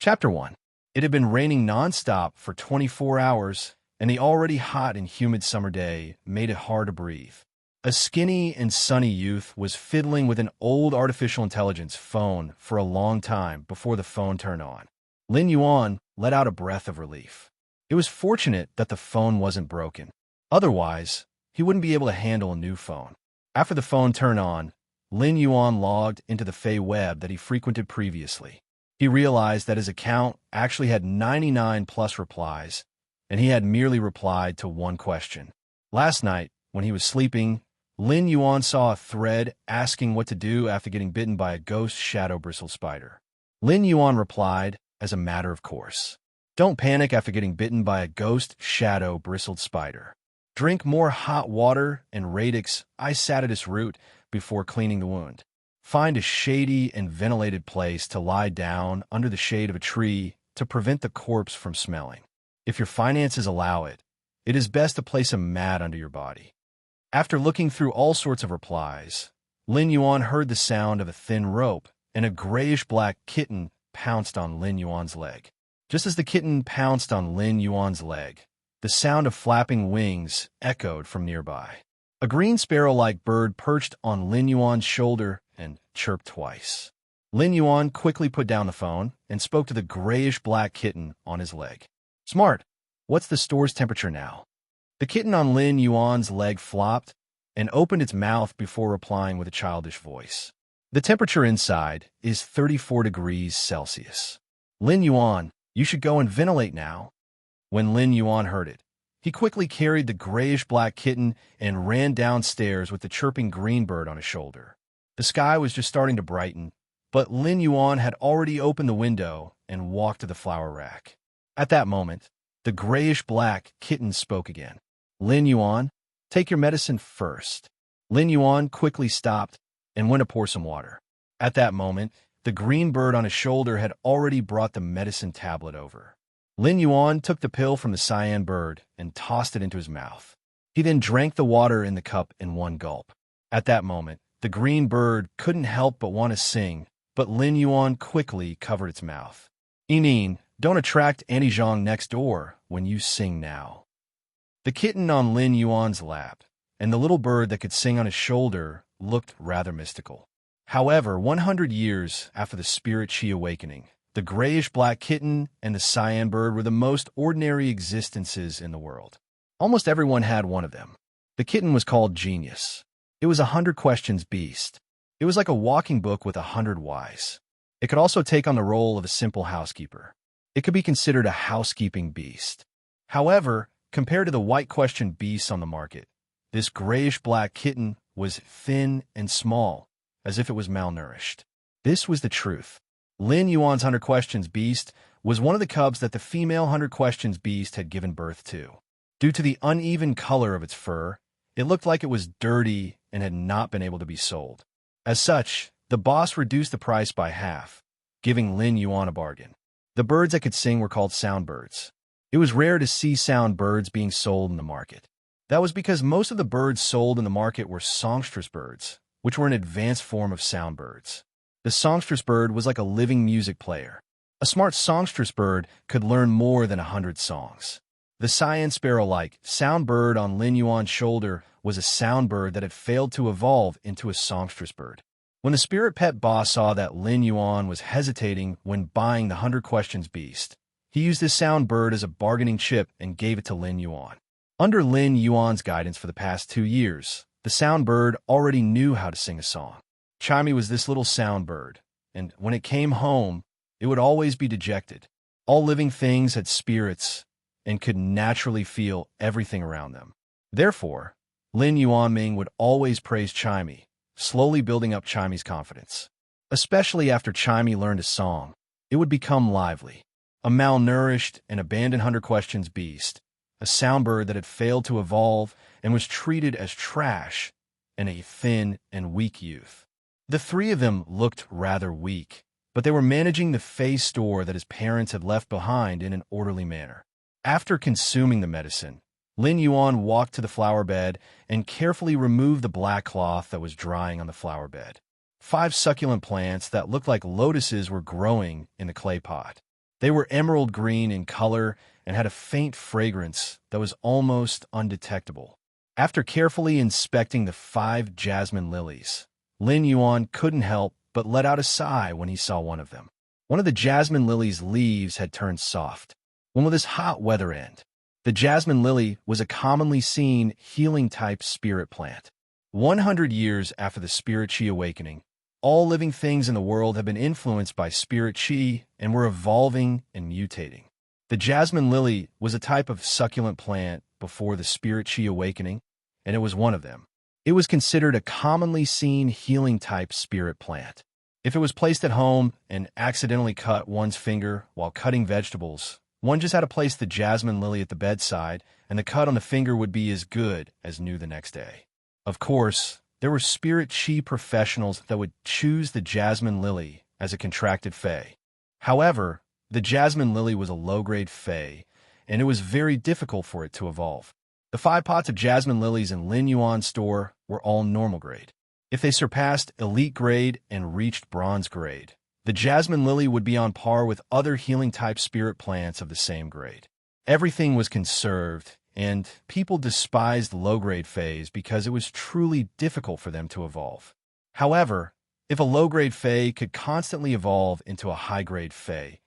Chapter 1. It had been raining nonstop for 24 hours, and the already hot and humid summer day made it hard to breathe. A skinny and sunny youth was fiddling with an old artificial intelligence phone for a long time before the phone turned on. Lin Yuan let out a breath of relief. It was fortunate that the phone wasn't broken. Otherwise, he wouldn't be able to handle a new phone. After the phone turned on, Lin Yuan logged into the Fey web that he frequented previously. He realized that his account actually had 99 plus replies, and he had merely replied to one question. Last night, when he was sleeping, Lin Yuan saw a thread asking what to do after getting bitten by a ghost shadow bristled spider. Lin Yuan replied, as a matter of course, "Don't panic after getting bitten by a ghost shadow bristled spider. Drink more hot water and radix isatatus root before cleaning the wound. Find a shady and ventilated place to lie down under the shade of a tree to prevent the corpse from smelling. If your finances allow it, it is best to place a mat under your body." After looking through all sorts of replies, Lin Yuan heard the sound of a thin rope, and a grayish-black kitten pounced on Lin Yuan's leg. Just as the kitten pounced on Lin Yuan's leg, the sound of flapping wings echoed from nearby. A green sparrow-like bird perched on Lin Yuan's shoulder and chirped twice. Lin Yuan quickly put down the phone and spoke to the grayish-black kitten on his leg. "Smart, what's the store's temperature now?" The kitten on Lin Yuan's leg flopped and opened its mouth before replying with a childish voice. "The temperature inside is 34 degrees Celsius. Lin Yuan, you should go and ventilate now." When Lin Yuan heard it, he quickly carried the grayish-black kitten and ran downstairs with the chirping green bird on his shoulder. The sky was just starting to brighten, but Lin Yuan had already opened the window and walked to the flower rack. At that moment, the grayish-black kitten spoke again. "Lin Yuan, take your medicine first." Lin Yuan quickly stopped and went to pour some water. At that moment, the green bird on his shoulder had already brought the medicine tablet over. Lin Yuan took the pill from the cyan bird and tossed it into his mouth. He then drank the water in the cup in one gulp. At that moment, the green bird couldn't help but want to sing, but Lin Yuan quickly covered its mouth. "Enin, don't attract Annie Zhang next door when you sing now." The kitten on Lin Yuan's lap and the little bird that could sing on his shoulder looked rather mystical. However, 100 years after the Spirit Chi awakening, the grayish-black kitten and the cyan bird were the most ordinary existences in the world. Almost everyone had one of them. The kitten was called Genius. It was a 100 questions beast. It was like a walking book with 100 whys. It could also take on the role of a simple housekeeper. It could be considered a housekeeping beast. However, compared to the white question beasts on the market, this grayish-black kitten was thin and small, as if it was malnourished. This was the truth. Lin Yuan's 100 questions beast was one of the cubs that the female 100 questions beast had given birth to. Due to the uneven color of its fur, it looked like it was dirty and had not been able to be sold. As such, the boss reduced the price by half, giving Lin Yuan a bargain. The birds that could sing were called sound birds. It was rare to see sound birds being sold in the market. That was because most of the birds sold in the market were songstress birds, which were an advanced form of sound birds. The songstress bird was like a living music player. A smart songstress bird could learn more than 100 songs. The cyan sparrow-like sound bird on Lin Yuan's shoulder was a sound bird that had failed to evolve into a songstress bird. When the spirit pet boss saw that Lin Yuan was hesitating when buying the 100 questions beast, he used his sound bird as a bargaining chip and gave it to Lin Yuan. Under Lin Yuan's guidance for the past 2 years, the sound bird already knew how to sing a song. Chimey was this little sound bird, and when it came home, it would always be dejected. All living things had spirits and could naturally feel everything around them. Therefore, Lin Yuanming would always praise Chimey, slowly building up Chimey's confidence. Especially after Chimey learned a song, it would become lively. A malnourished and abandoned 100 questions beast, a sound bird that had failed to evolve and was treated as trash, and a thin and weak youth. The three of them looked rather weak, but they were managing the Fey store that his parents had left behind in an orderly manner. After consuming the medicine, Lin Yuan walked to the flower bed and carefully removed the black cloth that was drying on the flower bed. 5 succulent plants that looked like lotuses were growing in the clay pot. They were emerald green in color and had a faint fragrance that was almost undetectable. After carefully inspecting the 5 jasmine lilies, Lin Yuan couldn't help but let out a sigh when he saw one of them. One of the jasmine lily's leaves had turned soft. When will this hot weather end? The jasmine lily was a commonly seen healing-type spirit plant. 100 years after the spirit chi awakening, all living things in the world have been influenced by spirit chi and were evolving and mutating. The jasmine lily was a type of succulent plant before the spirit chi awakening, and it was one of them. It was considered a commonly seen healing-type spirit plant. If it was placed at home and accidentally cut one's finger while cutting vegetables, one just had to place the jasmine lily at the bedside, and the cut on the finger would be as good as new the next day. Of course, there were spirit chi professionals that would choose the jasmine lily as a contracted fae. However, the jasmine lily was a low-grade fae, and it was very difficult for it to evolve. The 5 pots of jasmine lilies in Lin Yuan's store were all normal grade. If they surpassed elite grade and reached bronze grade, the jasmine lily would be on par with other healing-type spirit plants of the same grade. Everything was conserved, and people despised low-grade fays because it was truly difficult for them to evolve. However, if a low-grade fae could constantly evolve into a high-grade fae,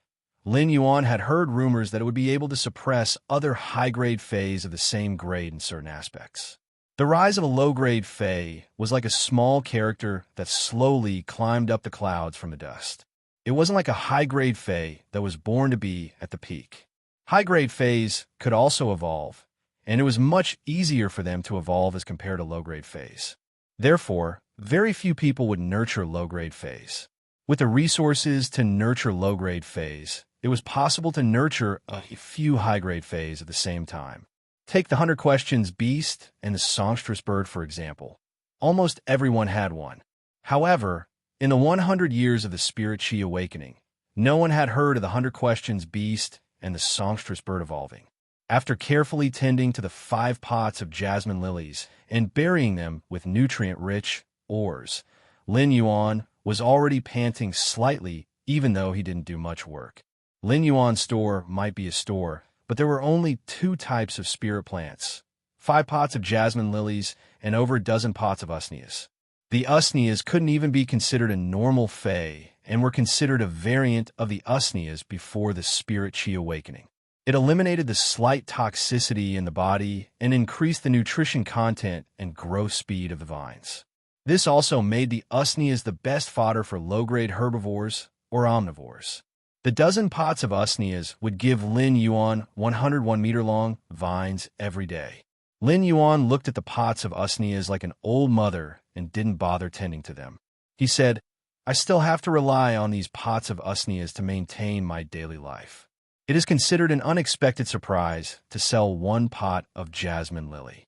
Lin Yuan had heard rumors that it would be able to suppress other high-grade fays of the same grade in certain aspects. The rise of a low-grade fae was like a small character that slowly climbed up the clouds from the dust. It wasn't like a high-grade fae that was born to be at the peak. High-grade fays could also evolve, and it was much easier for them to evolve as compared to low-grade fays. Therefore, very few people would nurture low-grade fays. With the resources to nurture low-grade fays, it was possible to nurture a few high-grade fays at the same time. Take the 100 Questions Beast and the Songstress Bird, for example. Almost everyone had one. However, in the 100 years of the Spirit Chi awakening, no one had heard of the 100 Questions Beast and the Songstress Bird evolving. After carefully tending to the 5 pots of jasmine lilies and burying them with nutrient-rich ores, Lin Yuan was already panting slightly even though he didn't do much work. Lin Yuan's store might be a store, but there were only 2 types of spirit plants, 5 pots of jasmine lilies and over a dozen pots of usneas. The usneas couldn't even be considered a normal fae and were considered a variant of the usneas before the spirit chi awakening. It eliminated the slight toxicity in the body and increased the nutrition content and growth speed of the vines. This also made the usneas the best fodder for low-grade herbivores or omnivores. The dozen pots of usneas would give Lin Yuan 101-meter-long vines every day. Lin Yuan looked at the pots of usneas like an old mother and didn't bother tending to them. He said, "I still have to rely on these pots of usneas to maintain my daily life." It is considered an unexpected surprise to sell 1 pot of jasmine lily.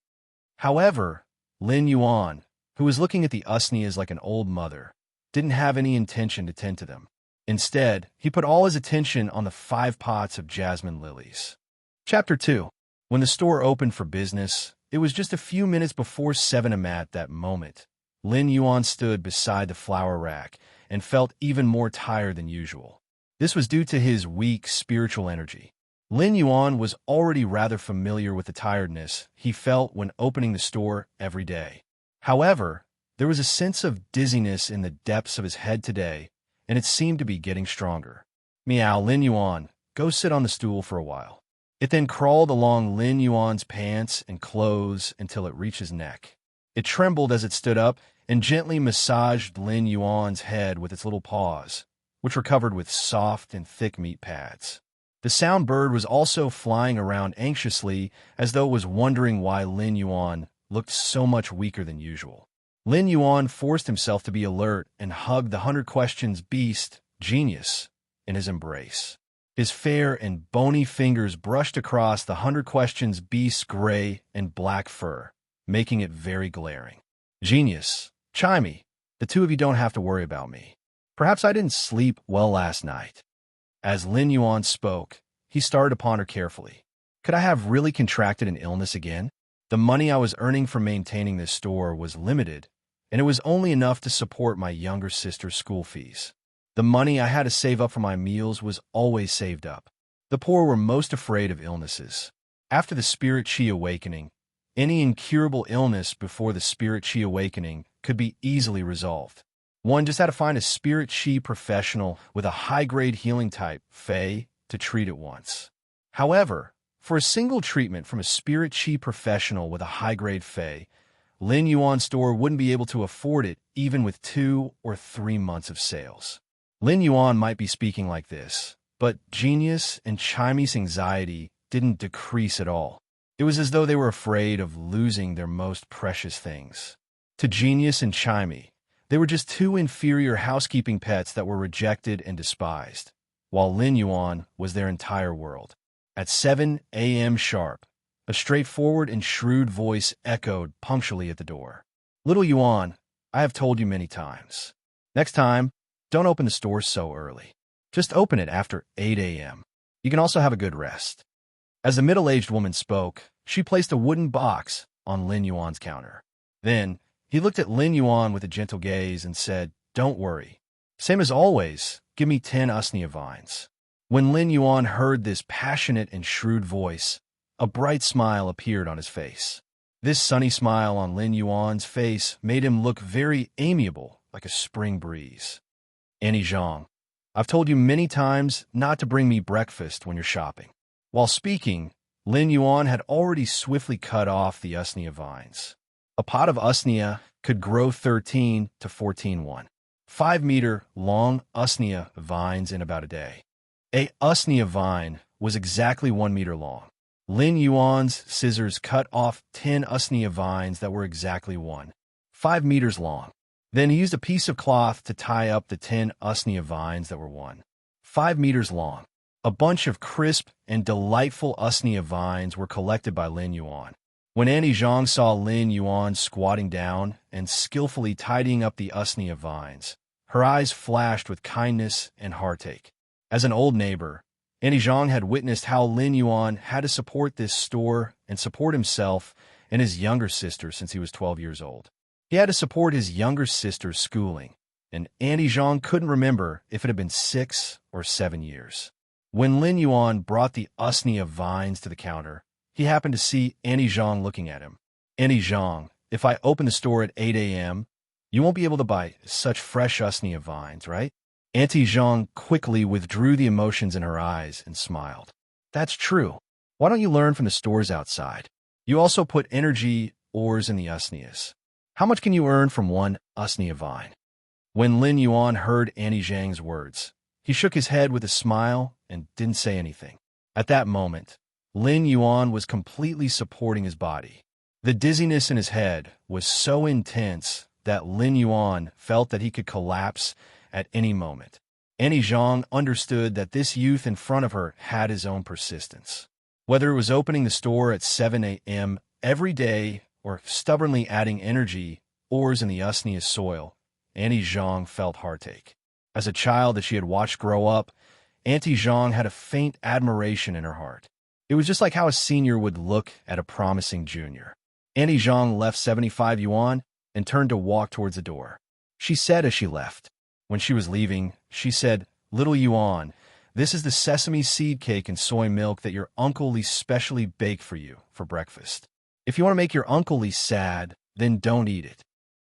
However, Lin Yuan, who was looking at the usneas like an old mother, didn't have any intention to tend to them. Instead, he put all his attention on the 5 pots of jasmine lilies. Chapter 2. When the store opened for business, it was just a few minutes before 7 a.m. at that moment. Lin Yuan stood beside the flower rack and felt even more tired than usual. This was due to his weak spiritual energy. Lin Yuan was already rather familiar with the tiredness he felt when opening the store every day. However, there was a sense of dizziness in the depths of his head today, and it seemed to be getting stronger. "Meow, Lin Yuan, go sit on the stool for a while." It then crawled along Lin Yuan's pants and clothes until it reached his neck. It trembled as it stood up and gently massaged Lin Yuan's head with its little paws, which were covered with soft and thick meat pads. The sound bird was also flying around anxiously as though it was wondering why Lin Yuan looked so much weaker than usual. Lin Yuan forced himself to be alert and hugged the 100 Questions Beast, Genius, in his embrace. His fair and bony fingers brushed across the 100 Questions Beast's gray and black fur, making it very glaring. "Genius, Chimey, the 2 of you don't have to worry about me. Perhaps I didn't sleep well last night." As Lin Yuan spoke, he started to ponder carefully. Could I have really contracted an illness again? The money I was earning from maintaining this store was limited, and it was only enough to support my younger sister's school fees. The money I had to save up for my meals was always saved up. The poor were most afraid of illnesses. After the spirit chi awakening, any incurable illness before the spirit chi awakening could be easily resolved. One just had to find a spirit chi professional with a high-grade healing type, Fey, to treat it once. However, for a single treatment from a spirit chi professional with a high-grade Fey, Lin Yuan's store wouldn't be able to afford it even with 2 or 3 months of sales. Lin Yuan might be speaking like this, but Genius and Chimy's anxiety didn't decrease at all. It was as though they were afraid of losing their most precious things. To Genius and Chimy, they were just 2 inferior housekeeping pets that were rejected and despised, while Lin Yuan was their entire world. At 7 a.m. sharp, a straightforward and shrewd voice echoed punctually at the door. "Little Yuan, I have told you many times. Next time, don't open the store so early. Just open it after 8 a.m. You can also have a good rest." As the middle-aged woman spoke, she placed a wooden box on Lin Yuan's counter. Then, he looked at Lin Yuan with a gentle gaze and said, "Don't worry. Same as always, give me 10 usnea vines." When Lin Yuan heard this passionate and shrewd voice, a bright smile appeared on his face. This sunny smile on Lin Yuan's face made him look very amiable, like a spring breeze. "Annie Zhang, I've told you many times not to bring me breakfast when you're shopping." While speaking, Lin Yuan had already swiftly cut off the usnea vines. A pot of usnea could grow 13 to 14 5-meter-long usnea vines in about a day. A usnea vine was exactly 1 meter long. Lin Yuan's scissors cut off 10 usnea vines that were exactly 1.5 meters long. Then he used a piece of cloth to tie up the 10 usnea vines that were 1.5 meters long. A bunch of crisp and delightful usnea vines were collected by Lin Yuan. When Annie Zhang saw Lin Yuan squatting down and skillfully tidying up the usnea vines, her eyes flashed with kindness and heartache. As an old neighbor, Annie Zhang had witnessed how Lin Yuan had to support this store and support himself and his younger sister since he was 12 years old. He had to support his younger sister's schooling, and Annie Zhang couldn't remember if it had been 6 or 7 years. When Lin Yuan brought the usnea vines to the counter, he happened to see Annie Zhang looking at him. "Annie Zhang, if I open the store at 8 a.m., you won't be able to buy such fresh usnea vines, right?" Auntie Zhang quickly withdrew the emotions in her eyes and smiled. "That's true. Why don't you learn from the stores outside? You also put energy ores in the usneas. How much can you earn from 1 usnea vine?" When Lin Yuan heard Annie Zhang's words, he shook his head with a smile and didn't say anything. At that moment, Lin Yuan was completely supporting his body. The dizziness in his head was so intense that Lin Yuan felt that he could collapse at any moment. Annie Zhang understood that this youth in front of her had his own persistence. Whether it was opening the store at 7 a.m. every day or stubbornly adding energy ores in the usnea soil, Annie Zhang felt heartache. As a child that she had watched grow up, Auntie Zhang had a faint admiration in her heart. It was just like how a senior would look at a promising junior. Annie Zhang left 75 yuan and turned to walk towards the door. She said as she left. When she was leaving, she said, "Little Yuan, this is the sesame seed cake and soy milk that your Uncle Lee specially baked for you for breakfast. If you want to make your Uncle Lee sad, then don't eat it."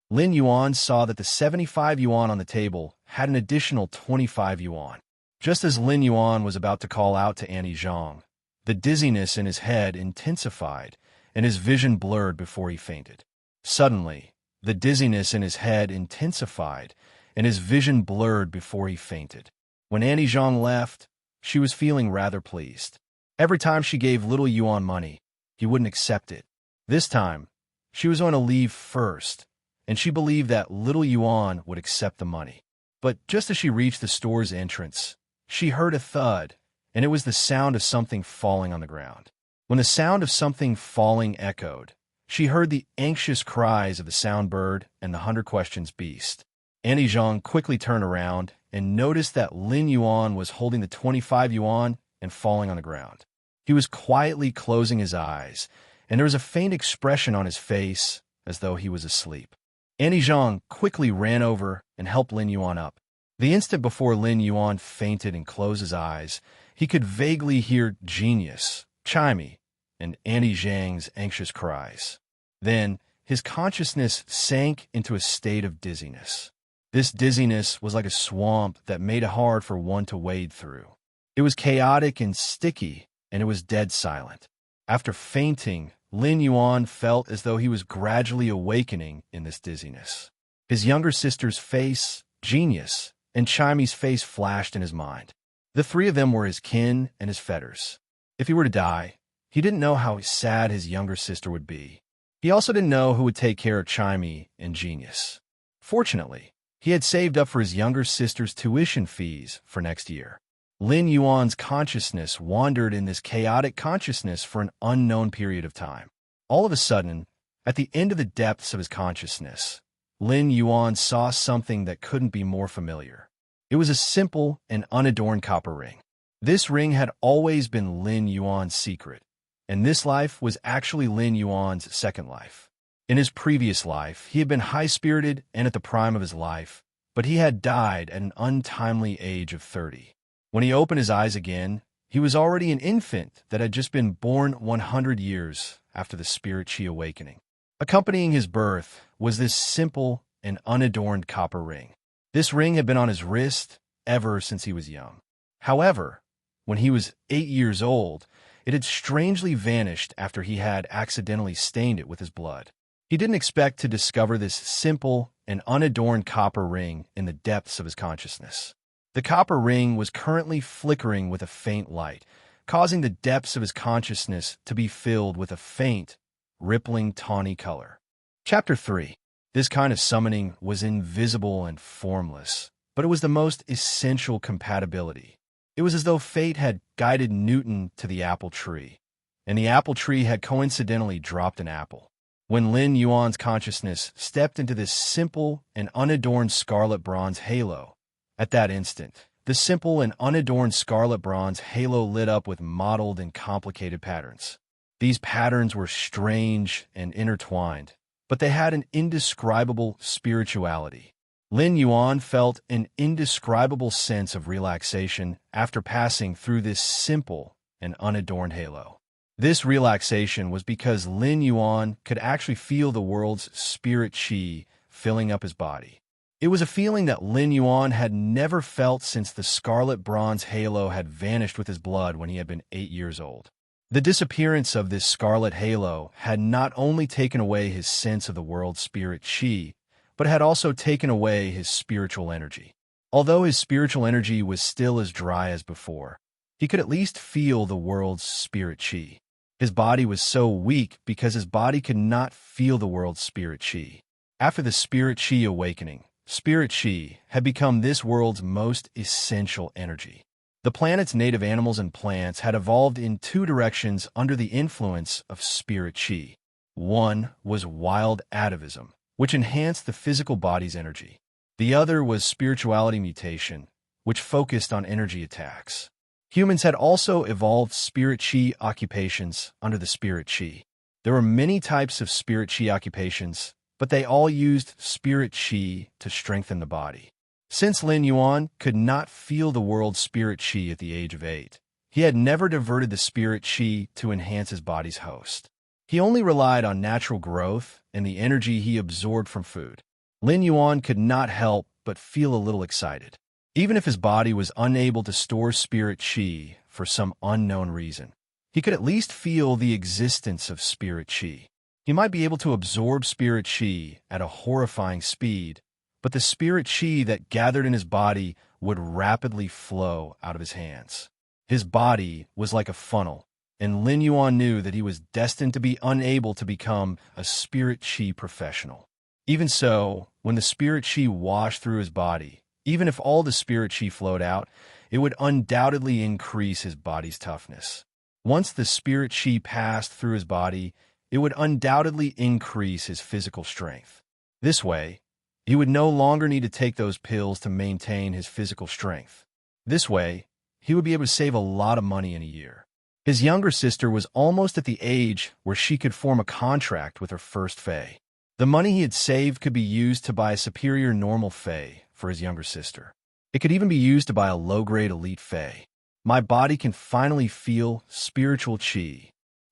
Lin Yuan saw that the 75 yuan on the table had an additional 25 yuan. Just as Lin Yuan was about to call out to Annie Zhang, the dizziness in his head intensified and his vision blurred before he fainted. Suddenly, the dizziness in his head intensified and his vision blurred before he fainted. When Annie Zhang left, she was feeling rather pleased. Every time she gave Little Yuan money, he wouldn't accept it. This time, she was going to leave first, and she believed that Little Yuan would accept the money. But just as she reached the store's entrance, she heard a thud, and it was the sound of something falling on the ground. When the sound of something falling echoed, she heard the anxious cries of the sound bird and the 100 questions beast. Annie Zhang quickly turned around and noticed that Lin Yuan was holding the 25 yuan and falling on the ground. He was quietly closing his eyes, and there was a faint expression on his face as though he was asleep. Annie Zhang quickly ran over and helped Lin Yuan up. The instant before Lin Yuan fainted and closed his eyes, he could vaguely hear genius, chimey, and Annie Zhang's anxious cries. Then, his consciousness sank into a state of dizziness. This dizziness was like a swamp that made it hard for one to wade through. It was chaotic and sticky, and it was dead silent. After fainting, Lin Yuan felt as though he was gradually awakening in this dizziness. His younger sister's face, genius, and Chimey's face flashed in his mind. The three of them were his kin and his fetters. If he were to die, he didn't know how sad his younger sister would be. He also didn't know who would take care of Chimey and Genius. Fortunately, he had saved up for his younger sister's tuition fees for next year. Lin Yuan's consciousness wandered in this chaotic consciousness for an unknown period of time. All of a sudden, at the end of the depths of his consciousness, Lin Yuan saw something that couldn't be more familiar. It was a simple and unadorned copper ring. This ring had always been Lin Yuan's secret, and this life was actually Lin Yuan's second life. In his previous life, he had been high-spirited and at the prime of his life, but he had died at an untimely age of 30. When he opened his eyes again, he was already an infant that had just been born 100 years after the spirit chi awakening. Accompanying his birth was this simple and unadorned copper ring. This ring had been on his wrist ever since he was young. However, when he was 8 years old, it had strangely vanished after he had accidentally stained it with his blood. He didn't expect to discover this simple and unadorned copper ring in the depths of his consciousness. The copper ring was currently flickering with a faint light, causing the depths of his consciousness to be filled with a faint, rippling tawny color. Chapter 3. This kind of summoning was invisible and formless, but it was the most essential compatibility. It was as though fate had guided Newton to the apple tree, and the apple tree had coincidentally dropped an apple. When Lin Yuan's consciousness stepped into this simple and unadorned scarlet bronze halo, at that instant, the simple and unadorned scarlet bronze halo lit up with mottled and complicated patterns. These patterns were strange and intertwined, but they had an indescribable spirituality. Lin Yuan felt an indescribable sense of relaxation after passing through this simple and unadorned halo. This relaxation was because Lin Yuan could actually feel the world's spirit chi filling up his body. It was a feeling that Lin Yuan had never felt since the scarlet bronze halo had vanished with his blood when he had been 8 years old. The disappearance of this scarlet halo had not only taken away his sense of the world's spirit chi, but had also taken away his spiritual energy. Although his spiritual energy was still as dry as before, he could at least feel the world's spirit chi. His body was so weak because his body could not feel the world's spirit chi. After the spirit chi awakening, spirit chi had become this world's most essential energy. The planet's native animals and plants had evolved in two directions under the influence of spirit chi. One was wild atavism, which enhanced the physical body's energy. The other was spirituality mutation, which focused on energy attacks. Humans had also evolved spirit chi occupations under the spirit chi. There were many types of spirit chi occupations, but they all used spirit chi to strengthen the body. Since Lin Yuan could not feel the world's spirit chi at the age of 8, he had never diverted the spirit chi to enhance his body's host. He only relied on natural growth and the energy he absorbed from food. Lin Yuan could not help but feel a little excited. Even if his body was unable to store spirit chi for some unknown reason, he could at least feel the existence of spirit chi. He might be able to absorb spirit chi at a horrifying speed, but the spirit chi that gathered in his body would rapidly flow out of his hands. His body was like a funnel, and Lin Yuan knew that he was destined to be unable to become a spirit chi professional. Even so, when the spirit chi washed through his body, even if all the spirit chi flowed out, it would undoubtedly increase his body's toughness. Once the spirit chi passed through his body, it would undoubtedly increase his physical strength. This way, he would no longer need to take those pills to maintain his physical strength. This way, he would be able to save a lot of money in a year. His younger sister was almost at the age where she could form a contract with her first fae. The money he had saved could be used to buy a superior normal fae for his younger sister. It could even be used to buy a low-grade elite fae. My body can finally feel spiritual chi.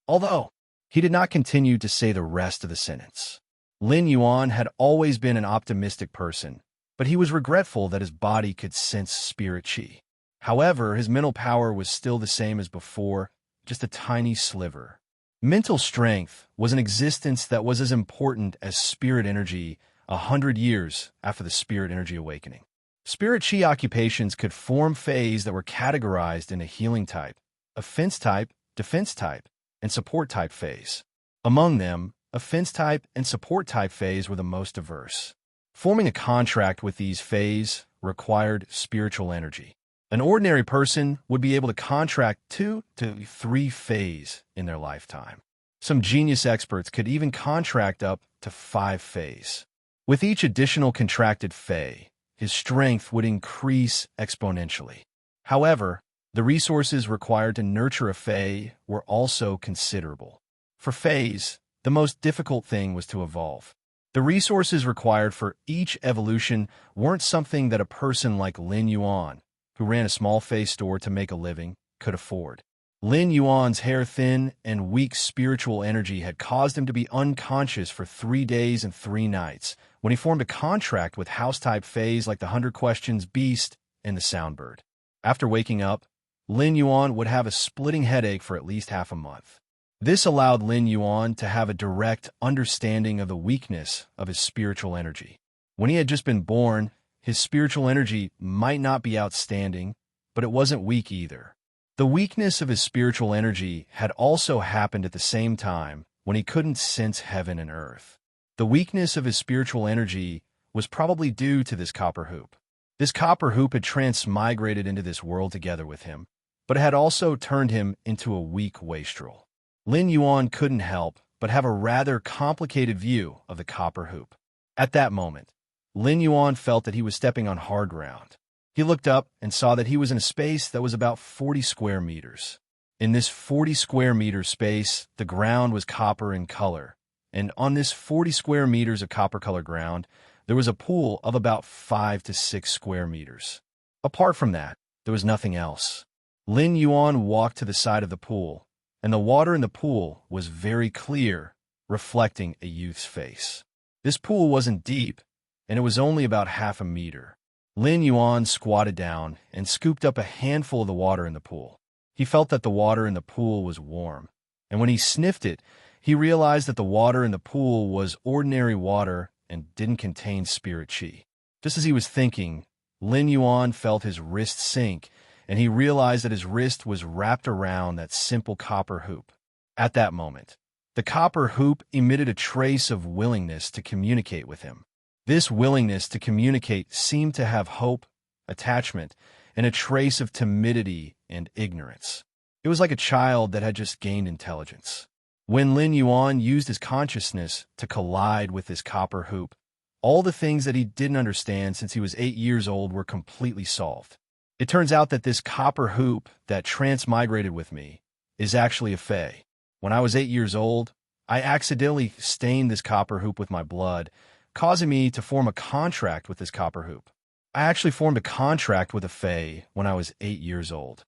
Although, he did not continue to say the rest of the sentence. Lin Yuan had always been an optimistic person, but he was regretful that his body could sense spirit chi. However, his mental power was still the same as before, just a tiny sliver. Mental strength was an existence that was as important as spirit energy 100 years after the spirit energy awakening. Spirit chi occupations could form phase that were categorized in a healing type, offense type, defense type, and support type phase. Among them, offense type and support type phase were the most diverse. Forming a contract with these phase required spiritual energy. An ordinary person would be able to contract 2 to 3 phase in their lifetime. Some genius experts could even contract up to 5 phase. With each additional contracted phase, his strength would increase exponentially. However, the resources required to nurture a phase were also considerable. For phase, the most difficult thing was to evolve. The resources required for each evolution weren't something that a person like Lin Yuan, who ran a small phase store to make a living, could afford. Lin Yuan's hair-thin and weak spiritual energy had caused him to be unconscious for 3 days and 3 nights when he formed a contract with house-type phase like the 100 Questions Beast and the Soundbird. After waking up, Lin Yuan would have a splitting headache for at least half a month. This allowed Lin Yuan to have a direct understanding of the weakness of his spiritual energy. When he had just been born, his spiritual energy might not be outstanding, but it wasn't weak either. The weakness of his spiritual energy had also happened at the same time when he couldn't sense heaven and earth. The weakness of his spiritual energy was probably due to this copper hoop. This copper hoop had transmigrated into this world together with him, but it had also turned him into a weak wastrel. Lin Yuan couldn't help but have a rather complicated view of the copper hoop. At that moment, Lin Yuan felt that he was stepping on hard ground. He looked up and saw that he was in a space that was about 40 square meters. In this 40 square meter space, the ground was copper in color, and on this 40 square meters of copper-colored ground, there was a pool of about 5 to 6 square meters. Apart from that, there was nothing else. Lin Yuan walked to the side of the pool, and the water in the pool was very clear, reflecting a youth's face. This pool wasn't deep, and it was only about half a meter. Lin Yuan squatted down and scooped up a handful of the water in the pool. He felt that the water in the pool was warm, and when he sniffed it, he realized that the water in the pool was ordinary water and didn't contain spirit chi. Just as he was thinking, Lin Yuan felt his wrist sink, and he realized that his wrist was wrapped around that simple copper hoop. At that moment, the copper hoop emitted a trace of willingness to communicate with him. This willingness to communicate seemed to have hope, attachment, and a trace of timidity and ignorance. It was like a child that had just gained intelligence. When Lin Yuan used his consciousness to collide with this copper hoop, all the things that he didn't understand since he was 8 years old were completely solved. It turns out that this copper hoop that transmigrated with me is actually a fae. When I was 8 years old, I accidentally stained this copper hoop with my blood, causing me to form a contract with this copper hoop. I actually formed a contract with a fae when I was 8 years old.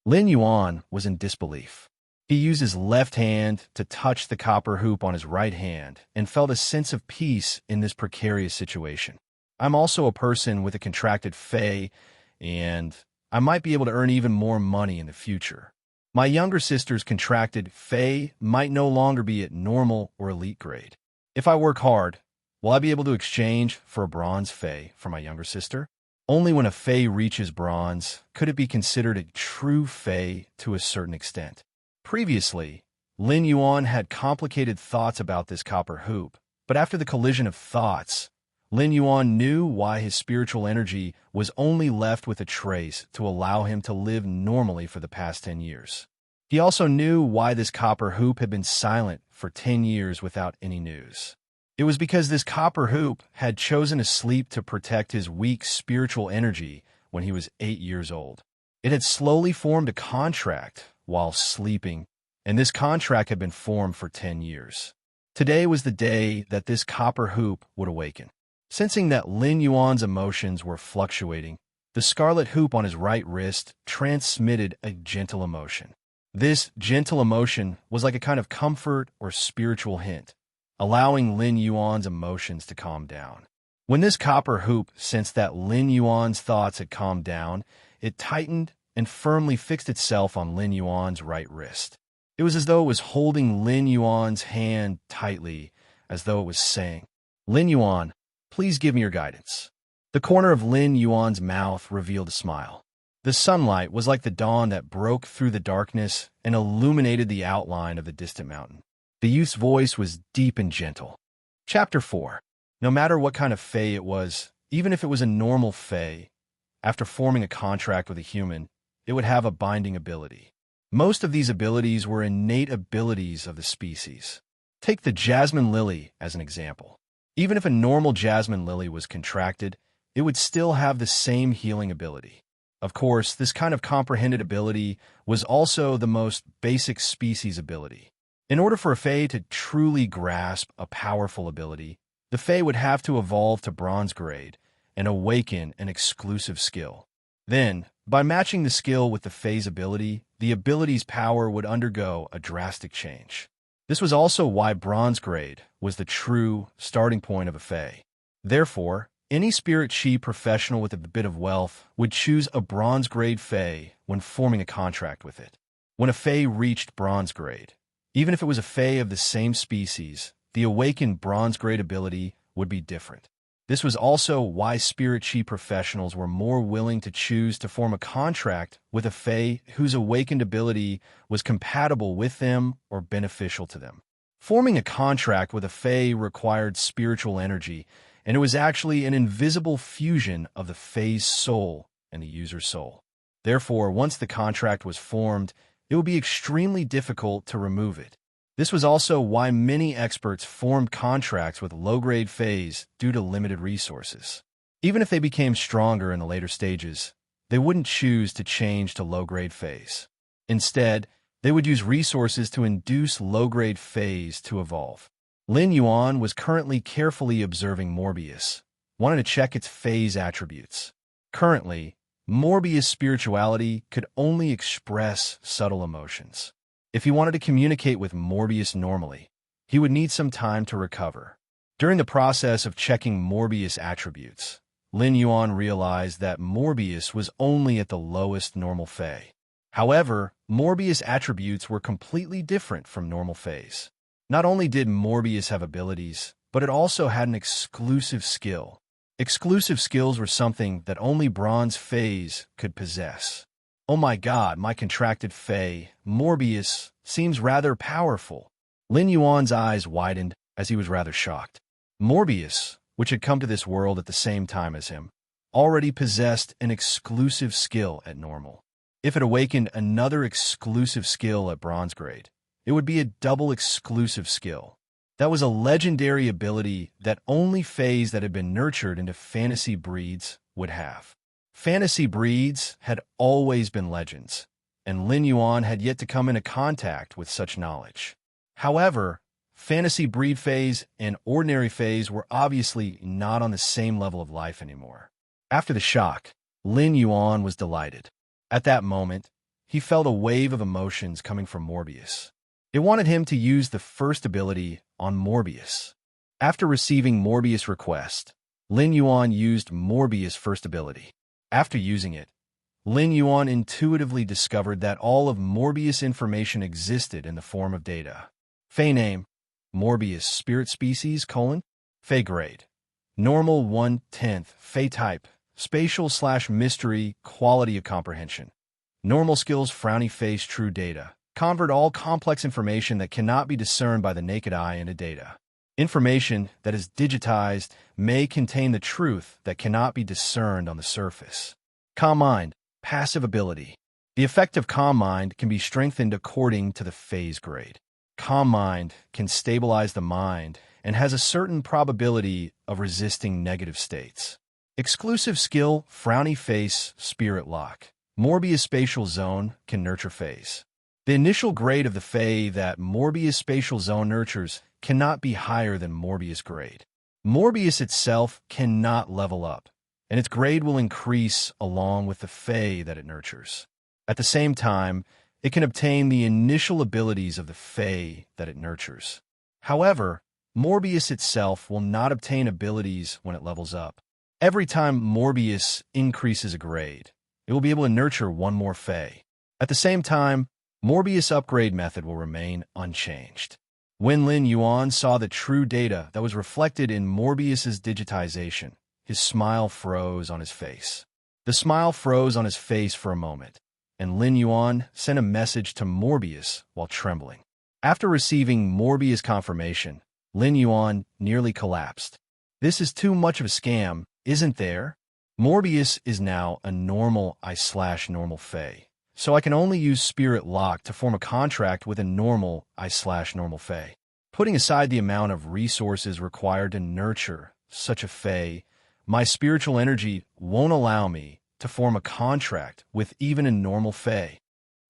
Lin Yuan was in disbelief. He used his left hand to touch the copper hoop on his right hand and felt a sense of peace in this precarious situation. I'm also a person with a contracted fae, and I might be able to earn even more money in the future. My younger sister's contracted fae might no longer be at normal or elite grade. If I work hard, will I be able to exchange for a bronze fae for my younger sister? Only when a fae reaches bronze could it be considered a true fae to a certain extent. Previously, Lin Yuan had complicated thoughts about this copper hoop, but after the collision of thoughts, Lin Yuan knew why his spiritual energy was only left with a trace to allow him to live normally for the past 10 years. He also knew why this copper hoop had been silent for 10 years without any news. It was because this copper hoop had chosen to sleep to protect his weak spiritual energy when he was 8 years old. It had slowly formed a contract while sleeping, and this contract had been formed for 10 years. Today was the day that this copper hoop would awaken. Sensing that Lin Yuan's emotions were fluctuating, The scarlet hoop on his right wrist transmitted a gentle emotion. This gentle emotion was like a kind of comfort or spiritual hint, allowing Lin Yuan's emotions to calm down. When this copper hoop sensed that Lin Yuan's thoughts had calmed down, it tightened and firmly fixed itself on Lin Yuan's right wrist. It was as though it was holding Lin Yuan's hand tightly, as though it was saying, "Lin Yuan, please give me your guidance." The corner of Lin Yuan's mouth revealed a smile. The sunlight was like the dawn that broke through the darkness and illuminated the outline of the distant mountain. The youth's voice was deep and gentle. Chapter 4. No matter what kind of fae it was, even if it was a normal fae, after forming a contract with a human, it would have a binding ability. Most of these abilities were innate abilities of the species. Take the jasmine lily as an example. Even if a normal jasmine lily was contracted, it would still have the same healing ability. Of course, this kind of comprehended ability was also the most basic species ability. In order for a fae to truly grasp a powerful ability, the fae would have to evolve to bronze grade and awaken an exclusive skill. Then, by matching the skill with the fae's ability, the ability's power would undergo a drastic change. This was also why bronze grade was the true starting point of a fae. Therefore, any spirit chi professional with a bit of wealth would choose a bronze grade fae when forming a contract with it. When a fae reached bronze grade, even if it was a fae of the same species, the awakened bronze grade ability would be different. This was also why spirit chi professionals were more willing to choose to form a contract with a fae whose awakened ability was compatible with them or beneficial to them. Forming a contract with a fae required spiritual energy, and it was actually an invisible fusion of the fae's soul and the user's soul. Therefore, once the contract was formed, it would be extremely difficult to remove it. This was also why many experts formed contracts with low-grade faes due to limited resources. Even if they became stronger in the later stages, they wouldn't choose to change to low-grade faes. Instead, they would use resources to induce low-grade faes to evolve. Lin Yuan was currently carefully observing Morbius, wanting to check its phase attributes. Currently, Morbius' spirituality could only express subtle emotions. If he wanted to communicate with Morbius normally, he would need some time to recover. During the process of checking Morbius' attributes, Lin Yuan realized that Morbius was only at the lowest normal fae. However, Morbius' attributes were completely different from normal faes. Not only did Morbius have abilities, but it also had an exclusive skill. Exclusive skills were something that only bronze faes could possess. Oh my god, my contracted fae, Morbius, seems rather powerful. Lin Yuan's eyes widened as he was rather shocked. Morbius, which had come to this world at the same time as him, already possessed an exclusive skill at normal. If it awakened another exclusive skill at bronze grade, it would be a double exclusive skill. That was a legendary ability that only faes that had been nurtured into fantasy breeds would have. Fantasy breeds had always been legends, and Lin Yuan had yet to come into contact with such knowledge. However, fantasy breed faes and ordinary faes were obviously not on the same level of life anymore. After the shock, Lin Yuan was delighted. At that moment, he felt a wave of emotions coming from Morbius. It wanted him to use the first ability on Morbius. After receiving Morbius' request, Lin Yuan used Morbius' first ability. After using it, Lin Yuan intuitively discovered that all of Morbius' information existed in the form of data. Fae name, Morbius spirit species, Fae grade, normal 1/10, Fae type, spatial/mystery, quality of comprehension. Normal skills, frowny face, true data. Convert all complex information that cannot be discerned by the naked eye into data. Information that is digitized may contain the truth that cannot be discerned on the surface. Calm mind, passive ability. The effect of calm mind can be strengthened according to the phase grade. Calm mind can stabilize the mind and has a certain probability of resisting negative states. Exclusive skill, frowny face, spirit lock. Morbius spatial zone can nurture phase. The initial grade of the fae that Morbius spatial zone nurtures cannot be higher than Morbius grade. Morbius itself cannot level up, and its grade will increase along with the Fae that it nurtures. At the same time, it can obtain the initial abilities of the Fae that it nurtures. However, Morbius itself will not obtain abilities when it levels up. Every time Morbius increases a grade, it will be able to nurture one more Fae. At the same time, Morbius' upgrade method will remain unchanged. When Lin Yuan saw the true data that was reflected in Morbius's digitization, his smile froze on his face. The smile froze on his face for a moment, and Lin Yuan sent a message to Morbius while trembling. After receiving Morbius' confirmation, Lin Yuan nearly collapsed. This is too much of a scam, isn't there? Morbius is now a normal I/normal Fae, so I can only use Spirit Lock to form a contract with a normal I/normal Fae. Putting aside the amount of resources required to nurture such a Fae, my spiritual energy won't allow me to form a contract with even a normal Fae.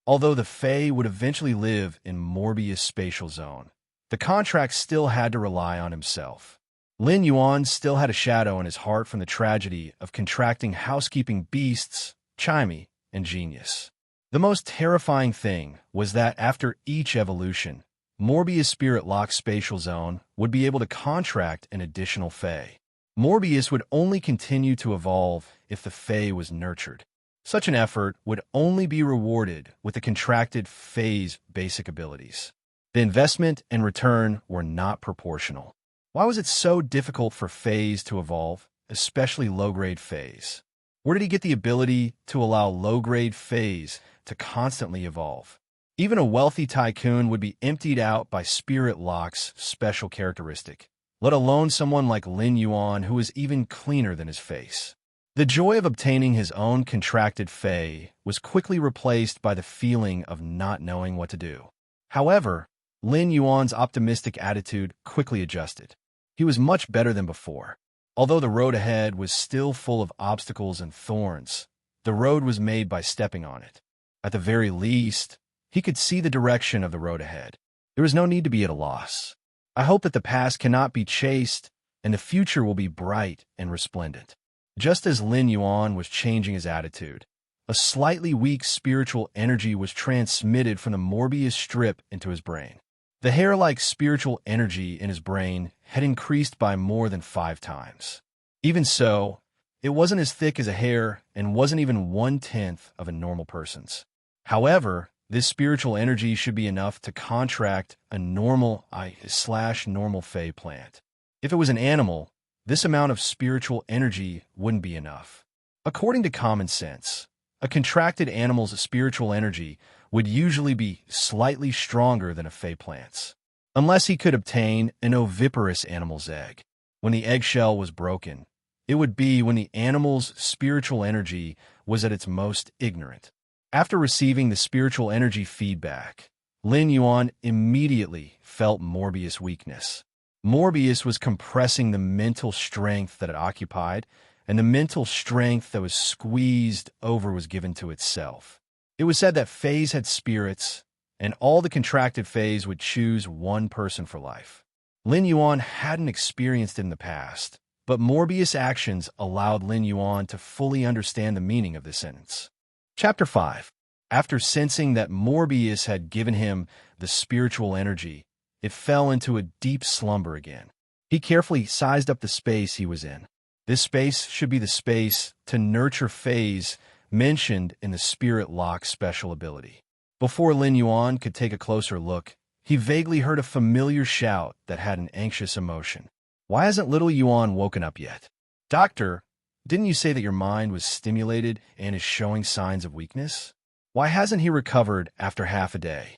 Although the Fae would eventually live in Morbius' spatial zone, the contract still had to rely on himself. Lin Yuan still had a shadow in his heart from the tragedy of contracting housekeeping beasts, Chimey and Genius. The most terrifying thing was that after each evolution, Morbius' Spirit Lock spatial zone would be able to contract an additional Fae. Morbius would only continue to evolve if the Fae was nurtured. Such an effort would only be rewarded with the contracted Fae's basic abilities. The investment and return were not proportional. Why was it so difficult for Faes to evolve, especially low-grade Faes? Where did he get the ability to allow low-grade Faes to constantly evolve? Even a wealthy tycoon would be emptied out by Spirit Lock's special characteristic, let alone someone like Lin Yuan who is even cleaner than his face. The joy of obtaining his own contracted Fae was quickly replaced by the feeling of not knowing what to do. However, Lin Yuan's optimistic attitude quickly adjusted. He was much better than before. Although the road ahead was still full of obstacles and thorns, the road was made by stepping on it. At the very least, he could see the direction of the road ahead. There was no need to be at a loss. I hope that the past cannot be chased and the future will be bright and resplendent. Just as Lin Yuan was changing his attitude, a slightly weak spiritual energy was transmitted from the Morbius strip into his brain. The hair-like spiritual energy in his brain had increased by more than 5 times. Even so, it wasn't as thick as a hair and wasn't even 1/10 of a normal person's. However, this spiritual energy should be enough to contract a normal I/normal Fae plant. If it was an animal, this amount of spiritual energy wouldn't be enough. According to common sense, a contracted animal's spiritual energy would usually be slightly stronger than a Fae plant's, unless he could obtain an oviparous animal's egg. When the eggshell was broken, it would be when the animal's spiritual energy was at its most ignorant. After receiving the spiritual energy feedback, Lin Yuan immediately felt Morbius' weakness. Morbius was compressing the mental strength that it occupied, and the mental strength that was squeezed over was given to itself. It was said that Faes had spirits, and all the contracted Faes would choose one person for life. Lin Yuan hadn't experienced it in the past, but Morbius' actions allowed Lin Yuan to fully understand the meaning of this sentence. Chapter 5. After sensing that Morbius had given him the spiritual energy, it fell into a deep slumber again. He carefully sized up the space he was in. This space should be the space to nurture Faes mentioned in the Spirit Lock special ability. Before Lin Yuan could take a closer look, he vaguely heard a familiar shout that had an anxious emotion. Why hasn't little Yuan woken up yet? Doctor, didn't you say that your mind was stimulated and is showing signs of weakness? Why hasn't he recovered after half a day?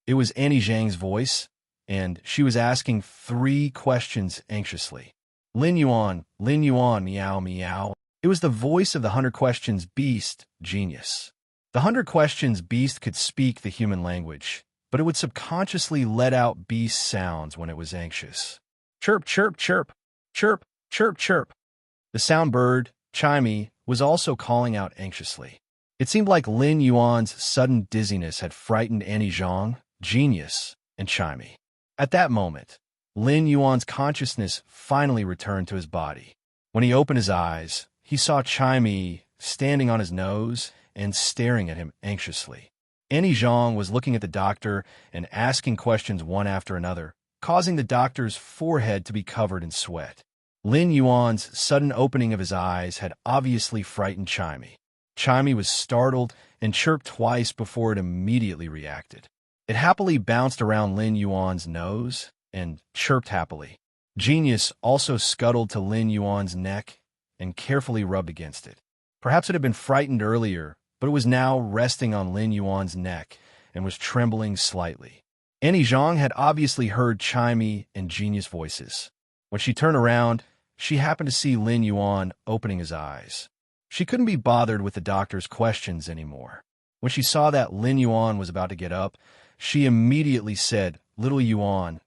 It was Annie Zhang's voice, and she was asking 3 questions anxiously. Lin Yuan, meow, meow. It was the voice of the 100 Questions Beast, Genius. The 100 Questions Beast could speak the human language, but it would subconsciously let out beast sounds when it was anxious. Chirp, chirp, chirp, chirp, chirp, chirp. The sound bird, Chimey, was also calling out anxiously. It seemed like Lin Yuan's sudden dizziness had frightened Annie Zhang, Genius, and Chimey. At that moment, Lin Yuan's consciousness finally returned to his body. When he opened his eyes, he saw Chimey standing on his nose and staring at him anxiously. Annie Zhang was looking at the doctor and asking questions one after another, causing the doctor's forehead to be covered in sweat. Lin Yuan's sudden opening of his eyes had obviously frightened Chimey. Chimey was startled and chirped twice before it immediately reacted. It happily bounced around Lin Yuan's nose and chirped happily. Genius also scuttled to Lin Yuan's neck and carefully rubbed against it. Perhaps it had been frightened earlier, but it was now resting on Lin Yuan's neck and was trembling slightly. Annie Zhang had obviously heard Chimey and Genius voices. When she turned around, she happened to see Lin Yuan opening his eyes. She couldn't be bothered with the doctor's questions anymore. When she saw that Lin Yuan was about to get up, she immediately said, "Little Yuan,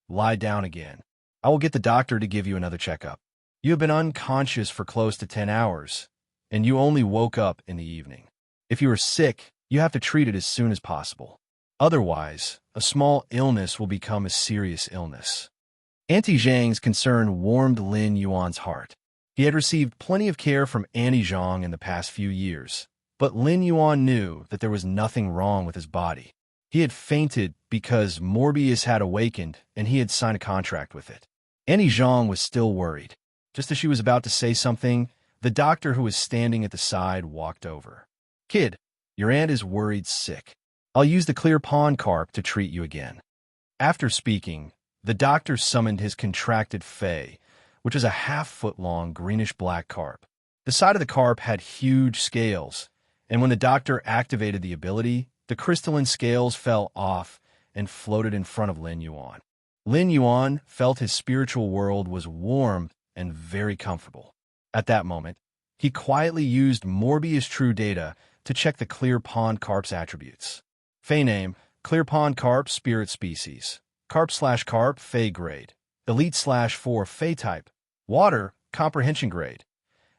lie down again. I will get the doctor to give you another checkup. You have been unconscious for close to 10 hours, and you only woke up in the evening. If you are sick, you have to treat it as soon as possible. Otherwise, a small illness will become a serious illness." Auntie Zhang's concern warmed Lin Yuan's heart. He had received plenty of care from Annie Zhang in the past few years, but Lin Yuan knew that there was nothing wrong with his body. He had fainted because Morbius had awakened and he had signed a contract with it. Annie Zhang was still worried. Just as she was about to say something, the doctor who was standing at the side walked over. "Kid, your aunt is worried sick. I'll use the clear pond carp to treat you again." After speaking, the doctor summoned his contracted fae, which was a half-foot-long greenish-black carp. The side of the carp had huge scales, and when the doctor activated the ability, the crystalline scales fell off and floated in front of Lin Yuan. Lin Yuan felt his spiritual world was warm and very comfortable. At that moment, he quietly used Morbius True Data to check the Clear Pond Carp's attributes. Fae name, Clear Pond Carp Spirit Species. Carp/Carp Fae Grade. Elite/4 Fae Type. Water Comprehension Grade.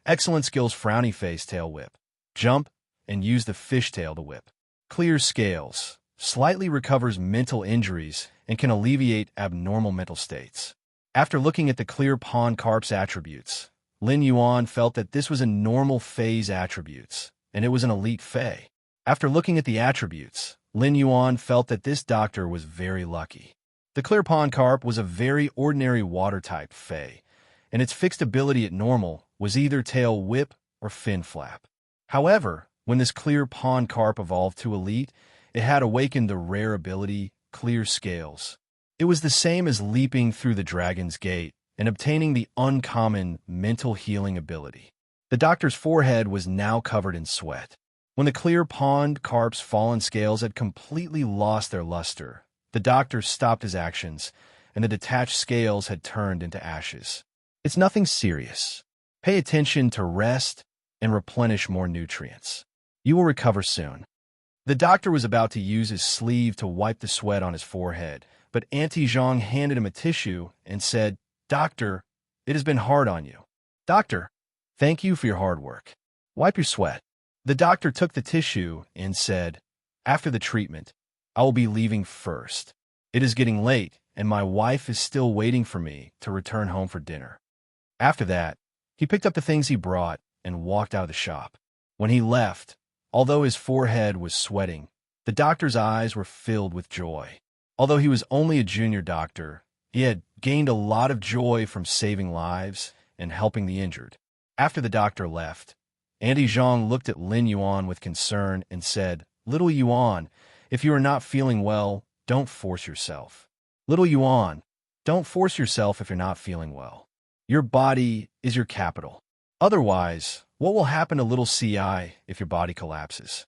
Excellent skills Frowny Face Tail Whip. Jump and use the fishtail to whip. Clear Scales. Slightly recovers mental injuries and can alleviate abnormal mental states. After looking at the Clear Pond Carp's attributes, Lin Yuan felt that this was a normal Fae's attributes, and it was an elite Fae. After looking at the attributes, Lin Yuan felt that this doctor was very lucky. The Clear Pond Carp was a very ordinary water-type Fae, and its fixed ability at normal was either Tail Whip or Fin Flap. However, when this Clear Pond Carp evolved to Elite, it had awakened the rare ability Clear Scales. It was the same as leaping through the Dragon's Gate and obtaining the uncommon mental healing ability. The doctor's forehead was now covered in sweat. When the Clear Pond Carp's fallen scales had completely lost their luster, the doctor stopped his actions, and the detached scales had turned into ashes. "It's nothing serious. Pay attention to rest and replenish more nutrients. You will recover soon." The doctor was about to use his sleeve to wipe the sweat on his forehead, but Auntie Zhang handed him a tissue and said, "Doctor, it has been hard on you." "Doctor, thank you for your hard work. Wipe your sweat." The doctor took the tissue and said, "After the treatment, I will be leaving first. It is getting late, and my wife is still waiting for me to return home for dinner." After that, he picked up the things he brought and walked out of the shop. When he left, although his forehead was sweating, the doctor's eyes were filled with joy. Although he was only a junior doctor, he had gained a lot of joy from saving lives and helping the injured. After the doctor left, Auntie Zhang looked at Lin Yuan with concern and said, "Little Yuan, if you are not feeling well, don't force yourself. Little Yuan, don't force yourself if you're not feeling well. Your body is your capital. Otherwise, what will happen to little CI if your body collapses?"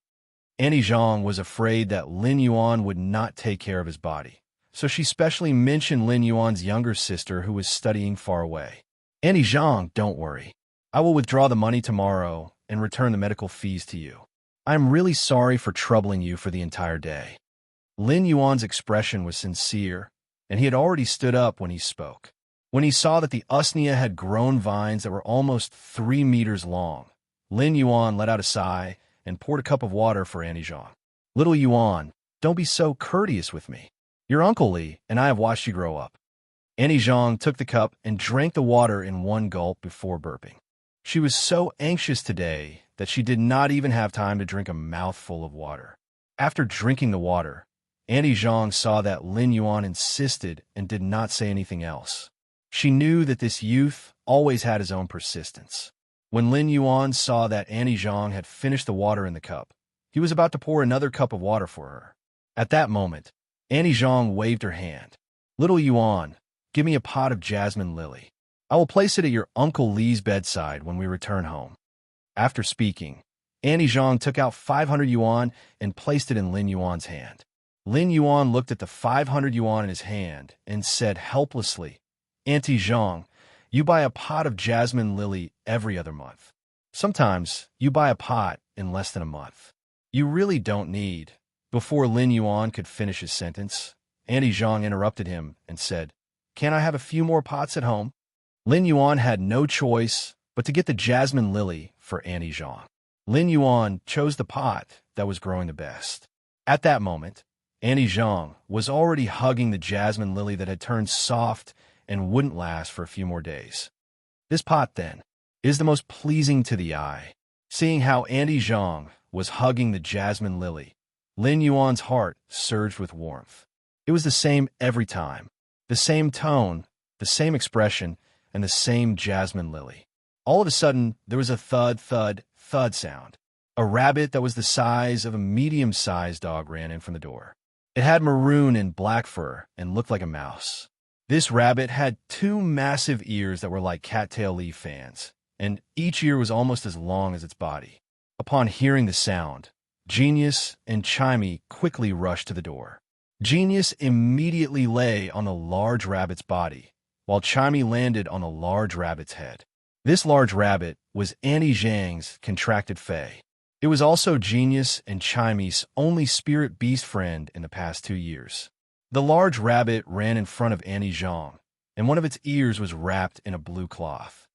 Annie Zhang was afraid that Lin Yuan would not take care of his body, so she specially mentioned Lin Yuan's younger sister who was studying far away. "Annie Zhang, don't worry. I will withdraw the money tomorrow and return the medical fees to you. I am really sorry for troubling you for the entire day." Lin Yuan's expression was sincere, and he had already stood up when he spoke. When he saw that the usnea had grown vines that were almost 3 meters long, Lin Yuan let out a sigh and poured a cup of water for Annie Zhang. "Little Yuan, don't be so courteous with me. Your Uncle Li and I have watched you grow up." Annie Zhang took the cup and drank the water in one gulp before burping. She was so anxious today that she did not even have time to drink a mouthful of water. After drinking the water, Auntie Zhang saw that Lin Yuan insisted and did not say anything else. She knew that this youth always had his own persistence. When Lin Yuan saw that Auntie Zhang had finished the water in the cup, he was about to pour another cup of water for her. At that moment, Auntie Zhang waved her hand. "Little Yuan, give me a pot of jasmine lily. I will place it at your Uncle Li's bedside when we return home." After speaking, Auntie Zhang took out 500 yuan and placed it in Lin Yuan's hand. Lin Yuan looked at the 500 yuan in his hand and said helplessly, "Auntie Zhang, you buy a pot of jasmine lily every other month. Sometimes you buy a pot in less than a month. You really don't need." Before Lin Yuan could finish his sentence, Auntie Zhang interrupted him and said, "Can I have a few more pots at home?" Lin Yuan had no choice but to get the jasmine lily for Auntie Zhang. Lin Yuan chose the pot that was growing the best. At that moment, Auntie Zhang was already hugging the jasmine lily that had turned soft and wouldn't last for a few more days. This pot, then, is the most pleasing to the eye. Seeing how Auntie Zhang was hugging the jasmine lily, Lin Yuan's heart surged with warmth. It was the same every time, the same tone, the same expression, and the same jasmine lily. All of a sudden, there was a thud, thud, thud sound. A rabbit that was the size of a medium-sized dog ran in from the door. It had maroon and black fur and looked like a mouse. This rabbit had 2 massive ears that were like cattail leaf fans, and each ear was almost as long as its body. Upon hearing the sound, Genius and Chimey quickly rushed to the door. Genius immediately lay on the large rabbit's body, while Chimey landed on the large rabbit's head. This large rabbit was Auntie Zhang's contracted fae. It was also Genius and Chimey's only spirit beast friend in the past 2 years. The large rabbit ran in front of Auntie Zhang, and one of its ears was wrapped in a blue cloth.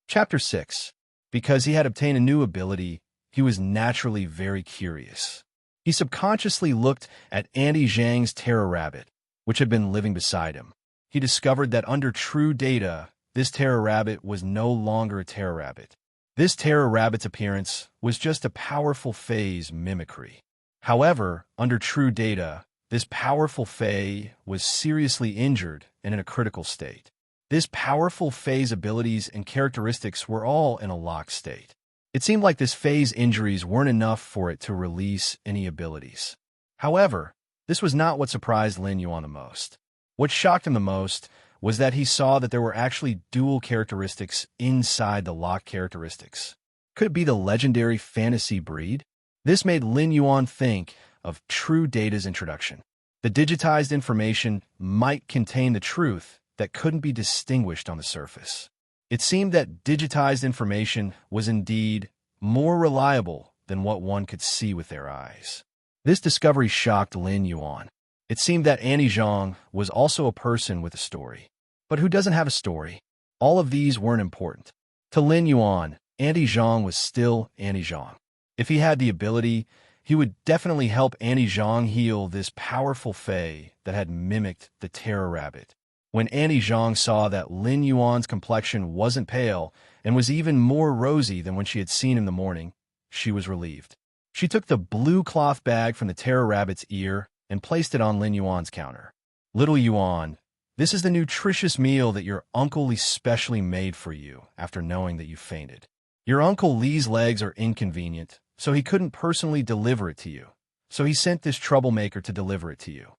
Chapter 6. Because he had obtained a new ability, he was naturally very curious. He subconsciously looked at Auntie Zhang's terror rabbit, which had been living beside him. He discovered that under true data, this terror rabbit was no longer a terror rabbit. This terror rabbit's appearance was just a powerful fae's mimicry. However, under true data, this powerful fae was seriously injured and in a critical state. This powerful fae's abilities and characteristics were all in a locked state. It seemed like this fae's injuries weren't enough for it to release any abilities. However, this was not what surprised Lin Yuan the most. What shocked him the most was that he saw that there were actually dual characteristics inside the locked characteristics. Could it be the legendary fantasy breed? This made Lin Yuan think of True Data's introduction. The digitized information might contain the truth that couldn't be distinguished on the surface. It seemed that digitized information was indeed more reliable than what one could see with their eyes. This discovery shocked Lin Yuan. It seemed that Auntie Zhang was also a person with a story. But who doesn't have a story? All of these weren't important. To Lin Yuan, Auntie Zhang was still Auntie Zhang. If he had the ability, he would definitely help Auntie Zhang heal this powerful fae that had mimicked the terror rabbit. When Auntie Zhang saw that Lin Yuan's complexion wasn't pale and was even more rosy than when she had seen him in the morning, she was relieved. She took the blue cloth bag from the terror rabbit's ear and placed it on Lin Yuan's counter. "Little Yuan, this is the nutritious meal that your Uncle Li specially made for you after knowing that you fainted. Your Uncle Li's legs are inconvenient, so he couldn't personally deliver it to you. So he sent this troublemaker to deliver it to you."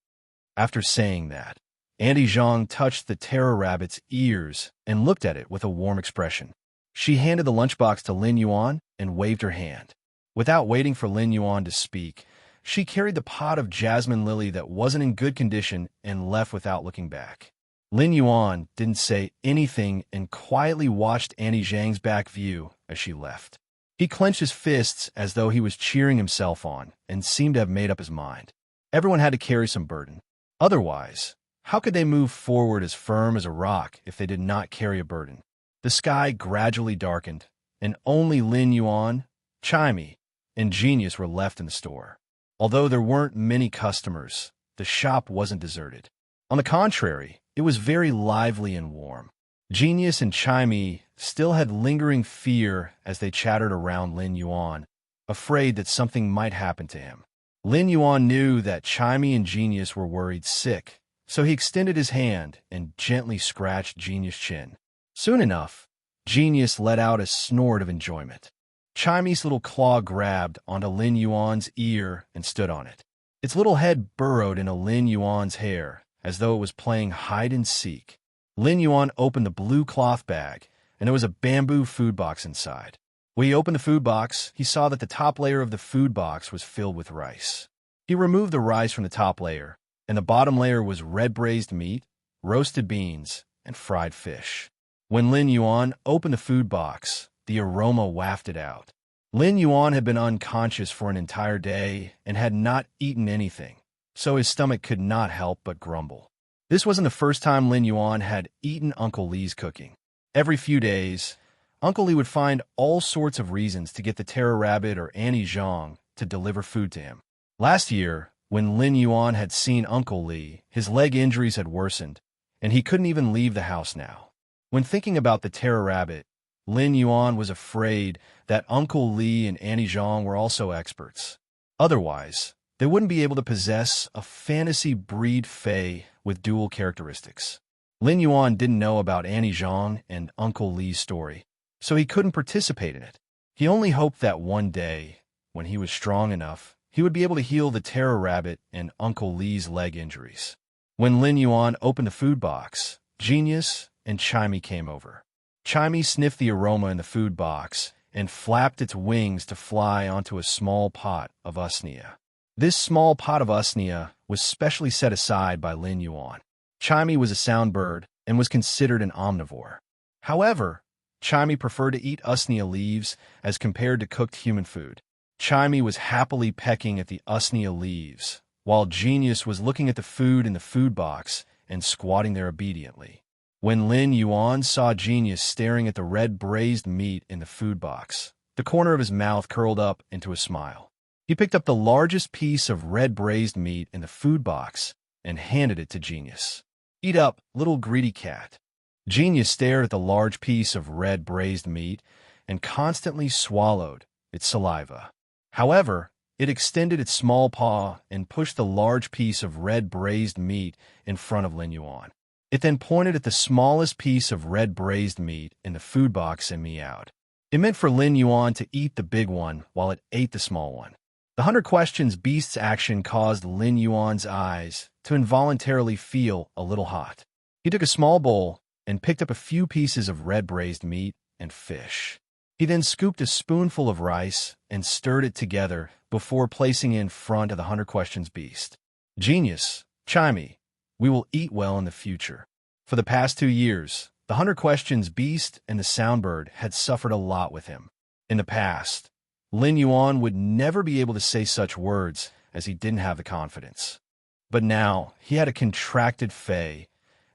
After saying that, Auntie Zhang touched the terror rabbit's ears and looked at it with a warm expression. She handed the lunchbox to Lin Yuan and waved her hand. Without waiting for Lin Yuan to speak, she carried the pot of jasmine lily that wasn't in good condition and left without looking back. Lin Yuan didn't say anything and quietly watched Auntie Zhang's back view as she left. He clenched his fists as though he was cheering himself on and seemed to have made up his mind. Everyone had to carry some burden. Otherwise, how could they move forward as firm as a rock if they did not carry a burden? The sky gradually darkened, and only Lin Yuan, Chimey, and Genius were left in the store. Although there weren't many customers, the shop wasn't deserted. On the contrary, it was very lively and warm. Genius and Chimey still had lingering fear as they chattered around Lin Yuan, afraid that something might happen to him. Lin Yuan knew that Chimey and Genius were worried sick, so he extended his hand and gently scratched Genius' chin. Soon enough, Genius let out a snort of enjoyment. Chimey's little claw grabbed onto Lin Yuan's ear and stood on it. Its little head burrowed into Lin Yuan's hair, as though it was playing hide-and-seek. Lin Yuan opened the blue cloth bag, and there was a bamboo food box inside. When he opened the food box, he saw that the top layer of the food box was filled with rice. He removed the rice from the top layer, and the bottom layer was red braised meat, roasted beans, and fried fish. When Lin Yuan opened the food box, the aroma wafted out. Lin Yuan had been unconscious for an entire day and had not eaten anything, so his stomach could not help but grumble. This wasn't the first time Lin Yuan had eaten Uncle Li's cooking. Every few days, Uncle Li would find all sorts of reasons to get the Terror Rabbit or Annie Zhang to deliver food to him. Last year, when Lin Yuan had seen Uncle Li, his leg injuries had worsened, and he couldn't even leave the house now. When thinking about the Terror Rabbit, Lin Yuan was afraid that Uncle Li and Annie Zhang were also experts. Otherwise, they wouldn't be able to possess a fantasy breed fae with dual characteristics. Lin Yuan didn't know about Annie Zhang and Uncle Li's story, so he couldn't participate in it. He only hoped that one day, when he was strong enough, he would be able to heal the Terror Rabbit and Uncle Li's leg injuries. When Lin Yuan opened the food box, Genius and Chimey came over. Chimey sniffed the aroma in the food box and flapped its wings to fly onto a small pot of usnea. This small pot of usnea was specially set aside by Lin Yuan. Chimey was a sound bird and was considered an omnivore. However, Chimey preferred to eat usnea leaves as compared to cooked human food. Chimey was happily pecking at the usnea leaves, while Genius was looking at the food in the food box and squatting there obediently. When Lin Yuan saw Genius staring at the red braised meat in the food box, the corner of his mouth curled up into a smile. He picked up the largest piece of red braised meat in the food box and handed it to Genius. "Eat up, little greedy cat." Genius stared at the large piece of red braised meat and constantly swallowed its saliva. However, it extended its small paw and pushed the large piece of red braised meat in front of Lin Yuan. It then pointed at the smallest piece of red braised meat in the food box and meowed. It meant for Lin Yuan to eat the big one while it ate the small one. The 100 Questions Beast's action caused Lin Yuan's eyes to involuntarily feel a little hot. He took a small bowl and picked up a few pieces of red braised meat and fish. He then scooped a spoonful of rice and stirred it together before placing it in front of the 100 Questions Beast. "Genius, Chimey, we will eat well in the future." For the past 2 years, the 100 Questions Beast and the Soundbird had suffered a lot with him. In the past, Lin Yuan would never be able to say such words as he didn't have the confidence. But now he had a contracted fae,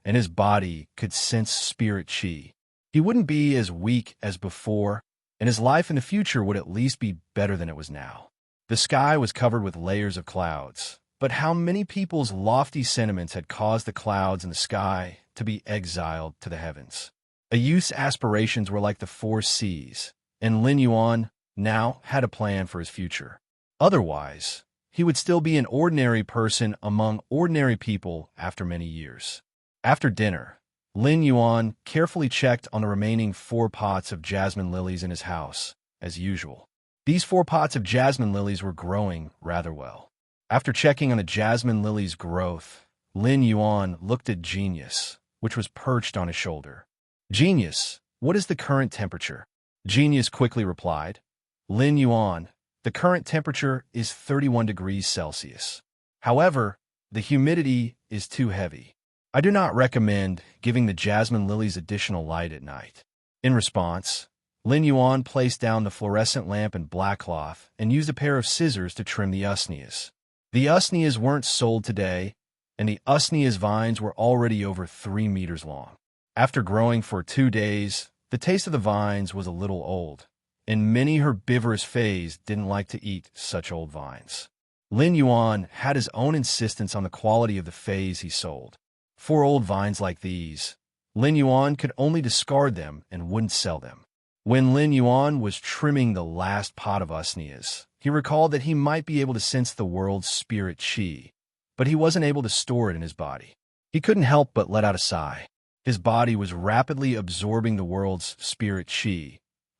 and his body could sense spirit chi. He wouldn't be as weak as before, and his life in the future would at least be better than it was now. The sky was covered with layers of clouds, but how many people's lofty sentiments had caused the clouds in the sky to be exiled to the heavens? A youth's aspirations were like the 4 seas, and Lin Yuan now had a plan for his future. Otherwise, he would still be an ordinary person among ordinary people after many years. After dinner, Lin Yuan carefully checked on the remaining 4 pots of jasmine lilies in his house, as usual. These 4 pots of jasmine lilies were growing rather well. After checking on the jasmine lilies' growth, Lin Yuan looked at Genius, which was perched on his shoulder. "Genius, what is the current temperature?" Genius quickly replied, "Lin Yuan, the current temperature is 31 degrees Celsius. However, the humidity is too heavy. I do not recommend giving the jasmine lilies additional light at night." In response, Lin Yuan placed down the fluorescent lamp and black cloth and used a pair of scissors to trim the usneas. The usneas weren't sold today, and the usneas vines were already over 3 meters long. After growing for 2 days, the taste of the vines was a little old, and many herbivorous fays didn't like to eat such old vines. Lin Yuan had his own insistence on the quality of the fays he sold. 4 old vines like these, Lin Yuan could only discard them and wouldn't sell them. When Lin Yuan was trimming the last pot of usnias, he recalled that he might be able to sense the world's spirit qi, but he wasn't able to store it in his body. He couldn't help but let out a sigh. His body was rapidly absorbing the world's spirit qi,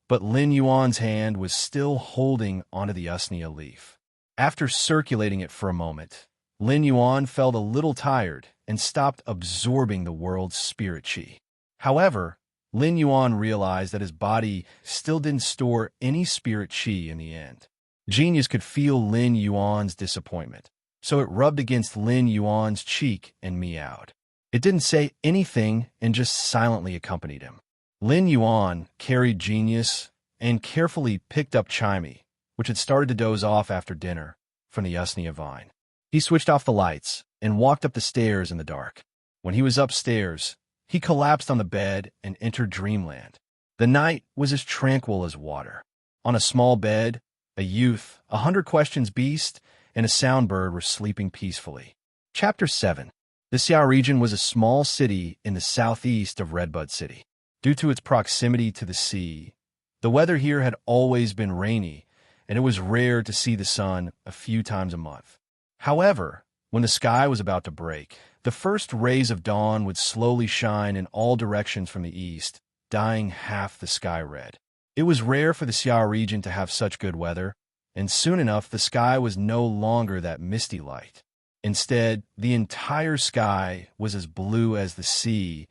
but Lin Yuan's hand was still holding onto the usnia leaf. After circulating it for a moment, Lin Yuan felt a little tired and stopped absorbing the world's spirit qi. However, Lin Yuan realized that his body still didn't store any spirit qi in the end. Genius could feel Lin Yuan's disappointment, so it rubbed against Lin Yuan's cheek and meowed. It didn't say anything and just silently accompanied him. Lin Yuan carried Genius and carefully picked up Chimey, which had started to doze off after dinner, from the usnia vine. He switched off the lights and walked up the stairs in the dark. When he was upstairs, he collapsed on the bed and entered dreamland. The night was as tranquil as water. On a small bed, a youth, 100 questions beast, and a soundbird were sleeping peacefully. Chapter 7. The Xiao region was a small city in the southeast of Redbud City. Due to its proximity to the sea, the weather here had always been rainy, and it was rare to see the sun a few times a month. However, when the sky was about to break, the first rays of dawn would slowly shine in all directions from the east, dyeing half the sky red. It was rare for the Xiao region to have such good weather, and soon enough the sky was no longer that misty light. Instead, the entire sky was as blue as the sea,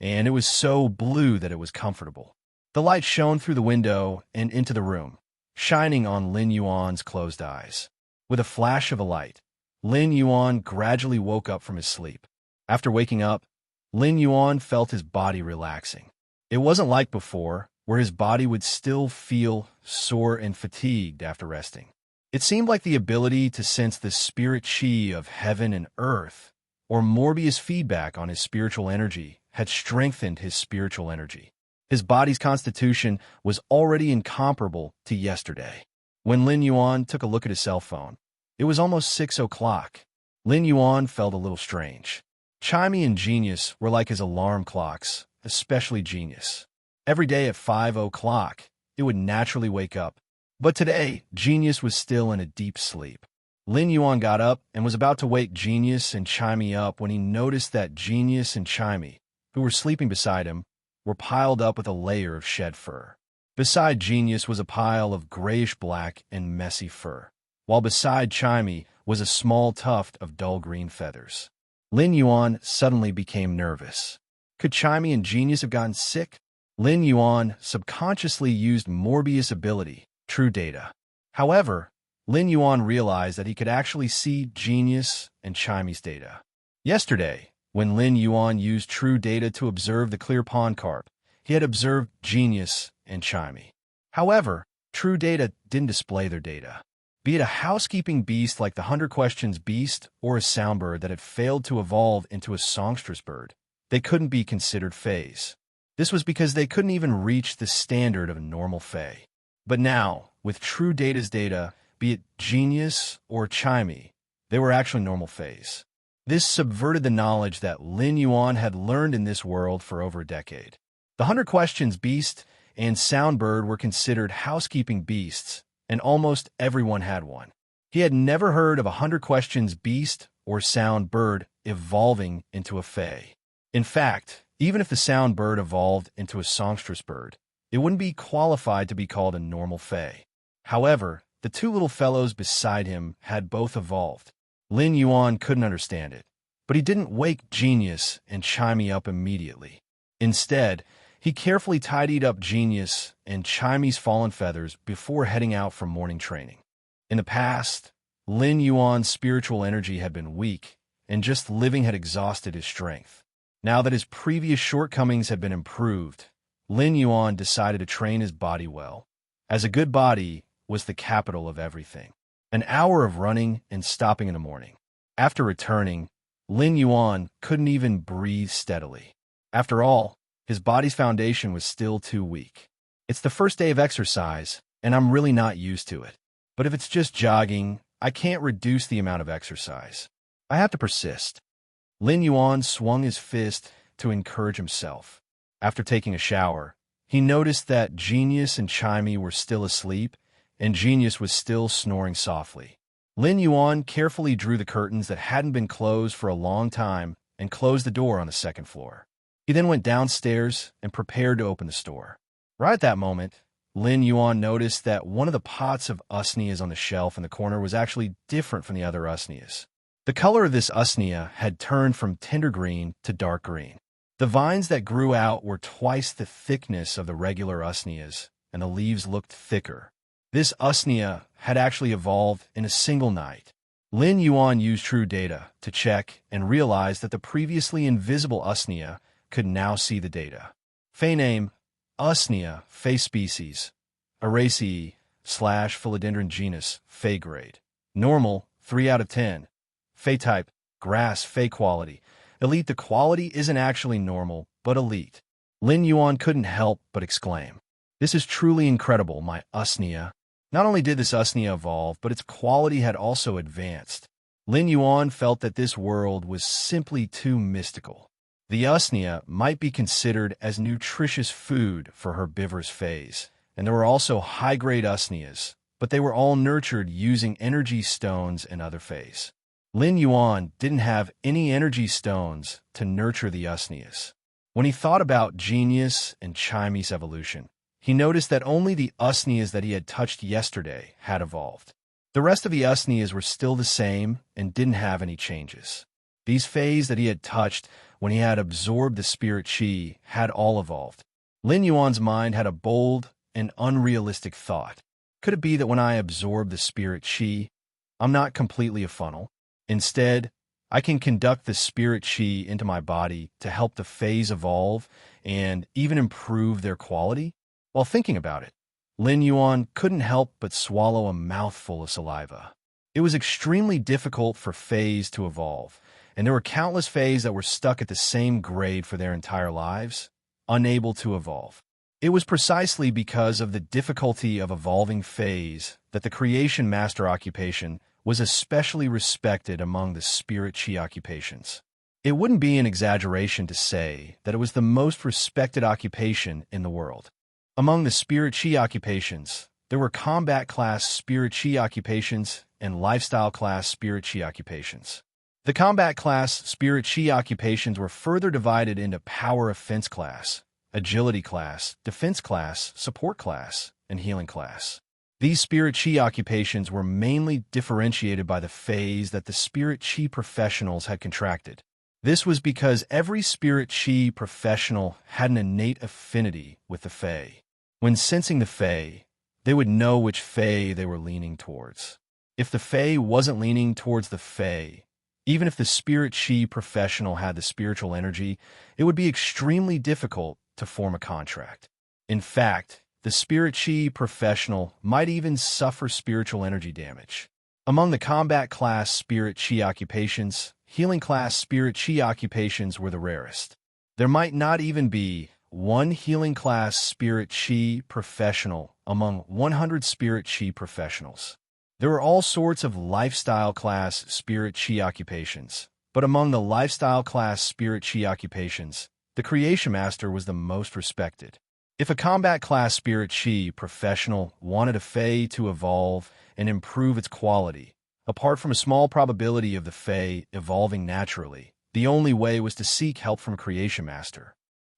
and it was so blue that it was comfortable. The light shone through the window and into the room, shining on Lin Yuan's closed eyes. With a flash of a light, Lin Yuan gradually woke up from his sleep. After waking up, Lin Yuan felt his body relaxing. It wasn't like before, where his body would still feel sore and fatigued after resting. It seemed like the ability to sense the spirit qi of heaven and earth, or Morbius feedback on his spiritual energy, had strengthened his spiritual energy. His body's constitution was already incomparable to yesterday. When Lin Yuan took a look at his cell phone, it was almost 6 o'clock. Lin Yuan felt a little strange. Chimey and Genius were like his alarm clocks, especially Genius. Every day at 5 o'clock, it would naturally wake up. But today, Genius was still in a deep sleep. Lin Yuan got up and was about to wake Genius and Chimey up when he noticed that Genius and Chimey, who were sleeping beside him, were piled up with a layer of shed fur. Beside Genius was a pile of grayish-black and messy fur, while beside Chimey was a small tuft of dull green feathers. Lin Yuan suddenly became nervous. Could Chimey and Genius have gotten sick? Lin Yuan subconsciously used Morbius' ability, True Data. However, Lin Yuan realized that he could actually see Genius and Chimey's data. Yesterday, when Lin Yuan used True Data to observe the clear pond carp, he had observed Genius and Chimey. However, True Data didn't display their data. Be it a housekeeping beast like the 100 Questions beast or a soundbird that had failed to evolve into a songstress bird, they couldn't be considered fays. This was because they couldn't even reach the standard of a normal fay. But now, with True Data's data, be it Genius or Chimey, they were actually normal fays. This subverted the knowledge that Lin Yuan had learned in this world for over a decade. The 100 Questions beast and soundbird were considered housekeeping beasts, and almost everyone had one. He had never heard of a 100 Questions beast or soundbird evolving into a fae. In fact, even if the soundbird evolved into a songstress bird, it wouldn't be qualified to be called a normal fae. However, the two little fellows beside him had both evolved. Lin Yuan couldn't understand it, but he didn't wake Genius and Chimey up immediately. Instead, he carefully tidied up Genius and Chimey's fallen feathers before heading out for morning training. In the past, Lin Yuan's spiritual energy had been weak, and just living had exhausted his strength. Now that his previous shortcomings had been improved, Lin Yuan decided to train his body well, as a good body was the capital of everything. An hour of running and stopping in the morning. After returning, Lin Yuan couldn't even breathe steadily. After all, his body's foundation was still too weak. It's the first day of exercise, and I'm really not used to it. But if it's just jogging, I can't reduce the amount of exercise. I have to persist. Lin Yuan swung his fist to encourage himself. After taking a shower, he noticed that Genius and Chimey were still asleep, and Genius was still snoring softly. Lin Yuan carefully drew the curtains that hadn't been closed for a long time and closed the door on the second floor. He then went downstairs and prepared to open the store. Right at that moment, Lin Yuan noticed that one of the pots of usneas on the shelf in the corner was actually different from the other usneas. The color of this usnea had turned from tender green to dark green. The vines that grew out were twice the thickness of the regular usneas, and the leaves looked thicker. This usnea had actually evolved in a single night. Lin Yuan used True Data to check and realized that the previously invisible usnea could now see the data. Fey name, Usnea, Fey species, Araceae / Philodendron genus, Fey grade. Normal, 3 out of 10. Fey type, grass, Fey quality. Elite, the quality isn't actually normal, but elite. Lin Yuan couldn't help but exclaim, "This is truly incredible, my Usnea." Not only did this Usnea evolve, but its quality had also advanced. Lin Yuan felt that this world was simply too mystical. The Usnea might be considered as nutritious food for herbivorous Fays, and there were also high-grade Usneas, but they were all nurtured using energy stones and other Fays. Lin Yuan didn't have any energy stones to nurture the Usneas. When he thought about Genius and Chimey's evolution, he noticed that only the Usneas that he had touched yesterday had evolved. The rest of the Usneas were still the same and didn't have any changes. These Fays that he had touched when he had absorbed the spirit chi had all evolved. Lin Yuan's mind had a bold and unrealistic thought. Could it be that when I absorb the spirit chi, I'm not completely a funnel? Instead, I can conduct the spirit chi into my body to help the Fays evolve and even improve their quality? While thinking about it, Lin Yuan couldn't help but swallow a mouthful of saliva. It was extremely difficult for Fays to evolve, and there were countless Fays that were stuck at the same grade for their entire lives, unable to evolve. It was precisely because of the difficulty of evolving Fays that the Creation Master occupation was especially respected among the Spirit Chi occupations. It wouldn't be an exaggeration to say that it was the most respected occupation in the world. Among the Spirit Chi occupations, there were combat class Spirit Chi occupations and lifestyle class Spirit Chi occupations. The combat class Spirit Chi occupations were further divided into Power Offense class, Agility class, Defense class, Support class, and Healing class. These Spirit Chi occupations were mainly differentiated by the Fays that the Spirit Chi professionals had contracted. This was because every Spirit Chi professional had an innate affinity with the Fae. When sensing the Fae, they would know which Fae they were leaning towards. If the Fae wasn't leaning towards the Fae, even if the Spirit Chi professional had the spiritual energy, it would be extremely difficult to form a contract. In fact, the Spirit Chi professional might even suffer spiritual energy damage. Among the combat class Spirit Chi occupations, healing class Spirit Chi occupations were the rarest. There might not even be one healing class Spirit Chi professional among 100 Spirit Chi professionals. There were all sorts of lifestyle class Spirit Chi occupations, but among the lifestyle class Spirit Chi occupations, the Creation Master was the most respected. If a combat class Spirit Chi professional wanted a Fae to evolve and improve its quality, apart from a small probability of the Fae evolving naturally, the only way was to seek help from a Creation Master.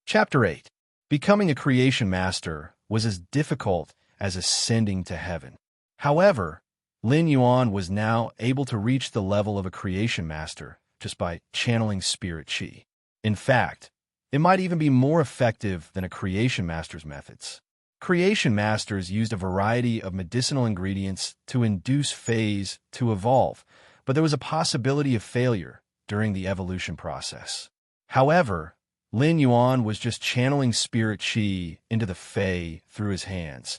Chapter 8. Becoming a Creation Master was as difficult as ascending to heaven. However, Lin Yuan was now able to reach the level of a Creation Master just by channeling Spirit Chi. In fact, it might even be more effective than a Creation Master's methods. Creation Masters used a variety of medicinal ingredients to induce Fays to evolve, but there was a possibility of failure during the evolution process. However, Lin Yuan was just channeling Spirit Chi into the Fae through his hands,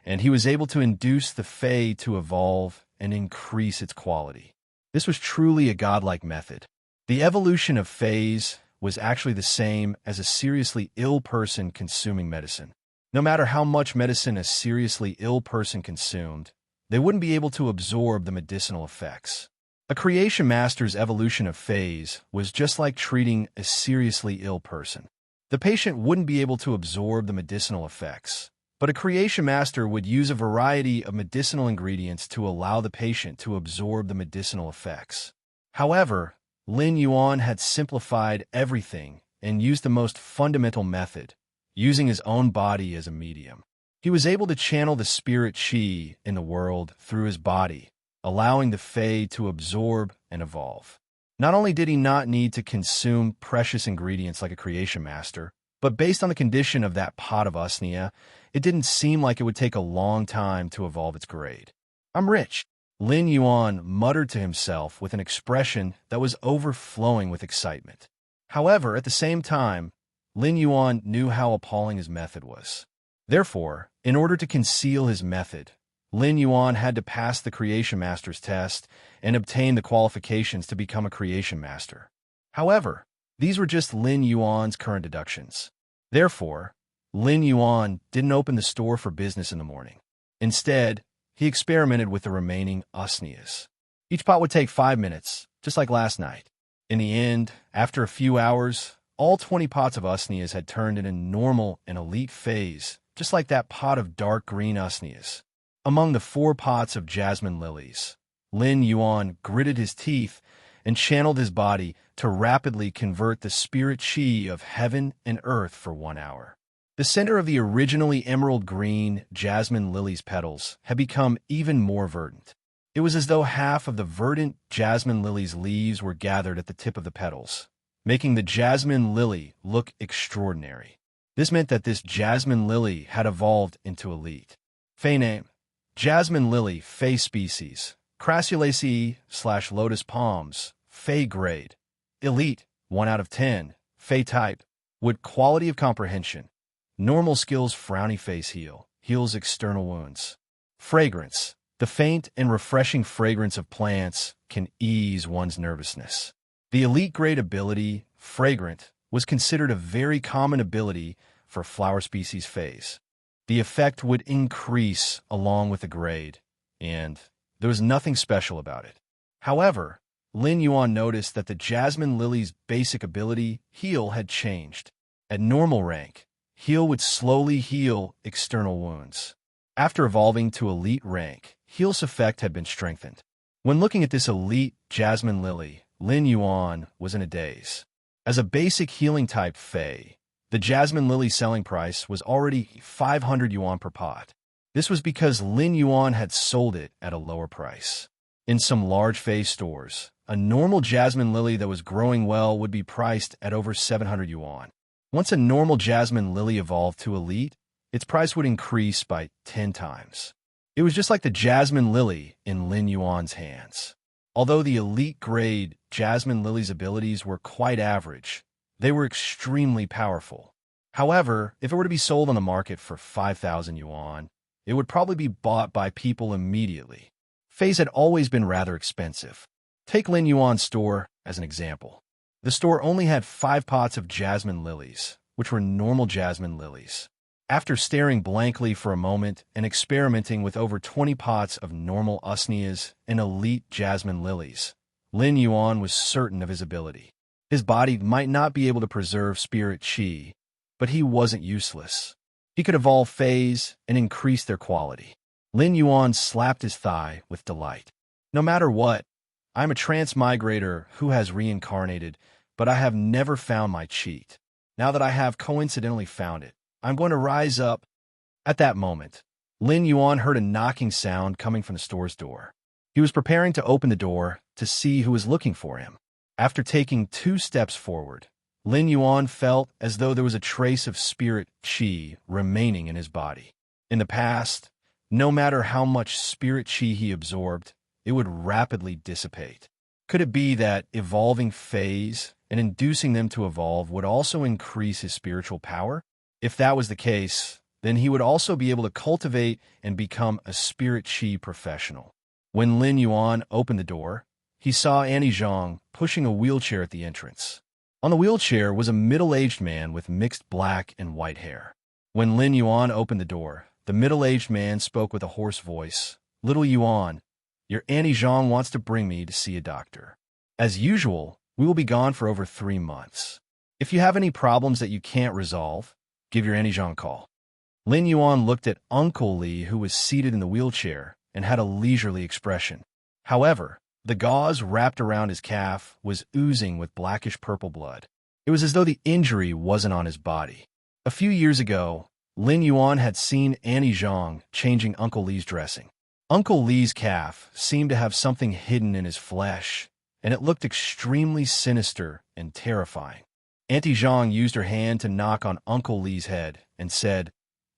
and he was able to induce the Fae to evolve and increase its quality. This was truly a godlike method. The evolution of Fays was actually the same as a seriously ill person consuming medicine. No matter how much medicine a seriously ill person consumed, they wouldn't be able to absorb the medicinal effects. A creation master's evolution of phase was just like treating a seriously ill person. The patient wouldn't be able to absorb the medicinal effects, but a creation master would use a variety of medicinal ingredients to allow the patient to absorb the medicinal effects. However, Lin Yuan had simplified everything and used the most fundamental method, using his own body as a medium. He was able to channel the spirit qi in the world through his body, allowing the Fae to absorb and evolve. Not only did he not need to consume precious ingredients like a creation master, but based on the condition of that pot of usnea, it didn't seem like it would take a long time to evolve its grade. "I'm rich," Lin Yuan muttered to himself with an expression that was overflowing with excitement. However, at the same time, Lin Yuan knew how appalling his method was. Therefore, in order to conceal his method, Lin Yuan had to pass the Creation Master's test and obtain the qualifications to become a Creation Master. However, these were just Lin Yuan's current deductions. Therefore, Lin Yuan didn't open the store for business in the morning. Instead, he experimented with the remaining usneas. Each pot would take 5 minutes, just like last night. In the end, after a few hours, all 20 pots of usneas had turned into normal and elite phase, just like that pot of dark green usneas. Among the 4 pots of jasmine lilies, Lin Yuan gritted his teeth and channeled his body to rapidly convert the spirit qi of heaven and earth for 1 hour. The center of the originally emerald green jasmine lily's petals had become even more verdant. It was as though half of the verdant jasmine lily's leaves were gathered at the tip of the petals, making the jasmine lily look extraordinary. This meant that this jasmine lily had evolved into elite. Fey name: Jasmine lily, Fey species, Crassulaceae/lotus palms, Fey grade. Elite, 1 out of 10, Fey type. Wood quality of comprehension. Normal skills, frowny face heals external wounds. Fragrance. The faint and refreshing fragrance of plants can ease one's nervousness. The elite grade ability, fragrant, was considered a very common ability for flower species phase. The effect would increase along with the grade, and there was nothing special about it. However, Lin Yuan noticed that the jasmine lily's basic ability, heal, had changed. At normal rank, heal would slowly heal external wounds. After evolving to elite rank, heal's effect had been strengthened. When looking at this elite jasmine lily, Lin Yuan was in a daze. As a basic healing type Fey, the jasmine lily selling price was already 500 yuan per pot. This was because Lin Yuan had sold it at a lower price. In some large Fey stores, a normal jasmine lily that was growing well would be priced at over 700 yuan. Once a normal jasmine lily evolved to elite, its price would increase by 10 times. It was just like the jasmine lily in Lin Yuan's hands. Although the elite grade jasmine lily's abilities were quite average, they were extremely powerful. However, if it were to be sold on the market for 5,000 yuan, it would probably be bought by people immediately. Feys had always been rather expensive. Take Lin Yuan's store as an example. The store only had 5 pots of jasmine lilies, which were normal jasmine lilies. After staring blankly for a moment and experimenting with over 20 pots of normal usneas and elite jasmine lilies, Lin Yuan was certain of his ability. His body might not be able to preserve spirit qi, but he wasn't useless. He could evolve phase and increase their quality. Lin Yuan slapped his thigh with delight. No matter what, I'm a transmigrator who has reincarnated, but I have never found my cheat. Now that I have coincidentally found it, I'm going to rise up. At that moment, Lin Yuan heard a knocking sound coming from the store's door. He was preparing to open the door to see who was looking for him. After taking 2 steps forward, Lin Yuan felt as though there was a trace of spirit qi remaining in his body. In the past, no matter how much spirit qi he absorbed, it would rapidly dissipate. Could it be that evolving phase and inducing them to evolve would also increase his spiritual power? If that was the case, then he would also be able to cultivate and become a spirit qi professional. When Lin Yuan opened the door, he saw Annie Zhang pushing a wheelchair at the entrance. On the wheelchair was a middle-aged man with mixed black and white hair. When Lin Yuan opened the door, the middle-aged man spoke with a hoarse voice. "Little Yuan, Your Auntie Zhang wants to bring me to see a doctor. As usual, we will be gone for over 3 months. If you have any problems that you can't resolve, give your Auntie Zhang a call. Lin Yuan looked at Uncle Li, who was seated in the wheelchair and had a leisurely expression. However, the gauze wrapped around his calf was oozing with blackish-purple blood. It was as though the injury wasn't on his body. A few years ago, Lin Yuan had seen Auntie Zhang changing Uncle Li's dressing. Uncle Li's calf seemed to have something hidden in his flesh, and it looked extremely sinister and terrifying. Auntie Zhang used her hand to knock on Uncle Li's head and said,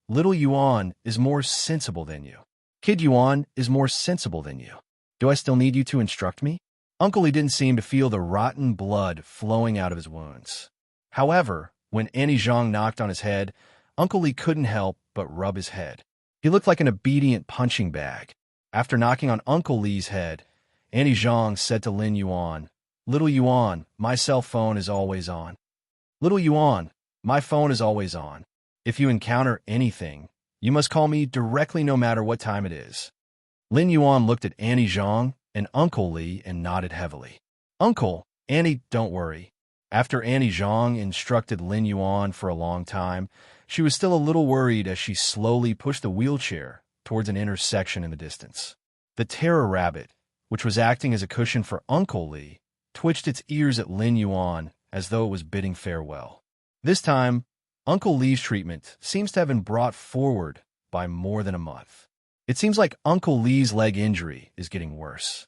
"Little Yuan is more sensible than you. Kid Yuan is more sensible than you. Do I still need you to instruct me?" Uncle Li didn't seem to feel the rotten blood flowing out of his wounds. However, when Auntie Zhang knocked on his head, Uncle Li couldn't help but rub his head. He looked like an obedient punching bag. After knocking on Uncle Li's head, Auntie Zhang said to Lin Yuan, "Little Yuan, my cell phone is always on. Little Yuan, my phone is always on. If you encounter anything, you must call me directly no matter what time it is." Lin Yuan looked at Auntie Zhang and Uncle Li and nodded heavily. "Uncle, Auntie, don't worry." After Auntie Zhang instructed Lin Yuan for a long time, she was still a little worried as she slowly pushed the wheelchair towards an intersection in the distance. The terror rabbit, which was acting as a cushion for Uncle Li, twitched its ears at Lin Yuan as though it was bidding farewell. This time, Uncle Li's treatment seems to have been brought forward by more than a month. It seems like Uncle Li's leg injury is getting worse.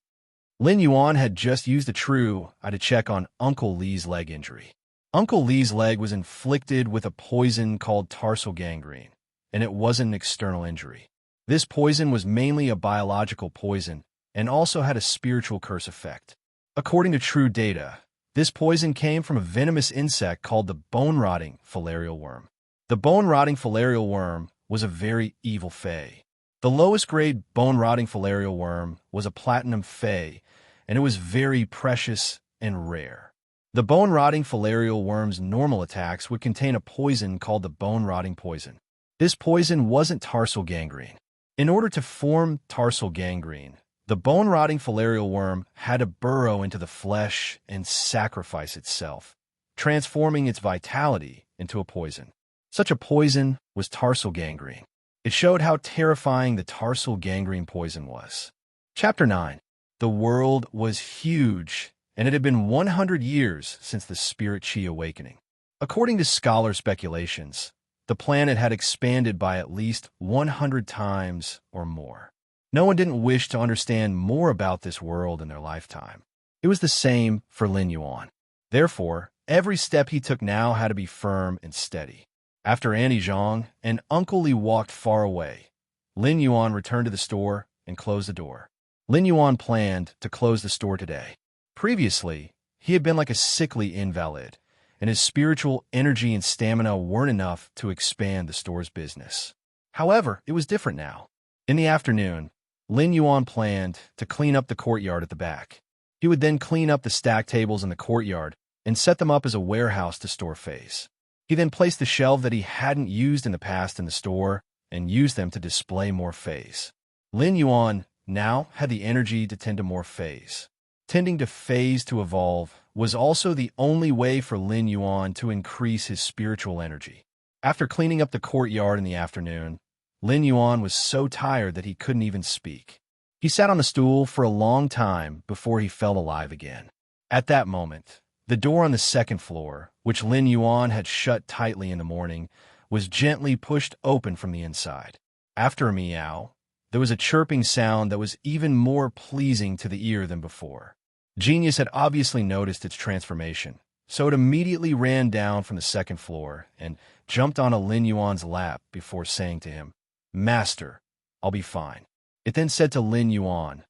Lin Yuan had just used the true eye to check on Uncle Li's leg injury. Uncle Li's leg was inflicted with a poison called tarsal gangrene, and it wasn't an external injury. This poison was mainly a biological poison and also had a spiritual curse effect. According to true data, this poison came from a venomous insect called the bone-rotting filarial worm. The bone-rotting filarial worm was a very evil fae. The lowest grade bone-rotting filarial worm was a platinum fae, and it was very precious and rare. The bone-rotting filarial worm's normal attacks would contain a poison called the bone-rotting poison. This poison wasn't tarsal gangrene. In order to form tarsal gangrene, the bone-rotting filarial worm had to burrow into the flesh and sacrifice itself, transforming its vitality into a poison. Such a poison was tarsal gangrene. It showed how terrifying the tarsal gangrene poison was. Chapter 9. The world was huge, and it had been 100 years since the Spirit Chi awakening. According to scholar speculations, the planet had expanded by at least 100 times or more. No one didn't wish to understand more about this world in their lifetime. It was the same for Lin Yuan. Therefore, every step he took now had to be firm and steady. After Auntie Zhang and Uncle Li walked far away, Lin Yuan returned to the store and closed the door. Lin Yuan planned to close the store today. Previously, he had been like a sickly invalid, and his spiritual energy and stamina weren't enough to expand the store's business. However, it was different now. In the afternoon, Lin Yuan planned to clean up the courtyard at the back. He would then clean up the stack tables in the courtyard and set them up as a warehouse to store faes. He then placed the shelf that he hadn't used in the past in the store and used them to display more faes. Lin Yuan now had the energy to tend to more faes. Tending to faes to evolve was also the only way for Lin Yuan to increase his spiritual energy. After cleaning up the courtyard in the afternoon, Lin Yuan was so tired that he couldn't even speak. He sat on the stool for a long time before he felt alive again. At that moment, the door on the second floor, which Lin Yuan had shut tightly in the morning, was gently pushed open from the inside. After a meow, there was a chirping sound that was even more pleasing to the ear than before. Genius had obviously noticed its transformation, so it immediately ran down from the second floor and jumped onto Lin Yuan's lap before saying to him, "Master, I'll be fine." It then said to Lin Yuan,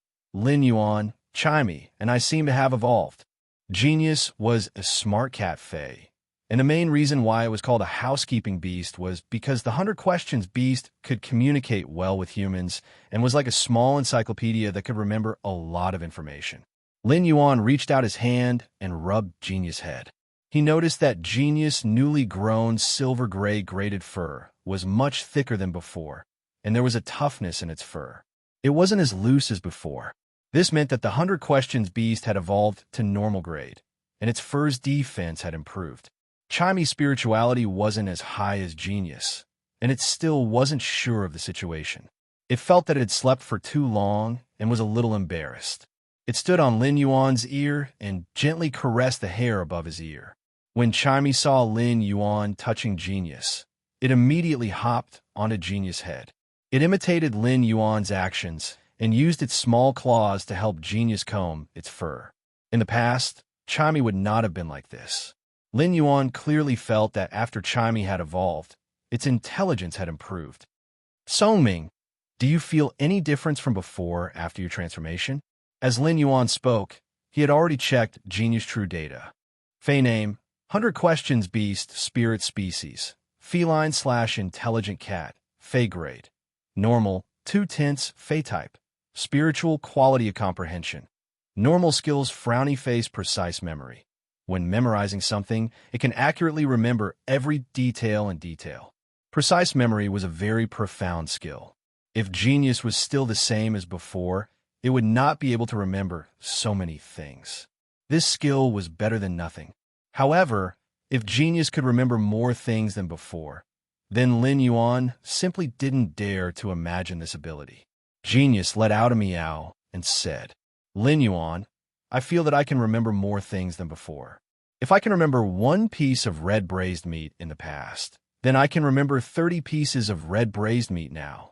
"Chime me, and I seem to have evolved." Genius was a smart cat fae, and the main reason why it was called a housekeeping beast was because the 100 Questions beast could communicate well with humans and was like a small encyclopedia that could remember a lot of information. Lin Yuan reached out his hand and rubbed Genius' head. He noticed that Genius' newly grown silver-gray braided fur was much thicker than before, and there was a toughness in its fur. It wasn't as loose as before. This meant that the 100 questions beast had evolved to normal grade, and its fur's defense had improved. Chimy's spirituality wasn't as high as genius, and it still wasn't sure of the situation. It felt that it had slept for too long and was a little embarrassed. It stood on Lin Yuan's ear and gently caressed the hair above his ear. When Chimy saw Lin Yuan touching Genius, it immediately hopped onto Genius' head. It imitated Lin Yuan's actions and used its small claws to help Genius comb its fur. In the past, Chimy would not have been like this. Lin Yuan clearly felt that after Chimy had evolved, its intelligence had improved. Songming, do you feel any difference from before after your transformation? As Lin Yuan spoke, he had already checked Genius True data. Fey name, 100 questions beast, spirit species, feline/intelligent cat, Fey grade. Normal, 2 tints, Fey type. Spiritual, quality of comprehension. Normal skills, frowny face, precise memory. When memorizing something, it can accurately remember every detail and detail. Precise memory was a very profound skill. If Genius was still the same as before, it would not be able to remember so many things. This skill was better than nothing. However, if Genius could remember more things than before, then Lin Yuan simply didn't dare to imagine this ability. Genius let out a meow and said, Lin Yuan, I feel that I can remember more things than before. If I can remember 1 piece of red braised meat in the past, then I can remember 30 pieces of red braised meat now.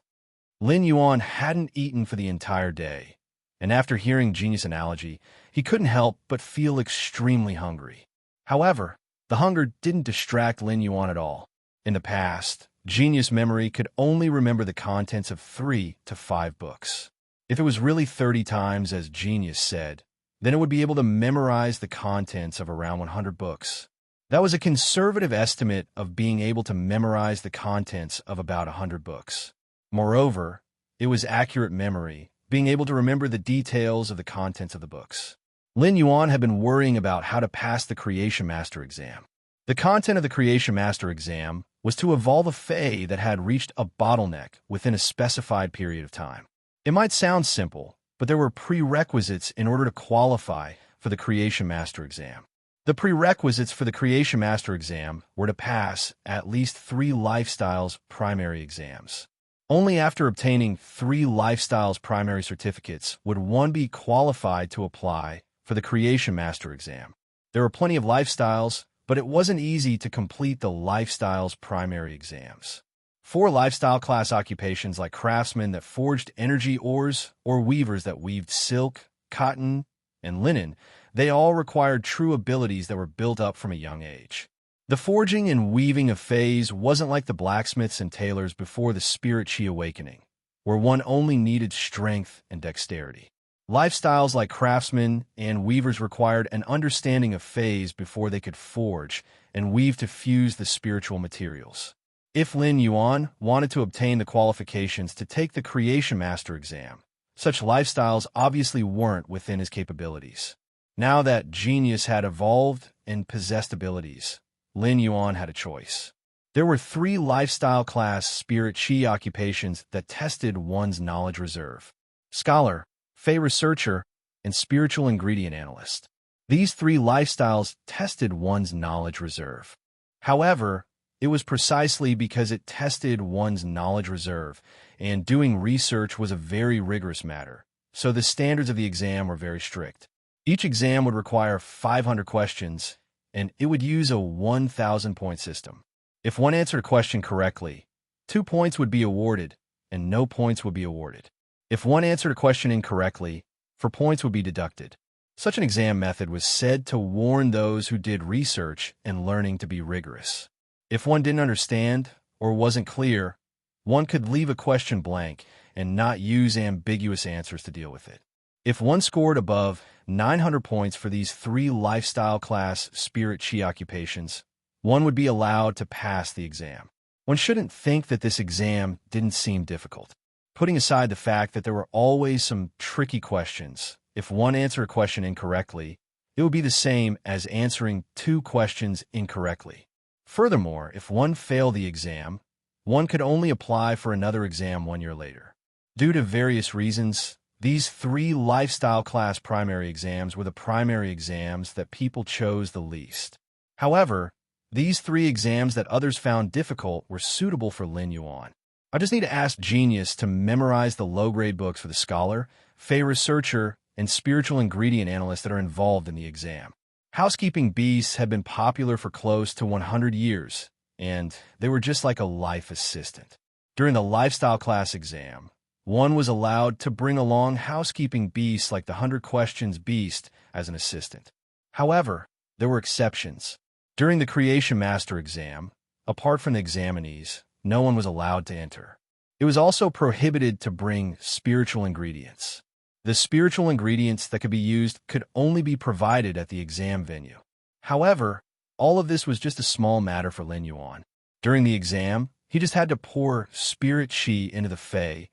Lin Yuan hadn't eaten for the entire day, and after hearing Genius' analogy, he couldn't help but feel extremely hungry. However, the hunger didn't distract Lin Yuan at all. In the past, Genius memory could only remember the contents of 3 to 5 books. If it was really 30 times, as Genius said, then it would be able to memorize the contents of around 100 books. That was a conservative estimate of being able to memorize the contents of about 100 books. Moreover, it was accurate memory, being able to remember the details of the contents of the books. Lin Yuan had been worrying about how to pass the Creation Master exam. The content of the Creation Master exam was to evolve a Fey that had reached a bottleneck within a specified period of time. It might sound simple, but there were prerequisites in order to qualify for the Creation Master exam. The prerequisites for the Creation Master exam were to pass at least 3 Lifestyles primary exams. Only after obtaining 3 Lifestyles primary certificates would one be qualified to apply for the Creation Master exam. There were plenty of Lifestyles, but it wasn't easy to complete the Lifestyles primary exams. 4 lifestyle class occupations like craftsmen that forged energy ores or weavers that weaved silk, cotton, and linen, they all required true abilities that were built up from a young age. The forging and weaving of Fays wasn't like the blacksmiths and tailors before the Spirit Chi awakening, where one only needed strength and dexterity. Lifestyles like craftsmen and weavers required an understanding of Fays before they could forge and weave to fuse the spiritual materials. If Lin Yuan wanted to obtain the qualifications to take the Creation Master exam, such lifestyles obviously weren't within his capabilities. Now that Genius had evolved and possessed abilities, Lin Yuan had a choice. There were 3 lifestyle class Spirit Chi occupations that tested one's knowledge reserve: Scholar, Fey Researcher, and Spiritual Ingredient Analyst. These 3 lifestyles tested one's knowledge reserve. However, it was precisely because it tested one's knowledge reserve, and doing research was a very rigorous matter, so the standards of the exam were very strict. Each exam would require 500 questions, and it would use a 1,000-point system. If one answered a question correctly, 2 points would be awarded, and no points would be awarded. If one answered a question incorrectly, 4 points would be deducted. Such an exam method was said to warn those who did research and learning to be rigorous. If one didn't understand or wasn't clear, one could leave a question blank and not use ambiguous answers to deal with it. If one scored above 900 points for these 3 lifestyle class Spirit Chi occupations, one would be allowed to pass the exam. One shouldn't think that this exam didn't seem difficult. Putting aside the fact that there were always some tricky questions, if one answered a question incorrectly, it would be the same as answering 2 questions incorrectly. Furthermore, if one failed the exam, one could only apply for another exam 1 year later. Due to various reasons, These three lifestyle class primary exams were the primary exams that people chose the least. However, these three exams that others found difficult were suitable for Lin Yuan. I just need to ask Genius to memorize the low-grade books for the scholar, Fey researcher, and spiritual ingredient analyst that are involved in the exam. Housekeeping beasts had been popular for close to 100 years, and they were just like a life assistant. During the lifestyle class exam, one was allowed to bring along housekeeping beasts like the 100 Questions beast as an assistant. However, there were exceptions. During the Creation Master exam, apart from the examinees, no one was allowed to enter. It was also prohibited to bring spiritual ingredients. The spiritual ingredients that could be used could only be provided at the exam venue. However, all of this was just a small matter for Lin Yuan. During the exam, he just had to pour spirit chi into the Fey,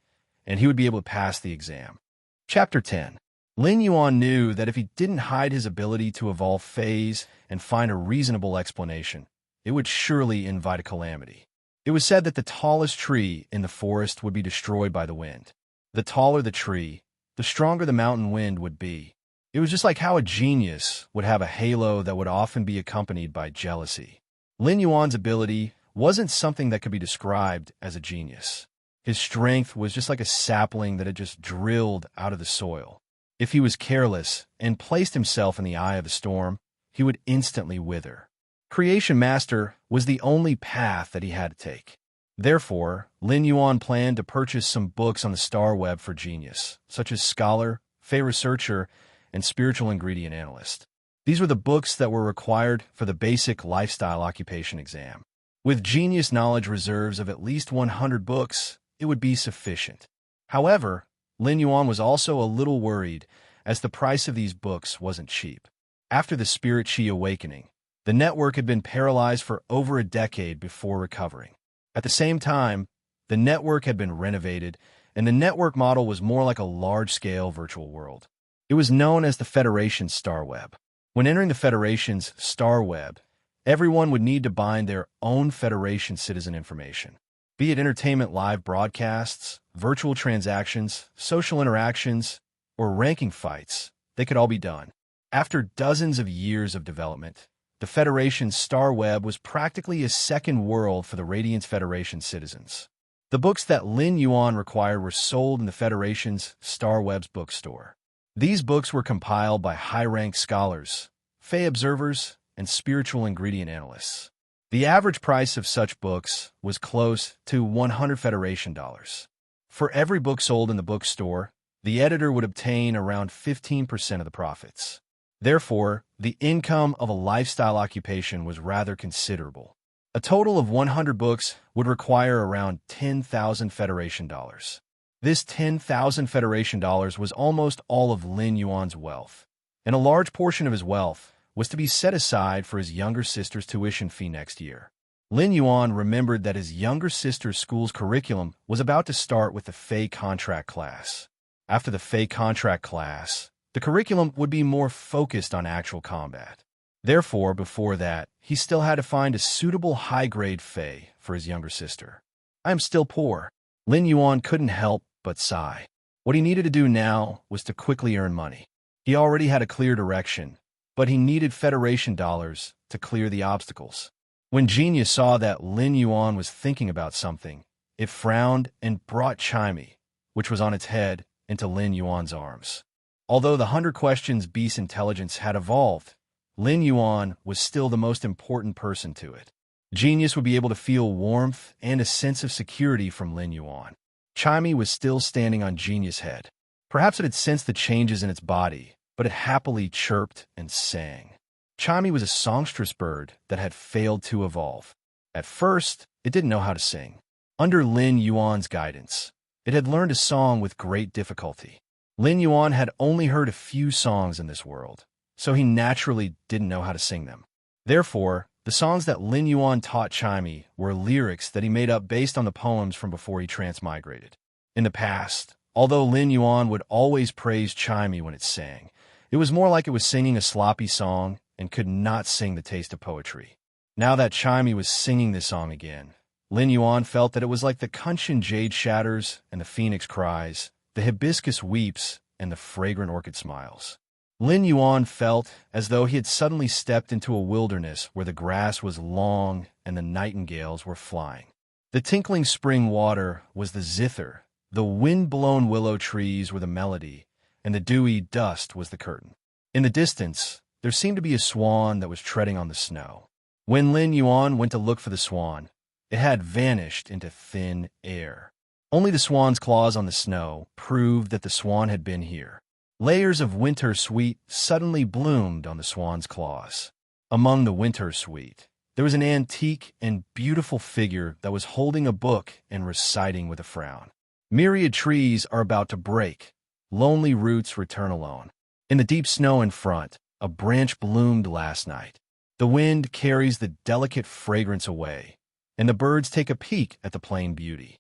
and he would be able to pass the exam. Chapter 10. Lin Yuan knew that if he didn't hide his ability to evolve Feys and find a reasonable explanation, it would surely invite a calamity. It was said that the tallest tree in the forest would be destroyed by the wind. The taller the tree, the stronger the mountain wind would be. It was just like how a genius would have a halo that would often be accompanied by jealousy. Lin Yuan's ability wasn't something that could be described as a genius. His strength was just like a sapling that had just drilled out of the soil. If he was careless and placed himself in the eye of a storm, he would instantly wither. Creation Master was the only path that he had to take. Therefore, Lin Yuan planned to purchase some books on the star web for genius, such as Scholar, Fey Researcher, and Spiritual Ingredient Analyst. These were the books that were required for the basic lifestyle occupation exam. With genius knowledge reserves of at least 100 books, it would be sufficient. However, Lin Yuan was also a little worried, as the price of these books wasn't cheap. After the Spirit Chi awakening, the network had been paralyzed for over a decade before recovering. At the same time, the network had been renovated, and the network model was more like a large-scale virtual world. It was known as the Federation's Star Web. When entering the Federation's Star Web, everyone would need to bind their own Federation citizen information. Be it entertainment live broadcasts, virtual transactions, social interactions, or ranking fights, they could all be done. After dozens of years of development, the Federation's Star Web was practically a second world for the Radiance Federation citizens. The books that Lin Yuan required were sold in the Federation's Star Web's bookstore. These books were compiled by high-ranked scholars, Fey observers, and spiritual ingredient analysts. The average price of such books was close to 100 Federation dollars. For every book sold in the bookstore, the editor would obtain around 15% of the profits. Therefore, the income of a lifestyle occupation was rather considerable. A total of 100 books would require around 10,000 Federation dollars. This 10,000 Federation dollars was almost all of Lin Yuan's wealth, and a large portion of his wealth was to be set aside for his younger sister's tuition fee next year. Lin Yuan remembered that his younger sister's school's curriculum was about to start with the Fey contract class. After the Fey contract class, the curriculum would be more focused on actual combat. Therefore, before that, he still had to find a suitable high-grade Fey for his younger sister. I am still poor. Lin Yuan couldn't help but sigh. What he needed to do now was to quickly earn money. He already had a clear direction, but he needed Federation dollars to clear the obstacles. When Genius saw that Lin Yuan was thinking about something, it frowned and brought Chimey, which was on its head, into Lin Yuan's arms. Although the 100 Questions beast's intelligence had evolved, Lin Yuan was still the most important person to it. Genius would be able to feel warmth and a sense of security from Lin Yuan. Chimey was still standing on Genius' head. Perhaps it had sensed the changes in its body, but it happily chirped and sang. Chimey was a songstress bird that had failed to evolve. At first, it didn't know how to sing. Under Lin Yuan's guidance, it had learned a song with great difficulty. Lin Yuan had only heard a few songs in this world, so he naturally didn't know how to sing them. Therefore, the songs that Lin Yuan taught Chimey were lyrics that he made up based on the poems from before he transmigrated. In the past, although Lin Yuan would always praise Chimey when it sang, it was more like it was singing a sloppy song and could not sing the taste of poetry. Now that Chimey was singing this song again, Lin Yuan felt that it was like the Kunshan Jade shatters and the Phoenix cries, the hibiscus weeps, and the fragrant orchid smiles. Lin Yuan felt as though he had suddenly stepped into a wilderness where the grass was long and the nightingales were flying. The tinkling spring water was the zither, the wind-blown willow trees were the melody, and the dewy dust was the curtain. In the distance, there seemed to be a swan that was treading on the snow. When Lin Yuan went to look for the swan, it had vanished into thin air. Only the swan's claws on the snow proved that the swan had been here. Layers of winter sweet suddenly bloomed on the swan's claws. Among the winter sweet, there was an antique and beautiful figure that was holding a book and reciting with a frown. Myriad trees are about to break. Lonely roots return alone. In the deep snow in front, a branch bloomed last night. The wind carries the delicate fragrance away, and the birds take a peek at the plain beauty.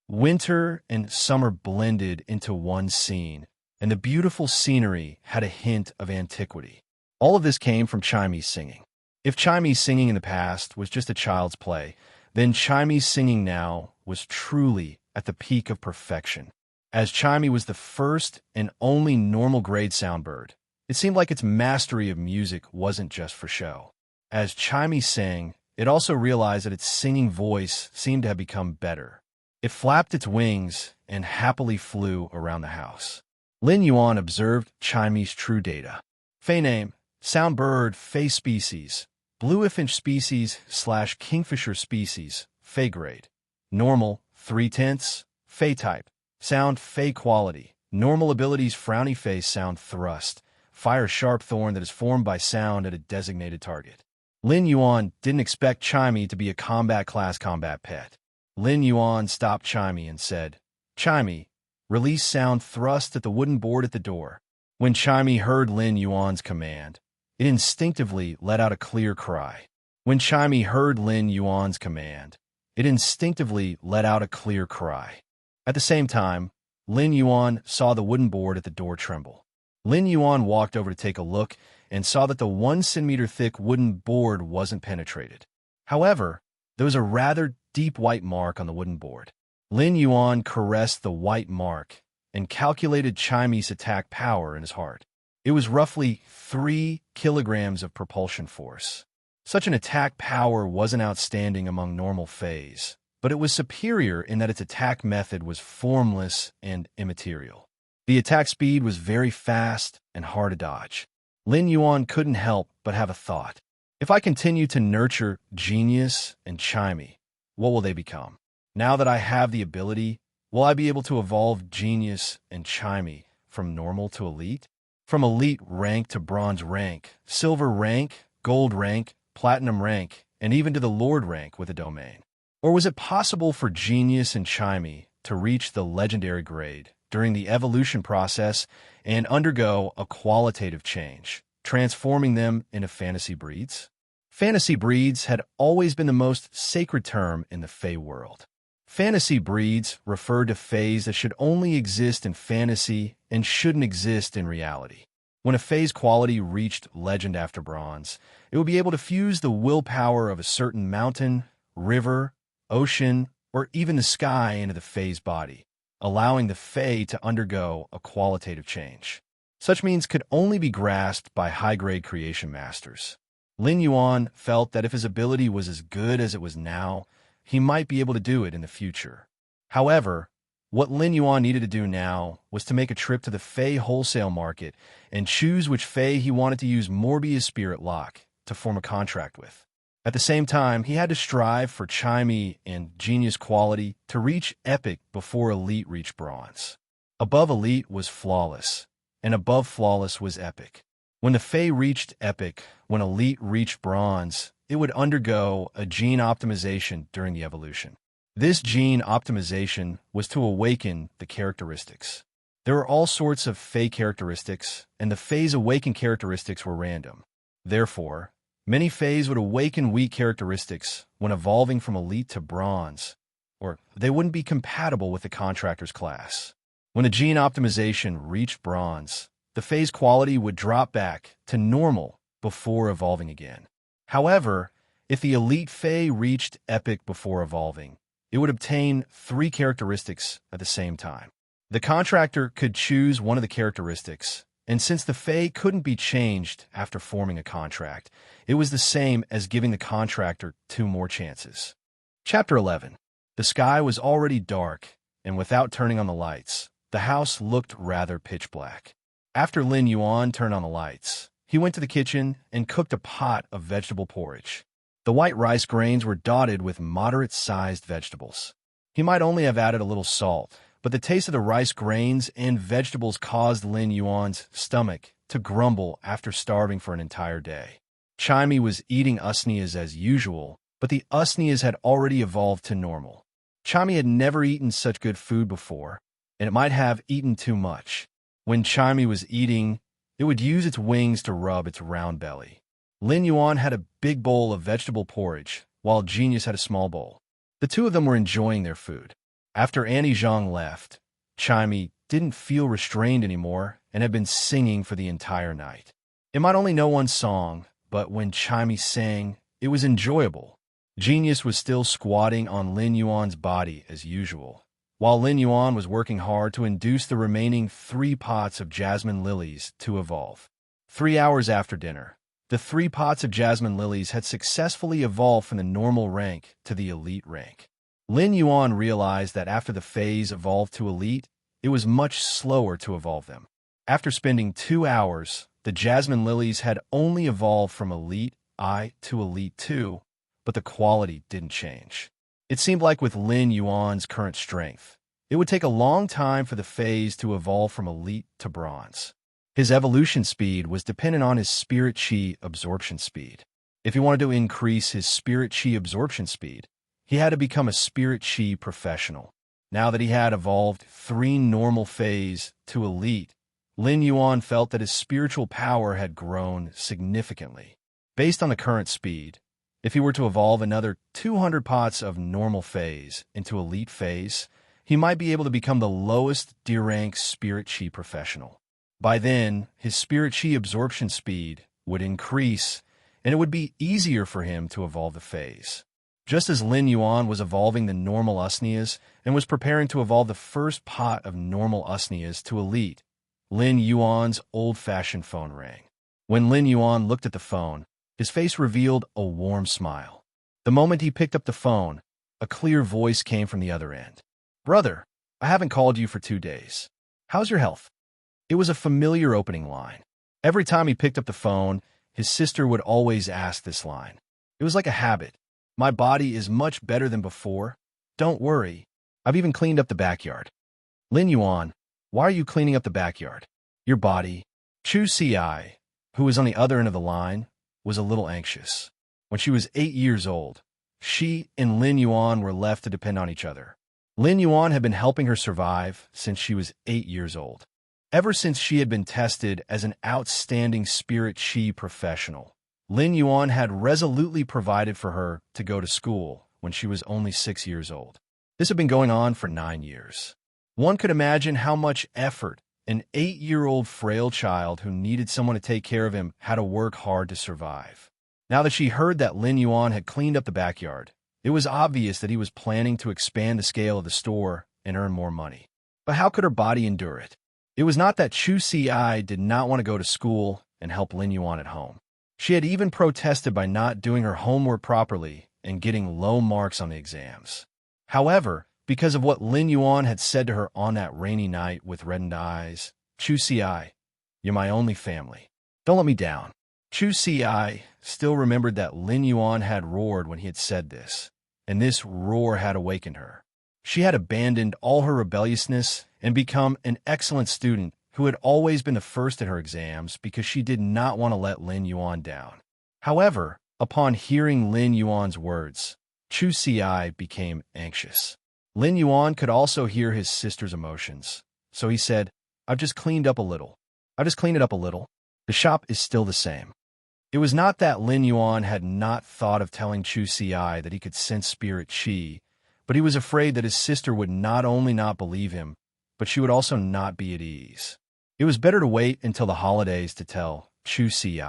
Winter and summer blended into one scene, and the beautiful scenery had a hint of antiquity. All of this came from Chinese singing. If Chinese singing in the past was just a child's play, then Chinese singing now was truly at the peak of perfection. As Chimey was the first and only normal grade soundbird, it seemed like its mastery of music wasn't just for show. As Chimey sang, it also realized that its singing voice seemed to have become better. It flapped its wings and happily flew around the house. Lin Yuan observed Chimey's true data. Fei name, sound bird, Fei species, bluefinch species / kingfisher species, Fei grade. Normal, 3/10, Fei type. Sound, Fei quality. Normal abilities, frowny face, sound thrust. Fire sharp thorn that is formed by sound at a designated target. Lin Yuan didn't expect Chimey to be a combat class combat pet. Lin Yuan stopped Chimey and said, "Chimey, release sound thrust at the wooden board at the door." When Chimey heard Lin Yuan's command, it instinctively let out a clear cry. When Chimey heard Lin Yuan's command, it instinctively let out a clear cry. At the same time, Lin Yuan saw the wooden board at the door tremble. Lin Yuan walked over to take a look and saw that the 1 centimeter thick wooden board wasn't penetrated. However, there was a rather deep white mark on the wooden board. Lin Yuan caressed the white mark and calculated Chimey's attack power in his heart. It was roughly 3 kilograms of propulsion force. Such an attack power wasn't outstanding among normal Feis, but it was superior in that its attack method was formless and immaterial. The attack speed was very fast and hard to dodge. Lin Yuan couldn't help but have a thought. If I continue to nurture Genius and Chimey, what will they become? Now that I have the ability, will I be able to evolve Genius and Chimey from normal to elite? From elite rank to bronze rank, silver rank, gold rank, platinum rank, and even to the Lord rank with a domain? Or was it possible for Genius and Chimey to reach the legendary grade during the evolution process and undergo a qualitative change, transforming them into fantasy breeds? Fantasy breeds had always been the most sacred term in the Fey world. Fantasy breeds referred to Feys that should only exist in fantasy and shouldn't exist in reality. When a Fey's quality reached legend after bronze, it would be able to fuse the willpower of a certain mountain, river, ocean, or even the sky into the Fey's body, allowing the Fey to undergo a qualitative change. Such means could only be grasped by high-grade creation masters. Lin Yuan felt that if his ability was as good as it was now, he might be able to do it in the future. However, what Lin Yuan needed to do now was to make a trip to the Fey wholesale market and choose which Fey he wanted to use Morbius Spirit Lock to form a contract with. At the same time, he had to strive for Chimey and Genius quality to reach Epic before Elite reached Bronze. Above Elite was Flawless, and above Flawless was Epic. When the Fey reached Epic, when Elite reached Bronze, it would undergo a gene optimization during the evolution. This gene optimization was to awaken the characteristics. There were all sorts of Fey characteristics, and the Fey's awakened characteristics were random. Therefore, many Feys would awaken weak characteristics when evolving from Elite to Bronze, or they wouldn't be compatible with the Contractor's class. When the gene optimization reached Bronze, the Fey's quality would drop back to normal before evolving again. However, if the Elite Fey reached Epic before evolving, it would obtain 3 characteristics at the same time. The contractor could choose one of the characteristics, and since the Fae couldn't be changed after forming a contract, it was the same as giving the contractor 2 more chances. Chapter 11. The sky was already dark, and without turning on the lights, the house looked rather pitch black. After Lin Yuan turned on the lights, he went to the kitchen and cooked a pot of vegetable porridge. The white rice grains were dotted with moderate-sized vegetables. He might only have added a little salt, but the taste of the rice grains and vegetables caused Lin Yuan's stomach to grumble after starving for an entire day. Chimey was eating usnias as usual, but the usnias had already evolved to normal. Chimey had never eaten such good food before, and it might have eaten too much. When Chimey was eating, it would use its wings to rub its round belly. Lin Yuan had a big bowl of vegetable porridge, while Genius had a small bowl. The two of them were enjoying their food. After Annie Zhang left, Chimey didn't feel restrained anymore and had been singing for the entire night. It might only know one song, but when Chimey sang, it was enjoyable. Genius was still squatting on Lin Yuan's body as usual, while Lin Yuan was working hard to induce the remaining 3 pots of jasmine lilies to evolve. 3 hours after dinner, the 3 pots of jasmine lilies had successfully evolved from the normal rank to the elite rank. Lin Yuan realized that after the phase evolved to elite, it was much slower to evolve them. After spending 2 hours, the jasmine lilies had only evolved from elite I to elite 2, but the quality didn't change. It seemed like with Lin Yuan's current strength, it would take a long time for the phase to evolve from elite to bronze. His evolution speed was dependent on his spirit chi absorption speed. If he wanted to increase his spirit chi absorption speed, he had to become a spirit chi professional. Now that he had evolved 3 normal phase to elite, Lin Yuan felt that his spiritual power had grown significantly. Based on the current speed, if he were to evolve another 200 pots of normal phase into elite phase, he might be able to become the lowest D-rank spirit chi professional. By then, his spirit chi absorption speed would increase, and it would be easier for him to evolve the phase. Just as Lin Yuan was evolving the normal usnias and was preparing to evolve the first pot of normal usnias to elite, Lin Yuan's old-fashioned phone rang. When Lin Yuan looked at the phone, his face revealed a warm smile. The moment he picked up the phone, a clear voice came from the other end. "Brother, I haven't called you for 2 days. How's your health?" It was a familiar opening line. Every time he picked up the phone, his sister would always ask this line. It was like a habit. "My body is much better than before. Don't worry. I've even cleaned up the backyard." "Lin Yuan, why are you cleaning up the backyard?" "Your body." Chu Ci, who was on the other end of the line, was a little anxious. When she was 8 years old, she and Lin Yuan were left to depend on each other. Lin Yuan had been helping her survive since she was 8 years old. Ever since she had been tested as an outstanding spirit chi professional, Lin Yuan had resolutely provided for her to go to school when she was only 6 years old. This had been going on for 9 years. One could imagine how much effort an 8-year-old frail child who needed someone to take care of him had to work hard to survive. Now that she heard that Lin Yuan had cleaned up the backyard, it was obvious that he was planning to expand the scale of the store and earn more money. But how could her body endure it? It was not that Chu Ci did not want to go to school and help Lin Yuan at home. She had even protested by not doing her homework properly and getting low marks on the exams. However, because of what Lin Yuan had said to her on that rainy night with reddened eyes, "Chu Ci, you're my only family. Don't let me down." Chu Ci still remembered that Lin Yuan had roared when he had said this, and this roar had awakened her. She had abandoned all her rebelliousness and become an excellent student who had always been the first at her exams because she did not want to let Lin Yuan down. However, upon hearing Lin Yuan's words, Chu Ci became anxious. Lin Yuan could also hear his sister's emotions, so he said, "I've just cleaned up a little. I've just cleaned it up a little. The shop is still the same." It was not that Lin Yuan had not thought of telling Chu Ci that he could sense spirit chi, but he was afraid that his sister would not only not believe him, but she would also not be at ease. It was better to wait until the holidays to tell Chu Ci.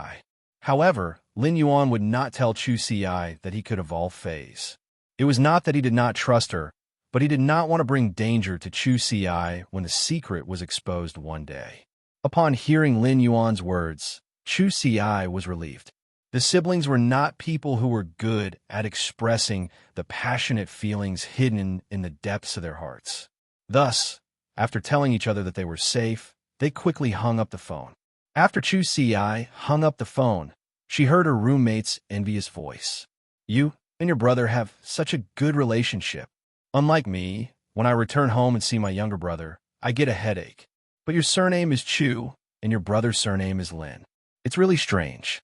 However, Lin Yuan would not tell Chu Ci that he could evolve phase. It was not that he did not trust her, but he did not want to bring danger to Chu Si when the secret was exposed one day. Upon hearing Lin Yuan's words, Chu Si was relieved. The siblings were not people who were good at expressing the passionate feelings hidden in the depths of their hearts. Thus, after telling each other that they were safe, they quickly hung up the phone. After Chu Si hung up the phone, she heard her roommate's envious voice. "You and your brother have such a good relationship. Unlike me, when I return home and see my younger brother, I get a headache. But your surname is Chu, and your brother's surname is Lin. It's really strange."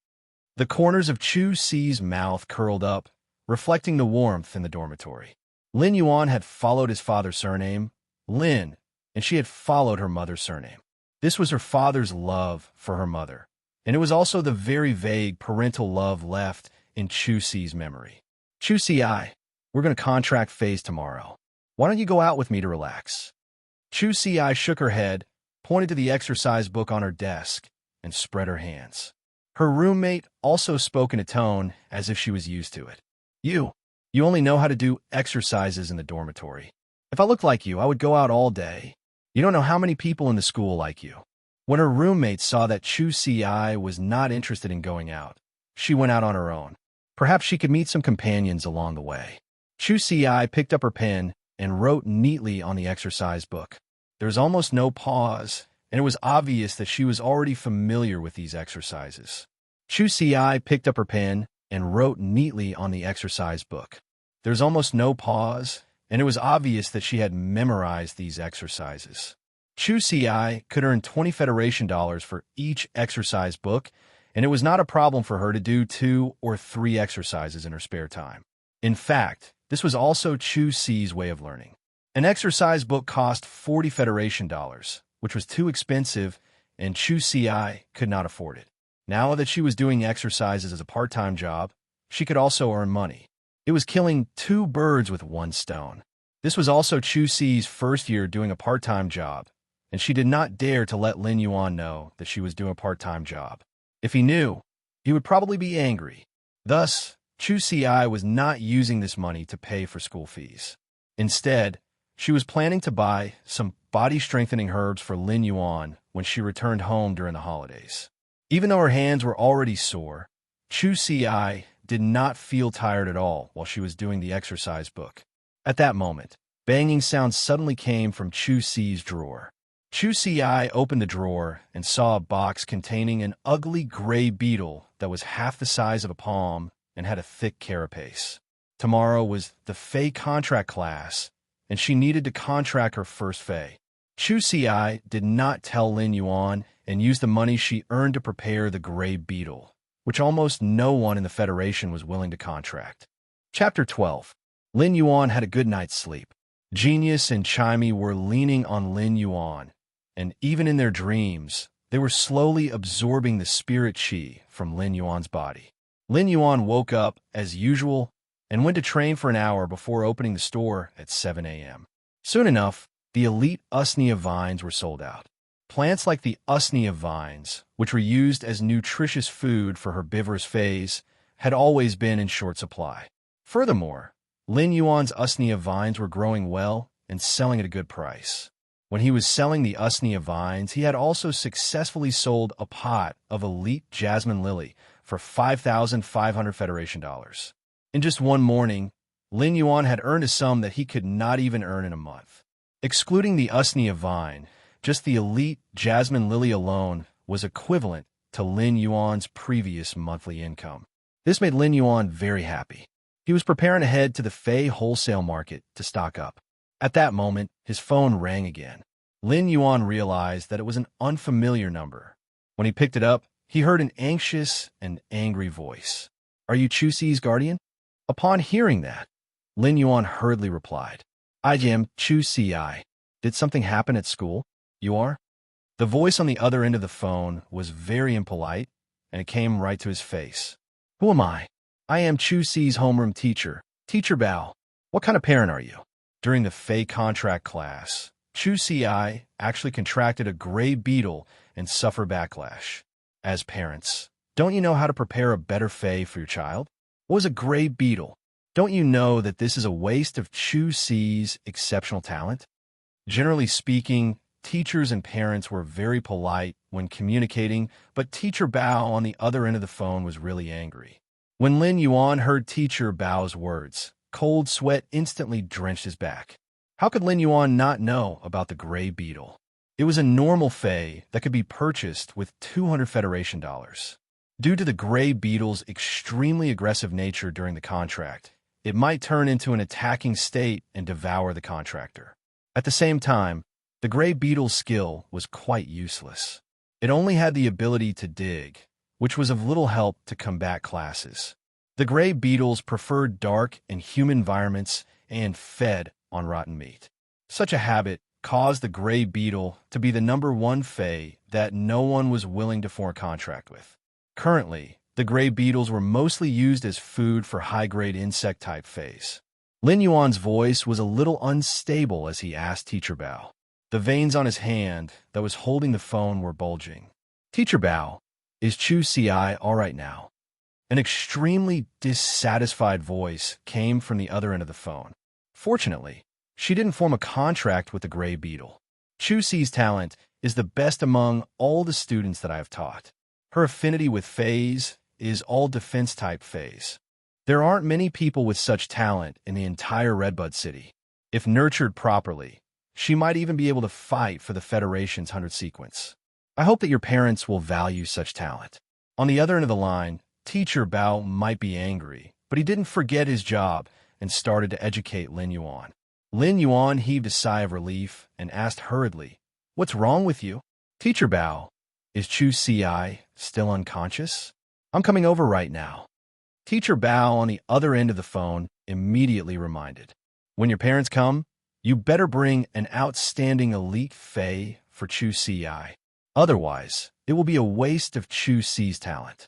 The corners of Chu Si's mouth curled up, reflecting the warmth in the dormitory. Lin Yuan had followed his father's surname, Lin, and she had followed her mother's surname. This was her father's love for her mother, and it was also the very vague parental love left in Chu Si's memory. "Chu Si, we're going to contract phase tomorrow. Why don't you go out with me to relax?" Chu Si shook her head, pointed to the exercise book on her desk, and spread her hands. Her roommate also spoke in a tone as if she was used to it. You only know how to do exercises in the dormitory. If I looked like you, I would go out all day. You don't know how many people in the school like you." When her roommate saw that Chu Si was not interested in going out, she went out on her own. Perhaps she could meet some companions along the way. Chu Si picked up her pen and wrote neatly on the exercise book. There was almost no pause, and it was obvious that she was already familiar with these exercises. Chu Si picked up her pen and wrote neatly on the exercise book. There was almost no pause, and it was obvious that she had memorized these exercises. Chu Si could earn 20 Federation dollars for each exercise book, and it was not a problem for her to do 2 or 3 exercises in her spare time. In fact, this was also Chu Si's way of learning. An exercise book cost 40 Federation dollars, which was too expensive, and Chu Si could not afford it. Now that she was doing exercises as a part-time job, she could also earn money. It was killing 2 birds with 1 stone. This was also Chu Si's first year doing a part-time job, and she did not dare to let Lin Yuan know that she was doing a part-time job. If he knew, he would probably be angry. Thus, Chu Si was not using this money to pay for school fees. Instead, she was planning to buy some body-strengthening herbs for Lin Yuan when she returned home during the holidays. Even though her hands were already sore, Chu Si did not feel tired at all while she was doing the exercise book. At that moment, banging sounds suddenly came from Chu Si's drawer. Chu Si opened the drawer and saw a box containing an ugly gray beetle that was half the size of a palm and had a thick carapace. Tomorrow was the Fey contract class, and she needed to contract her first Fey. Chu Si did not tell Lin Yuan and used the money she earned to prepare the gray beetle, which almost no one in the Federation was willing to contract. Chapter 12. Lin Yuan had a good night's sleep. Genius and Chimey were leaning on Lin Yuan, and even in their dreams, they were slowly absorbing the spirit qi from Lin Yuan's body. Lin Yuan woke up, as usual, and went to train for an hour before opening the store at 7 a.m. Soon enough, the elite usnea vines were sold out. Plants like the usnea vines, which were used as nutritious food for herbivorous fays, had always been in short supply. Furthermore, Lin Yuan's usnea vines were growing well and selling at a good price. When he was selling the usnea vines, he had also successfully sold a pot of elite jasmine lily for 5,500 Federation dollars. In just one morning, Lin Yuan had earned a sum that he could not even earn in a month. Excluding the usnea vine, just the elite jasmine lily alone was equivalent to Lin Yuan's previous monthly income. This made Lin Yuan very happy. He was preparing to head to the Fey wholesale market to stock up. At that moment, his phone rang again. Lin Yuan realized that it was an unfamiliar number. When he picked it up, he heard an anxious and angry voice. "Are you Chu Si's guardian?" Upon hearing that, Lin Yuan hurriedly replied, "I am Chu Si. Did something happen at school? You are?" The voice on the other end of the phone was very impolite, and it came right to his face. "Who am I? I am Chu Si's homeroom teacher, Teacher Bao. What kind of parent are you?" During the Fey contract class, Chu Si actually contracted a gray beetle and suffered backlash. As parents, don't you know how to prepare a better Fey for your child? What was a gray beetle? Don't you know that this is a waste of Chu Si's exceptional talent? Generally speaking, teachers and parents were very polite when communicating, but Teacher Bao on the other end of the phone was really angry. When Lin Yuan heard Teacher Bao's words, cold sweat instantly drenched his back. How could Lin Yuan not know about the gray beetle? It was a normal fey that could be purchased with 200 Federation dollars. Due to the gray beetle's extremely aggressive nature during the contract, it might turn into an attacking state and devour the contractor. At the same time, the gray beetle's skill was quite useless. It only had the ability to dig, which was of little help to combat classes. The gray beetles preferred dark and humid environments and fed on rotten meat. Such a habit caused the gray beetle to be the #1 fey that no one was willing to form a contract with. Currently, the gray beetles were mostly used as food for high-grade insect-type feys. Lin Yuan's voice was a little unstable as he asked Teacher Bao. The veins on his hand that was holding the phone were bulging. Teacher Bao, is Chu Si all right now? An extremely dissatisfied voice came from the other end of the phone. Fortunately, she didn't form a contract with the gray beetle. Chu Si's talent is the best among all the students that I have taught. Her affinity with feys is all defense-type feys. There aren't many people with such talent in the entire Redbud City. If nurtured properly, she might even be able to fight for the Federation's 100 sequence. I hope that your parents will value such talent. On the other end of the line, Teacher Bao might be angry, but he didn't forget his job and started to educate Lin Yuan. Lin Yuan heaved a sigh of relief and asked hurriedly, "What's wrong with you?" Teacher Bao, is Chu Si still unconscious? I'm coming over right now. Teacher Bao on the other end of the phone immediately reminded, "When your parents come, you better bring an outstanding elite fey for Chu Si. Otherwise, it will be a waste of Chu Si's talent."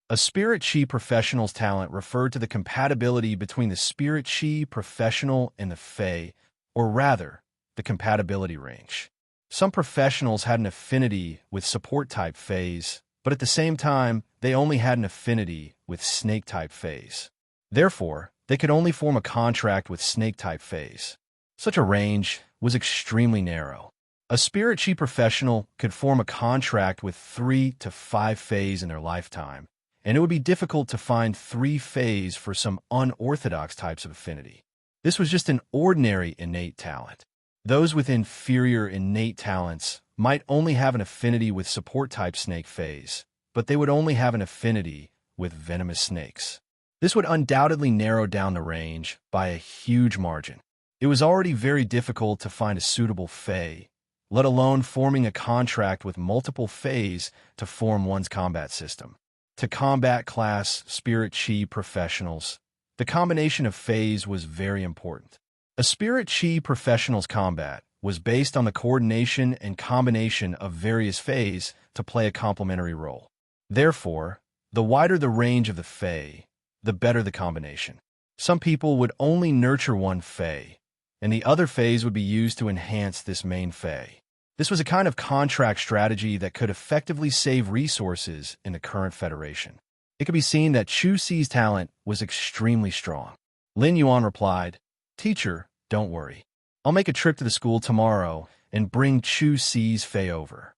A Spirit Chi professional's talent referred to the compatibility between the Spirit Chi professional and the fey, or rather, the compatibility range. Some professionals had an affinity with support-type feys, but at the same time, they only had an affinity with snake-type feys. Therefore, they could only form a contract with snake-type feys. Such a range was extremely narrow. A Spirit Chi professional could form a contract with 3 to 5 feys in their lifetime, and it would be difficult to find 3 feys for some unorthodox types of affinity. This was just an ordinary innate talent. Those with inferior innate talents might only have an affinity with support-type snake feys, but they would only have an affinity with venomous snakes. This would undoubtedly narrow down the range by a huge margin. It was already very difficult to find a suitable fey, let alone forming a contract with multiple feys to form one's combat system. To combat class Spirit Chi professionals, the combination of feys was very important. A Spirit Chi professional's combat was based on the coordination and combination of various feys to play a complementary role. Therefore, the wider the range of the fey, the better the combination. Some people would only nurture one fey, and the other feys would be used to enhance this main fey. This was a kind of contract strategy that could effectively save resources in the current Federation. It could be seen that Chu Si's talent was extremely strong. Lin Yuan replied, "Teacher, don't worry. I'll make a trip to the school tomorrow and bring Chu Si's fey over."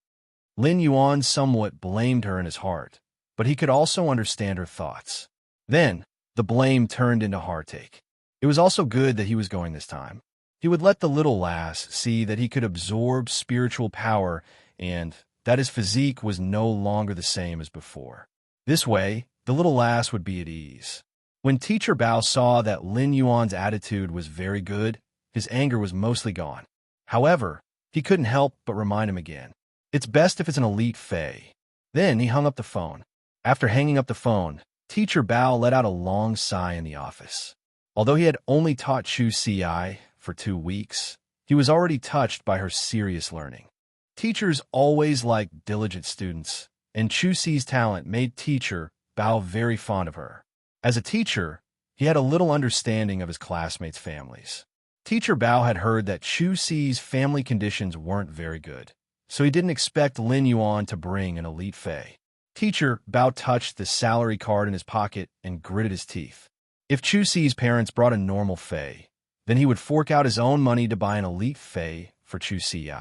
Lin Yuan somewhat blamed her in his heart, but he could also understand her thoughts. Then, the blame turned into heartache. It was also good that he was going this time. He would let the little lass see that he could absorb spiritual power and that his physique was no longer the same as before. This way, the little lass would be at ease. When Teacher Bao saw that Lin Yuan's attitude was very good, his anger was mostly gone. However, he couldn't help but remind him again, "It's best if it's an elite fey." Then he hung up the phone. After hanging up the phone, Teacher Bao let out a long sigh in the office. Although he had only taught Chu Si for 2 weeks, he was already touched by her serious learning. Teachers always liked diligent students, and Chu Si's talent made Teacher Bao very fond of her. As a teacher, he had a little understanding of his classmates' families. Teacher Bao had heard that Chu Si's family conditions weren't very good, so he didn't expect Lin Yuan to bring an elite fey. Teacher Bao touched the salary card in his pocket and gritted his teeth. If Chu Si's parents brought a normal Fae, then he would fork out his own money to buy an elite Fae for Chu Si.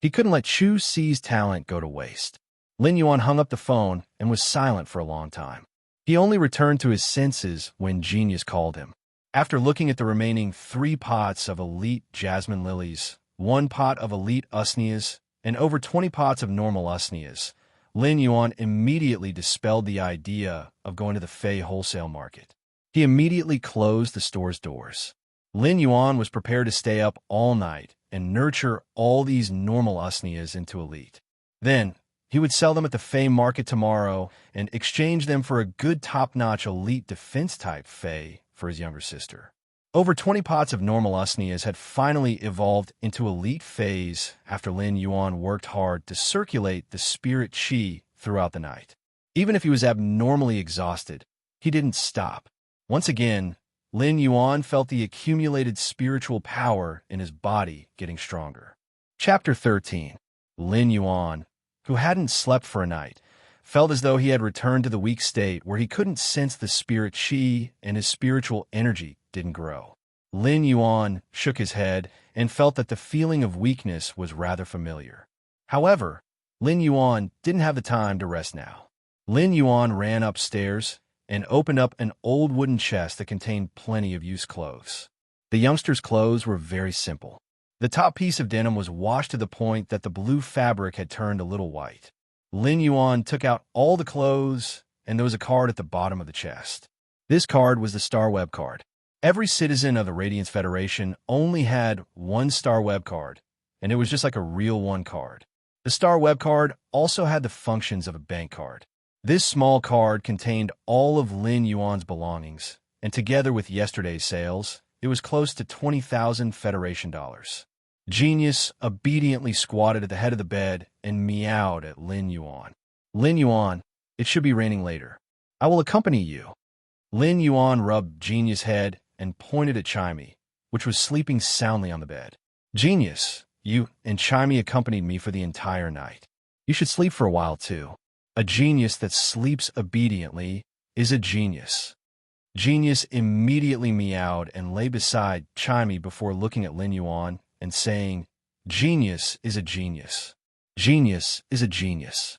He couldn't let Chu Si's talent go to waste. Lin Yuan hung up the phone and was silent for a long time. He only returned to his senses when Genius called him. After looking at the remaining 3 pots of elite jasmine lilies, 1 pot of elite usneas, and over 20 pots of normal usneas, Lin Yuan immediately dispelled the idea of going to the Fae wholesale market. He immediately closed the store's doors. Lin Yuan was prepared to stay up all night and nurture all these normal usneas into elite. Then, he would sell them at the Fae market tomorrow and exchange them for a good top-notch elite defense-type Fae for his younger sister. Over 20 pots of normal usneas had finally evolved into elite Faes after Lin Yuan worked hard to circulate the spirit chi throughout the night. Even if he was abnormally exhausted, he didn't stop. Once again, Lin Yuan felt the accumulated spiritual power in his body getting stronger. Chapter 13. Lin Yuan, who hadn't slept for a night, felt as though he had returned to the weak state where he couldn't sense the spirit chi and his spiritual energy didn't grow. Lin Yuan shook his head and felt that the feeling of weakness was rather familiar. However, Lin Yuan didn't have the time to rest now. Lin Yuan ran upstairs and opened up an old wooden chest that contained plenty of used clothes. The youngster's clothes were very simple. The top piece of denim was washed to the point that the blue fabric had turned a little white. Lin Yuan took out all the clothes, and there was a card at the bottom of the chest. This card was the Star Web card. Every citizen of the Radiance Federation only had 1 Star Web card, and it was just like a real 1 card. The Star Web card also had the functions of a bank card. This small card contained all of Lin Yuan's belongings, and together with yesterday's sales, it was close to 20,000 Federation dollars. Genius obediently squatted at the head of the bed and meowed at Lin Yuan. Lin Yuan, it should be raining later. I will accompany you. Lin Yuan rubbed Genius' head and pointed at Chimey, which was sleeping soundly on the bed. Genius, you and Chimey accompanied me for the entire night. You should sleep for a while, too. A genius that sleeps obediently is a genius. Genius immediately meowed and lay beside Chimey before looking at Lin Yuan and saying, Genius is a genius. Genius is a genius.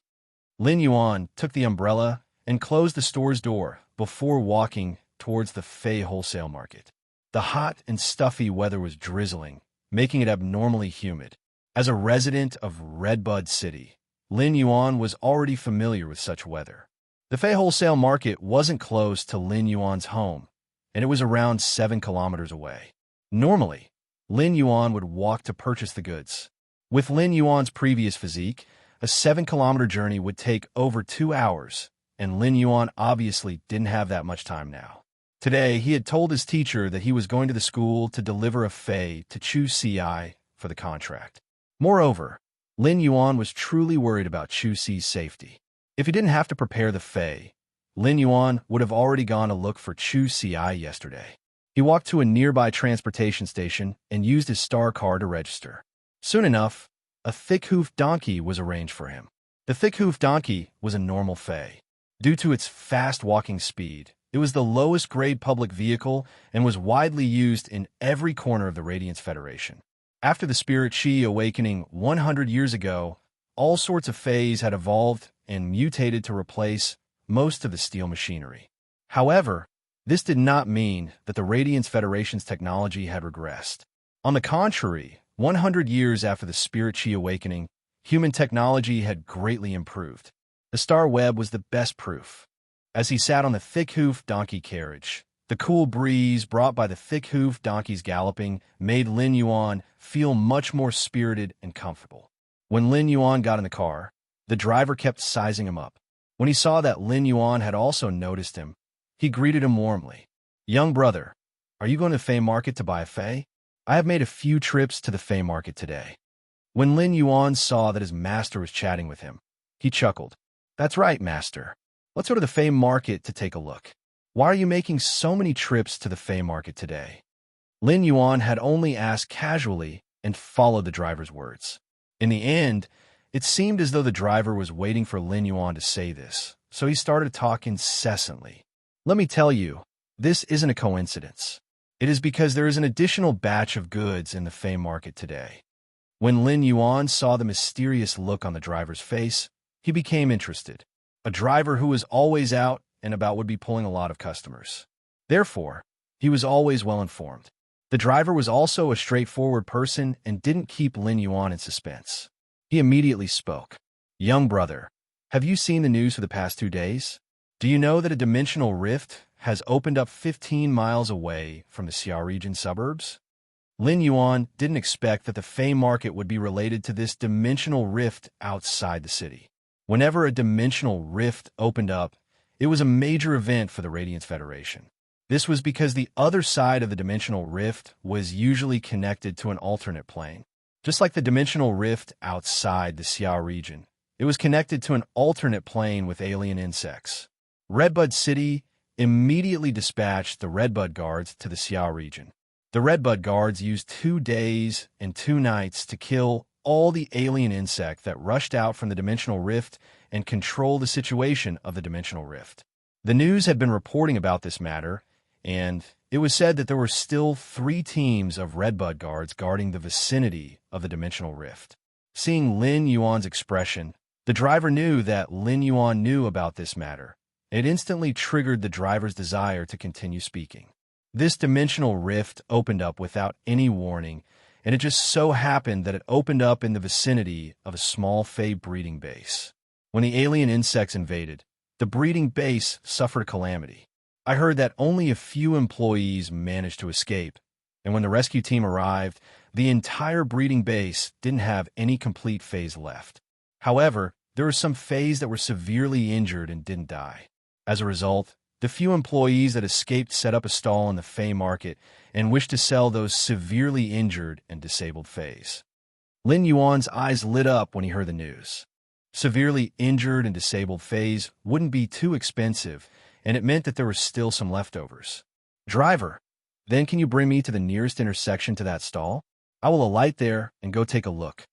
Lin Yuan took the umbrella and closed the store's door before walking towards the Fae wholesale market. The hot and stuffy weather was drizzling, making it abnormally humid. As a resident of Redbud City, Lin Yuan was already familiar with such weather. The Fae wholesale market wasn't close to Lin Yuan's home, and it was around 7 kilometers away. Normally, Lin Yuan would walk to purchase the goods. With Lin Yuan's previous physique, a 7-kilometer journey would take over 2 hours, and Lin Yuan obviously didn't have that much time now. Today, he had told his teacher that he was going to the school to deliver a Fae to Chu Si for the contract. Moreover, Lin Yuan was truly worried about Chu Si's safety. If he didn't have to prepare the Fae, Lin Yuan would have already gone to look for Chu Si yesterday. He walked to a nearby transportation station and used his star card to register. Soon enough, a thick-hoofed donkey was arranged for him. The thick-hoofed donkey was a normal Fae. Due to its fast walking speed, it was the lowest-grade public vehicle and was widely used in every corner of the Radiance Federation. After the Spirit Chi awakening 100 years ago, all sorts of Faes had evolved and mutated to replace most of the steel machinery. However, this did not mean that the Radiance Federation's technology had regressed. On the contrary, 100 years after the Spirit Chi awakening, human technology had greatly improved. The Star Web was the best proof. As he sat on the thick-hoofed donkey carriage, the cool breeze brought by the thick-hoofed donkeys galloping made Lin Yuan feel much more spirited and comfortable. When Lin Yuan got in the car, the driver kept sizing him up. When he saw that Lin Yuan had also noticed him, he greeted him warmly. Young brother, are you going to Fae Market to buy a Fae? I have made a few trips to the Fae Market today. When Lin Yuan saw that his master was chatting with him, he chuckled. That's right, master. Let's go to the Fae Market to take a look. Why are you making so many trips to the Fae Market today? Lin Yuan had only asked casually and followed the driver's words. In the end, it seemed as though the driver was waiting for Lin Yuan to say this, so he started to talk incessantly. Let me tell you, This isn't a coincidence. It is because there is an additional batch of goods in the Fey market today. When Lin Yuan saw the mysterious look on the driver's face, he became interested. A driver who was always out and about would be pulling a lot of customers. Therefore, he was always well informed. The driver was also a straightforward person and didn't keep Lin Yuan in suspense. He immediately spoke. Young brother, have you seen the news for the past 2 days? Do you know that a dimensional rift has opened up 15 miles away from the Xiao region suburbs? Lin Yuan didn't expect that the Fey market would be related to this dimensional rift outside the city. Whenever a dimensional rift opened up, it was a major event for the Radiance Federation. This was because the other side of the dimensional rift was usually connected to an alternate plane. Just like the dimensional rift outside the Xiao region, it was connected to an alternate plane with alien insects. Redbud City immediately dispatched the Redbud Guards to the Xiao region. The Redbud Guards used 2 days and 2 nights to kill all the alien insect that rushed out from the dimensional rift and control the situation of the dimensional rift. The news had been reporting about this matter, and it was said that there were still 3 teams of Redbud Guards guarding the vicinity of the dimensional rift. Seeing Lin Yuan's expression, the driver knew that Lin Yuan knew about this matter. It instantly triggered the driver's desire to continue speaking. This dimensional rift opened up without any warning, and it just so happened that it opened up in the vicinity of a small Fey breeding base. When the alien insects invaded, the breeding base suffered a calamity. I heard that only a few employees managed to escape, and when the rescue team arrived, the entire breeding base didn't have any complete Feys left. However, there were some Feys that were severely injured and didn't die. As a result, the few employees that escaped set up a stall in the Fey market and wished to sell those severely injured and disabled Feys. Lin Yuan's eyes lit up when he heard the news. Severely injured and disabled Feys wouldn't be too expensive, and it meant that there were still some leftovers. Driver, then can you bring me to the nearest intersection to that stall? I will alight there and go take a look.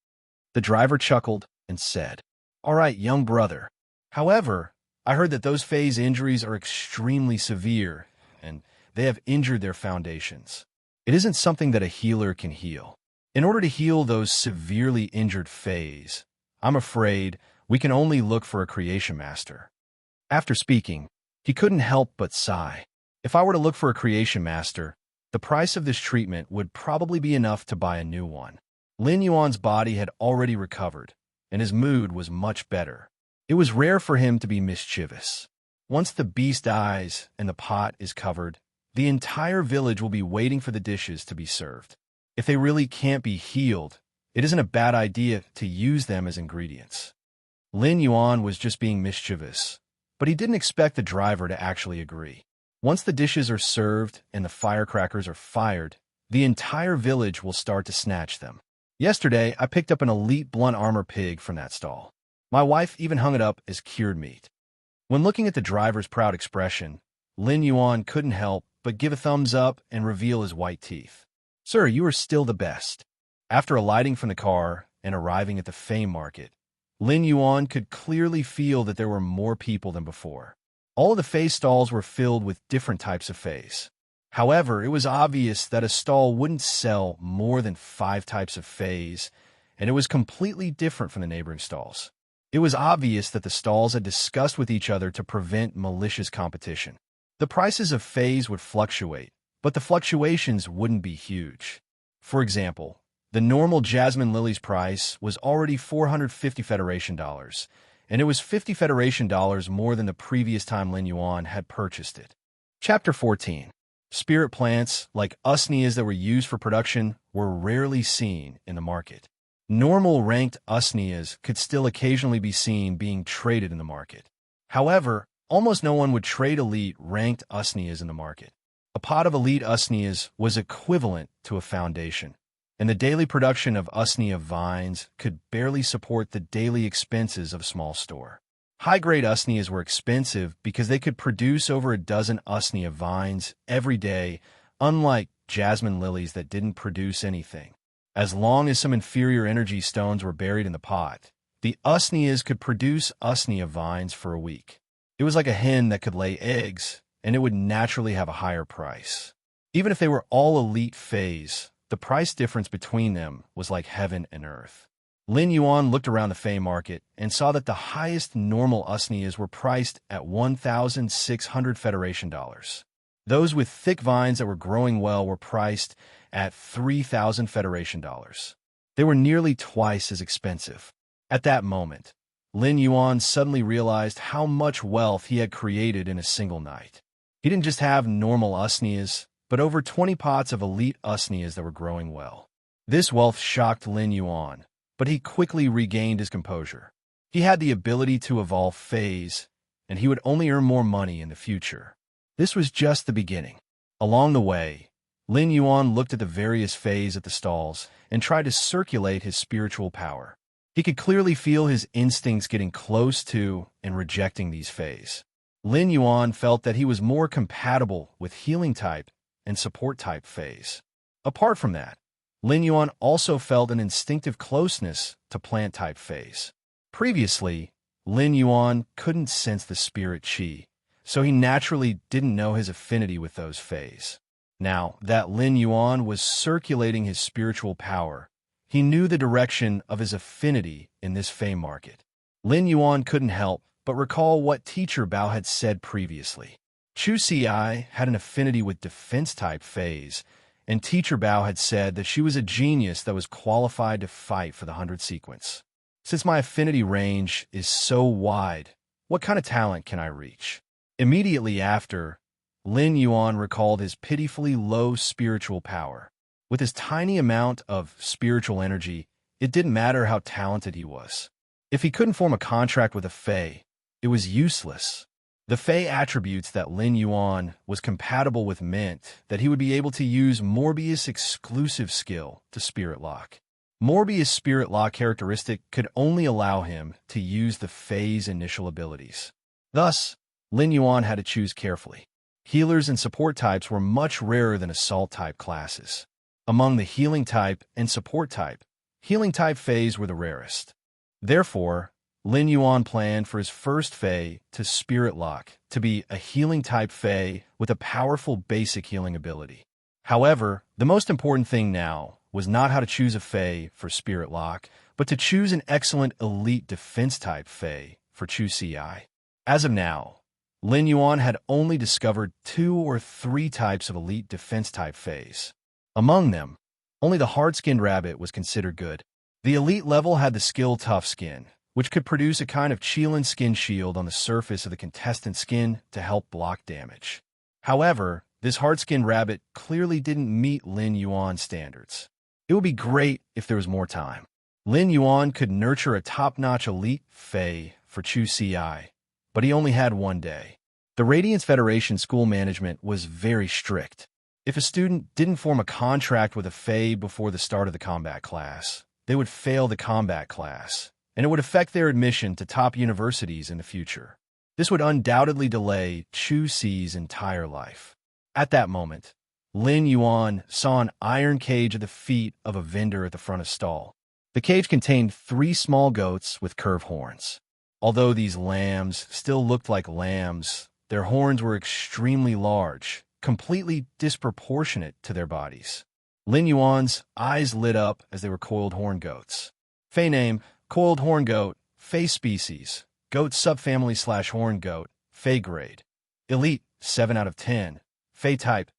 The driver chuckled and said, All right, young brother. However, I heard that those Feys' injuries are extremely severe, and they have injured their foundations. It isn't something that a healer can heal. In order to heal those severely injured Feys, I'm afraid we can only look for a creation master. After speaking, he couldn't help but sigh. If I were to look for a creation master, the price of this treatment would probably be enough to buy a new one. Lin Yuan's body had already recovered, and his mood was much better. It was rare for him to be mischievous. Once the beast dies and the pot is covered, the entire village will be waiting for the dishes to be served. If they really can't be healed, it isn't a bad idea to use them as ingredients. Lin Yuan was just being mischievous, but he didn't expect the driver to actually agree. Once the dishes are served and the firecrackers are fired, the entire village will start to snatch them. Yesterday, I picked up an elite blunt armor pig from that stall. My wife even hung it up as cured meat. When looking at the driver's proud expression, Lin Yuan couldn't help but give a thumbs up and reveal his white teeth. Sir, you are still the best. After alighting from the car and arriving at the Fey market, Lin Yuan could clearly feel that there were more people than before. All of the Fey stalls were filled with different types of Feys. However, it was obvious that a stall wouldn't sell more than 5 types of Feys, and it was completely different from the neighboring stalls. It was obvious that the stalls had discussed with each other to prevent malicious competition. The prices of Feys would fluctuate, but the fluctuations wouldn't be huge. For example, the normal Jasmine Lily's price was already 450 Federation dollars, and it was 50 Federation dollars more than the previous time Lin Yuan had purchased it. Chapter 14. Spirit plants, like usneas that were used for production, were rarely seen in the market. Normal ranked usneas could still occasionally be seen being traded in the market. However, almost no one would trade elite ranked usneas in the market. A pot of elite usneas was equivalent to a foundation, and the daily production of usnea vines could barely support the daily expenses of a small store. High-grade usneas were expensive because they could produce over a dozen usnea vines every day, unlike jasmine lilies that didn't produce anything. As long as some inferior energy stones were buried in the pot, the usneas could produce usnea vines for a week. It was like a hen that could lay eggs and it would naturally have a higher price. Even if they were all elite Fays, the price difference between them was like heaven and earth. Lin Yuan looked around the Fey market and saw that the highest normal usneas were priced at 1,600 Federation dollars. Those with thick vines that were growing well were priced at 3,000 Federation dollars. They were nearly twice as expensive. At that moment, Lin Yuan suddenly realized how much wealth he had created in a single night. He didn't just have normal usneas, but over 20 pots of elite usneas that were growing well. This wealth shocked Lin Yuan, but he quickly regained his composure. He had the ability to evolve Fays, and he would only earn more money in the future. This was just the beginning. Along the way, Lin Yuan looked at the various Fays at the stalls and tried to circulate his spiritual power. He could clearly feel his instincts getting close to and rejecting these Fays. Lin Yuan felt that he was more compatible with healing type and support type Fays. Apart from that, Lin Yuan also felt an instinctive closeness to plant type Fays. Previously, Lin Yuan couldn't sense the spirit qi, so he naturally didn't know his affinity with those Fays. Now that Lin Yuan was circulating his spiritual power, he knew the direction of his affinity in this Fey market. Lin Yuan couldn't help but recall what Teacher Bao had said previously. Chu Si had an affinity with defense-type Fays, and Teacher Bao had said that she was a genius that was qualified to fight for the 100 sequence. Since my affinity range is so wide, what kind of talent can I reach? Immediately after, Lin Yuan recalled his pitifully low spiritual power. With his tiny amount of spiritual energy, it didn't matter how talented he was. If he couldn't form a contract with a Fey, it was useless. The Fey attributes that Lin Yuan was compatible with meant that he would be able to use Morbius' exclusive skill to Spirit Lock. Morbius' Spirit Lock characteristic could only allow him to use the Fey's initial abilities. Thus, Lin Yuan had to choose carefully. Healers and support types were much rarer than assault-type classes. Among the healing type and support type, healing type Fays were the rarest. Therefore, Lin Yuan planned for his first Fey to Spirit Lock to be a healing type Fey with a powerful basic healing ability. However, the most important thing now was not how to choose a Fey for Spirit Lock, but to choose an excellent elite defense type Fey for Chu Si. As of now, Lin Yuan had only discovered 2 or 3 types of elite defense type Fays. Among them, only the hard-skinned rabbit was considered good. The elite level had the skill Tough Skin, which could produce a kind of Qilin skin shield on the surface of the contestant's skin to help block damage. However, this hard-skinned rabbit clearly didn't meet Lin Yuan's standards. It would be great if there was more time. Lin Yuan could nurture a top-notch elite Fey for Chu Si, but he only had 1 day. The Radiance Federation school management was very strict. If a student didn't form a contract with a Fey before the start of the combat class, they would fail the combat class, and it would affect their admission to top universities in the future. This would undoubtedly delay Chu Si's entire life. At that moment, Lin Yuan saw an iron cage at the feet of a vendor at the front of stall. The cage contained 3 small goats with curved horns. Although these lambs still looked like lambs, their horns were extremely large, completely disproportionate to their bodies. Lin Yuan's eyes lit up as they were coiled horn goats. Fey name, coiled horn goat, Fey species, goat subfamily/horn goat, Fey grade. Elite, 7 out of 10. Fey type,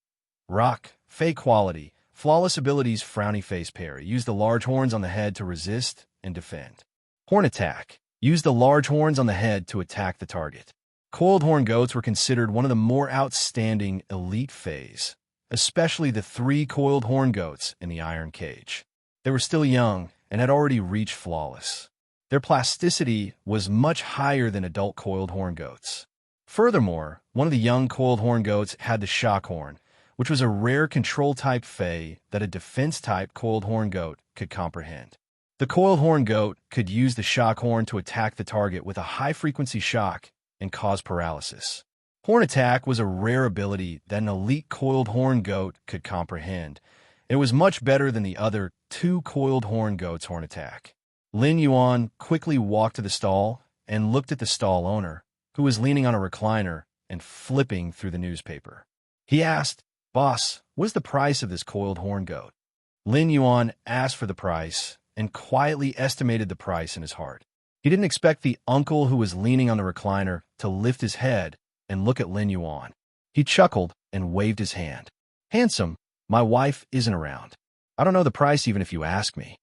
rock. Fey quality, flawless abilities, frowny face parry. Use the large horns on the head to resist and defend. Horn attack. Use the large horns on the head to attack the target. Coiled horn goats were considered one of the more outstanding elite Fays, especially the 3 coiled horn goats in the iron cage. They were still young and had already reached flawless. Their plasticity was much higher than adult coiled horn goats. Furthermore, one of the young coiled horn goats had the shock horn, which was a rare control-type Fey that a defense-type coiled horn goat could comprehend. The coiled horn goat could use the shock horn to attack the target with a high-frequency shock and cause paralysis. Horn attack was a rare ability that an elite coiled horn goat could comprehend. It was much better than the other 2 coiled horn goats' horn attack. Lin Yuan quickly walked to the stall and looked at the stall owner, who was leaning on a recliner, and flipping through the newspaper. He asked, "Boss, what's the price of this coiled horn goat?" Lin Yuan asked for the price and quietly estimated the price in his heart. He didn't expect the uncle who was leaning on the recliner to lift his head and look at Lin Yuan. He chuckled and waved his hand. "Handsome, my wife isn't around. I don't know the price even if you ask me."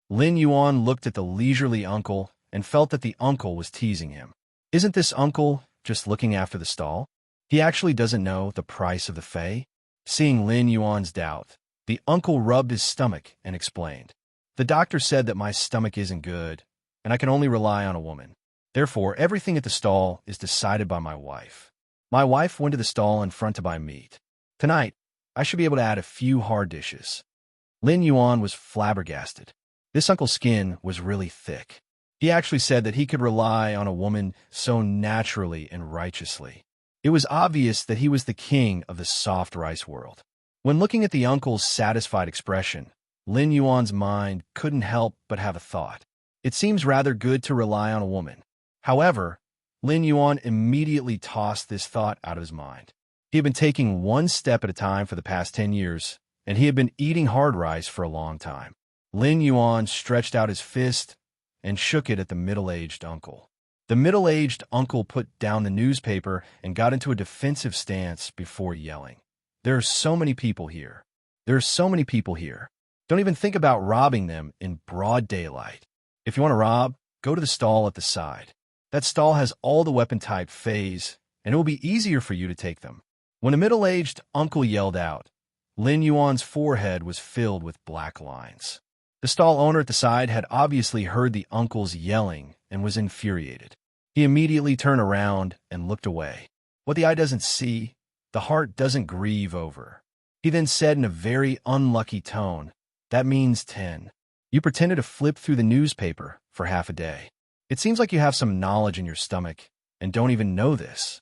Lin Yuan looked at the leisurely uncle and felt that the uncle was teasing him. Isn't this uncle just looking after the stall? He actually doesn't know the price of the fei? Seeing Lin Yuan's doubt, the uncle rubbed his stomach and explained, "The doctor said that my stomach isn't good, and I can only rely on a woman. Therefore, everything at the stall is decided by my wife. My wife went to the stall in front to buy meat. Tonight, I should be able to add a few hard dishes." Lin Yuan was flabbergasted. This uncle's skin was really thick. He actually said that he could rely on a woman so naturally and righteously. It was obvious that he was the king of the soft rice world. When looking at the uncle's satisfied expression, Lin Yuan's mind couldn't help but have a thought. It seems rather good to rely on a woman. However, Lin Yuan immediately tossed this thought out of his mind. He had been taking one step at a time for the past 10 years, and he had been eating hard rice for a long time. Lin Yuan stretched out his fist and shook it at the middle-aged uncle. The middle-aged uncle put down the newspaper and got into a defensive stance before yelling, "There are so many people here. There are so many people here. Don't even think about robbing them in broad daylight. If you want to rob, go to the stall at the side. That stall has all the weapon-type feis, and it will be easier for you to take them." When the middle-aged uncle yelled out, Lin Yuan's forehead was filled with black lines. The stall owner at the side had obviously heard the uncle's yelling and was infuriated. He immediately turned around and looked away. What the eye doesn't see, the heart doesn't grieve over. He then said in a very unlucky tone, "That means 10. You pretended to flip through the newspaper for half a day. It seems like you have some knowledge in your stomach and don't even know this."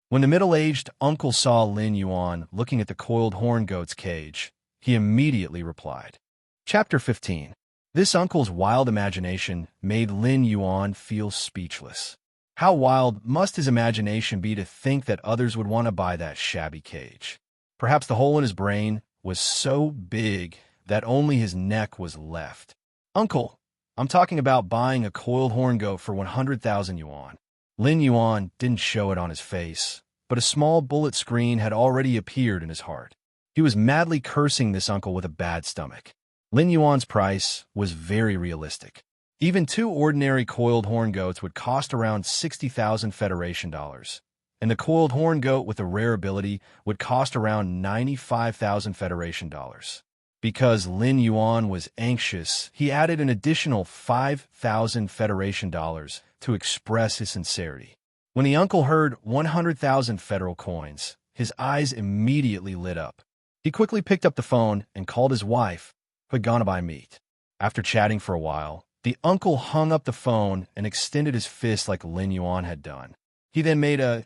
When the middle-aged uncle saw Lin Yuan looking at the coiled horn goat's cage, he immediately replied. Chapter 15. This uncle's wild imagination made Lin Yuan feel speechless. How wild must his imagination be to think that others would want to buy that shabby cage? Perhaps the hole in his brain was so big that only his neck was left. "Uncle, I'm talking about buying a coiled horn goat for 100,000 yuan. Lin Yuan didn't show it on his face, but a small bullet screen had already appeared in his heart. He was madly cursing this uncle with a bad stomach. Lin Yuan's price was very realistic. Even 2 ordinary coiled horn goats would cost around 60,000 Federation dollars, and the coiled horn goat with a rare ability would cost around 95,000 Federation dollars. Because Lin Yuan was anxious, he added an additional 5,000 Federation dollars to express his sincerity. When the uncle heard 100,000 federal coins, his eyes immediately lit up. He quickly picked up the phone and called his wife, who had gone to buy meat. After chatting for a while, the uncle hung up the phone and extended his fist like Lin Yuan had done. He then made a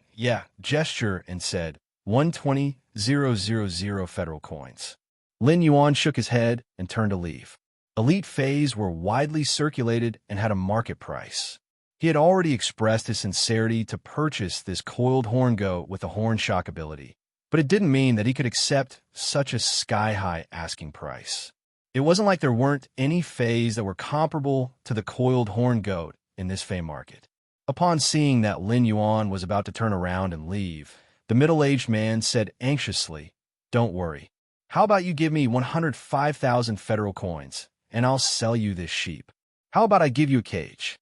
gesture and said, 120,000 federal coins. Lin Yuan shook his head and turned to leave. Elite feis were widely circulated and had a market price. He had already expressed his sincerity to purchase this coiled horn goat with a horn shock ability, but it didn't mean that he could accept such a sky-high asking price. It wasn't like there weren't any feis that were comparable to the coiled horn goat in this fei market. Upon seeing that Lin Yuan was about to turn around and leave, the middle-aged man said anxiously, "Don't worry. How about you give me 105,000 federal coins, and I'll sell you this sheep? How about I give you a cage?"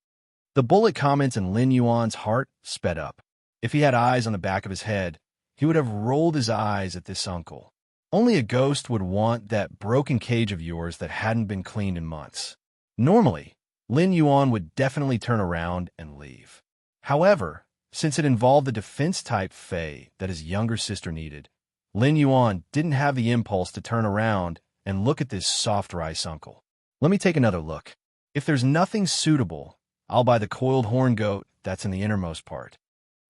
The bullet comments in Lin Yuan's heart sped up. If he had eyes on the back of his head, he would have rolled his eyes at this uncle. Only a ghost would want that broken cage of yours that hadn't been cleaned in months. Normally, Lin Yuan would definitely turn around and leave. However, since it involved the defense-type fei that his younger sister needed, Lin Yuan didn't have the impulse to turn around and look at this soft rice uncle. Let me take another look. If there's nothing suitable, I'll buy the coiled horn goat that's in the innermost part.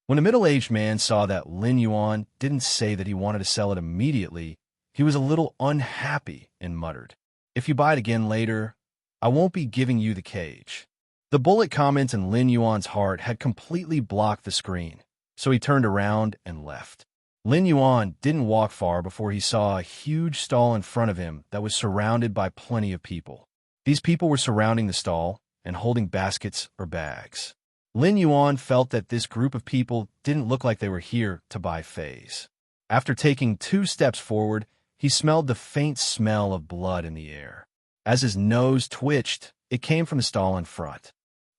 When the middle-aged man saw that Lin Yuan didn't say that he wanted to sell it immediately, he was a little unhappy and muttered, "If you buy it again later, I won't be giving you the cage." The bullet comments in Lin Yuan's heart had completely blocked the screen, so he turned around and left. Lin Yuan didn't walk far before he saw a huge stall in front of him that was surrounded by plenty of people. These people were surrounding the stall and holding baskets or bags. Lin Yuan felt that this group of people didn't look like they were here to buy fays. After taking 2 steps forward, he smelled the faint smell of blood in the air. As his nose twitched, it came from the stall in front.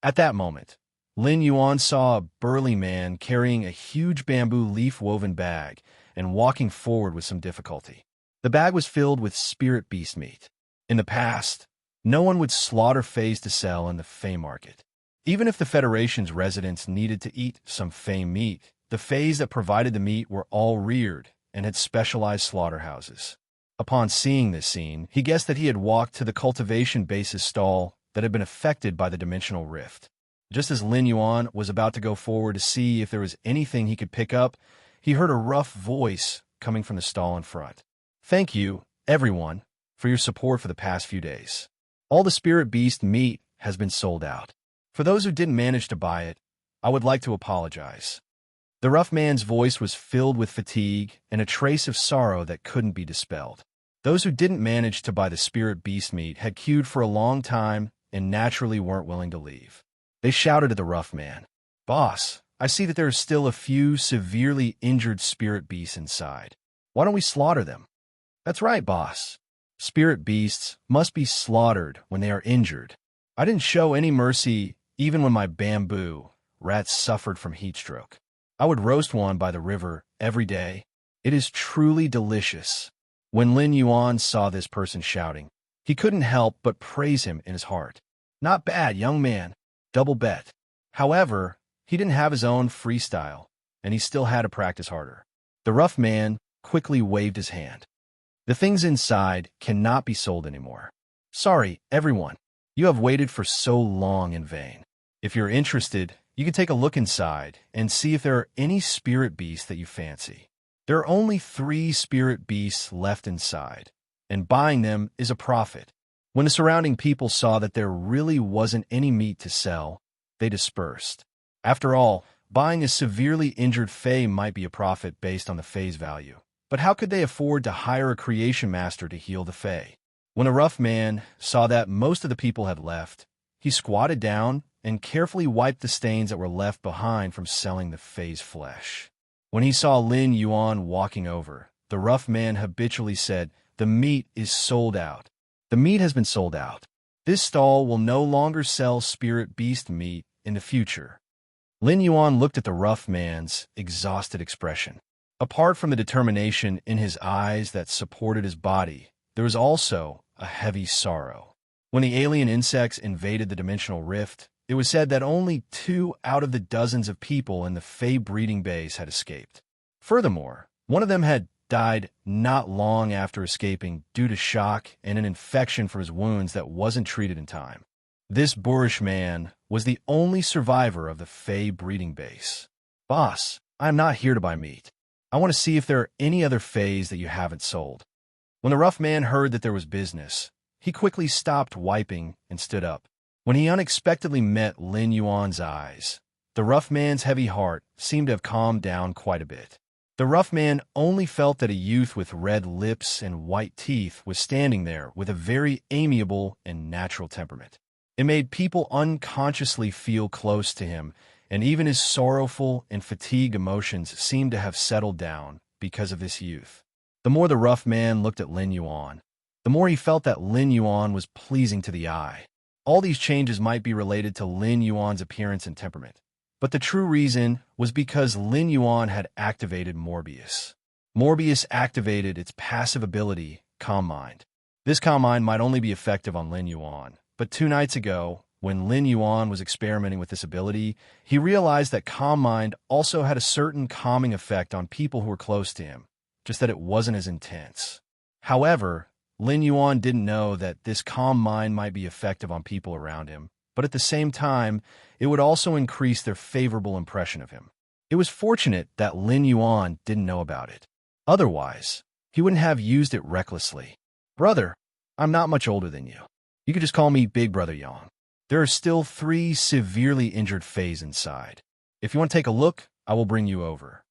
At that moment, Lin Yuan saw a burly man carrying a huge bamboo leaf-woven bag and walking forward with some difficulty. The bag was filled with spirit beast meat. In the past, no one would slaughter fays to sell in the fay market. Even if the Federation's residents needed to eat some fay meat, the fays that provided the meat were all reared and had specialized slaughterhouses. Upon seeing this scene, he guessed that he had walked to the cultivation base's stall that had been affected by the dimensional rift. Just as Lin Yuan was about to go forward to see if there was anything he could pick up, he heard a rough voice coming from the stall in front. "Thank you, everyone, for your support for the past few days. All the spirit beast meat has been sold out. For those who didn't manage to buy it, I would like to apologize." The rough man's voice was filled with fatigue and a trace of sorrow that couldn't be dispelled. Those who didn't manage to buy the spirit beast meat had queued for a long time and naturally weren't willing to leave. They shouted at the rough man, "Boss, I see that there are still a few severely injured spirit beasts inside. Why don't we slaughter them?" "That's right, boss. Spirit beasts must be slaughtered when they are injured. I didn't show any mercy even when my bamboo rats suffered from heat stroke. I would roast one by the river every day. It is truly delicious." When Lin Yuan saw this person shouting, he couldn't help but praise him in his heart. "Not bad, young man. Double bet." However, he didn't have his own freestyle, and he still had to practice harder. The rough man quickly waved his hand. "The things inside cannot be sold anymore. Sorry, everyone. You have waited for so long in vain. If you're interested, you can take a look inside and see if there are any spirit beasts that you fancy. There are only 3 spirit beasts left inside, and buying them is a profit." When the surrounding people saw that there really wasn't any meat to sell, they dispersed. After all, buying a severely injured fae might be a profit based on the fae's value. But how could they afford to hire a creation master to heal the fae? When a rough man saw that most of the people had left, he squatted down and carefully wiped the stains that were left behind from selling the fae's flesh. When he saw Lin Yuan walking over, the rough man habitually said, "The meat is sold out. The meat has been sold out. This stall will no longer sell spirit beast meat in the future." Lin Yuan looked at the rough man's exhausted expression. Apart from the determination in his eyes that supported his body, there was also a heavy sorrow. When the alien insects invaded the dimensional rift, it was said that only 2 out of the dozens of people in the Fey breeding base had escaped. Furthermore, one of them had died not long after escaping due to shock and an infection from his wounds that wasn't treated in time. This boorish man was the only survivor of the Fey breeding base. "Boss, I am not here to buy meat. I want to see if there are any other Feys that you haven't sold." When the rough man heard that there was business, he quickly stopped wiping and stood up. When he unexpectedly met Lin Yuan's eyes, the rough man's heavy heart seemed to have calmed down quite a bit. The rough man only felt that a youth with red lips and white teeth was standing there with a very amiable and natural temperament. It made people unconsciously feel close to him, and even his sorrowful and fatigued emotions seemed to have settled down because of this youth. The more the rough man looked at Lin Yuan, the more he felt that Lin Yuan was pleasing to the eye. All these changes might be related to Lin Yuan's appearance and temperament, but the true reason was because Lin Yuan had activated Morbius. Morbius activated its passive ability, Calm Mind. This Calm Mind might only be effective on Lin Yuan, but 2 nights ago, when Lin Yuan was experimenting with this ability, he realized that Calm Mind also had a certain calming effect on people who were close to him, just that it wasn't as intense. However, Lin Yuan didn't know that this Calm Mind might be effective on people around him, but at the same time, it would also increase their favorable impression of him. It was fortunate that Lin Yuan didn't know about it. Otherwise, he wouldn't have used it recklessly. "Brother, I'm not much older than you. You could just call me Big Brother Yang. There are still 3 severely injured Feys inside. If you want to take a look, I will bring you over.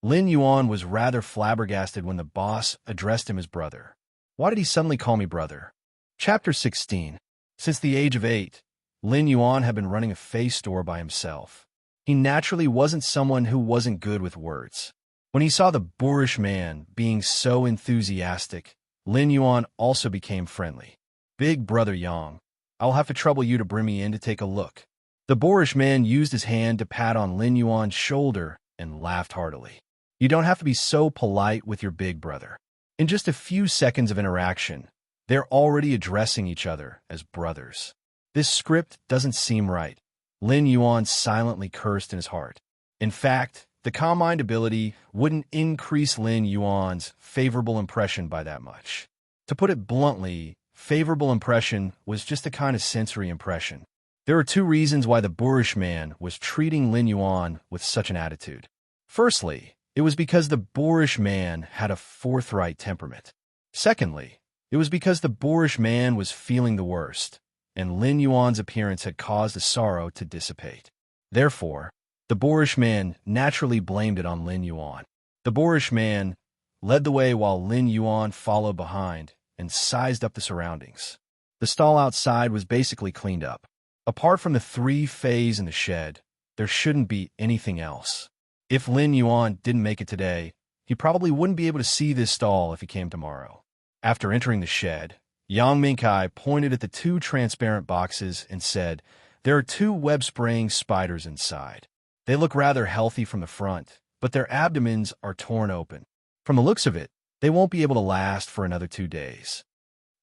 Lin Yuan was rather flabbergasted when the boss addressed him as brother. Why did he suddenly call me brother? Chapter 16. Since the age of 8, Lin Yuan had been running a face store by himself. He naturally wasn't someone who wasn't good with words. When he saw the boorish man being so enthusiastic, Lin Yuan also became friendly. Big brother Yang, I'll have to trouble you to bring me in to take a look. The boorish man used his hand to pat on Lin Yuan's shoulder and laughed heartily. You don't have to be so polite with your big brother. In just a few seconds of interaction, they're already addressing each other as brothers. This script doesn't seem right. Lin Yuan silently cursed in his heart. In fact, the calm mind ability wouldn't increase Lin Yuan's favorable impression by that much. To put it bluntly, favorable impression was just a kind of sensory impression. There are two reasons why the boorish man was treating Lin Yuan with such an attitude. Firstly, it was because the boorish man had a forthright temperament. Secondly, it was because the boorish man was feeling the worst, and Lin Yuan's appearance had caused the sorrow to dissipate. Therefore, the boorish man naturally blamed it on Lin Yuan. The boorish man led the way while Lin Yuan followed behind and sized up the surroundings. The stall outside was basically cleaned up. Apart from the 3 fays in the shed, there shouldn't be anything else. If Lin Yuan didn't make it today, he probably wouldn't be able to see this stall if he came tomorrow. After entering the shed, Yang Mingkai pointed at the 2 transparent boxes and said, "There are 2 web-spraying spiders inside. They look rather healthy from the front, but their abdomens are torn open. From the looks of it, they won't be able to last for another 2 days."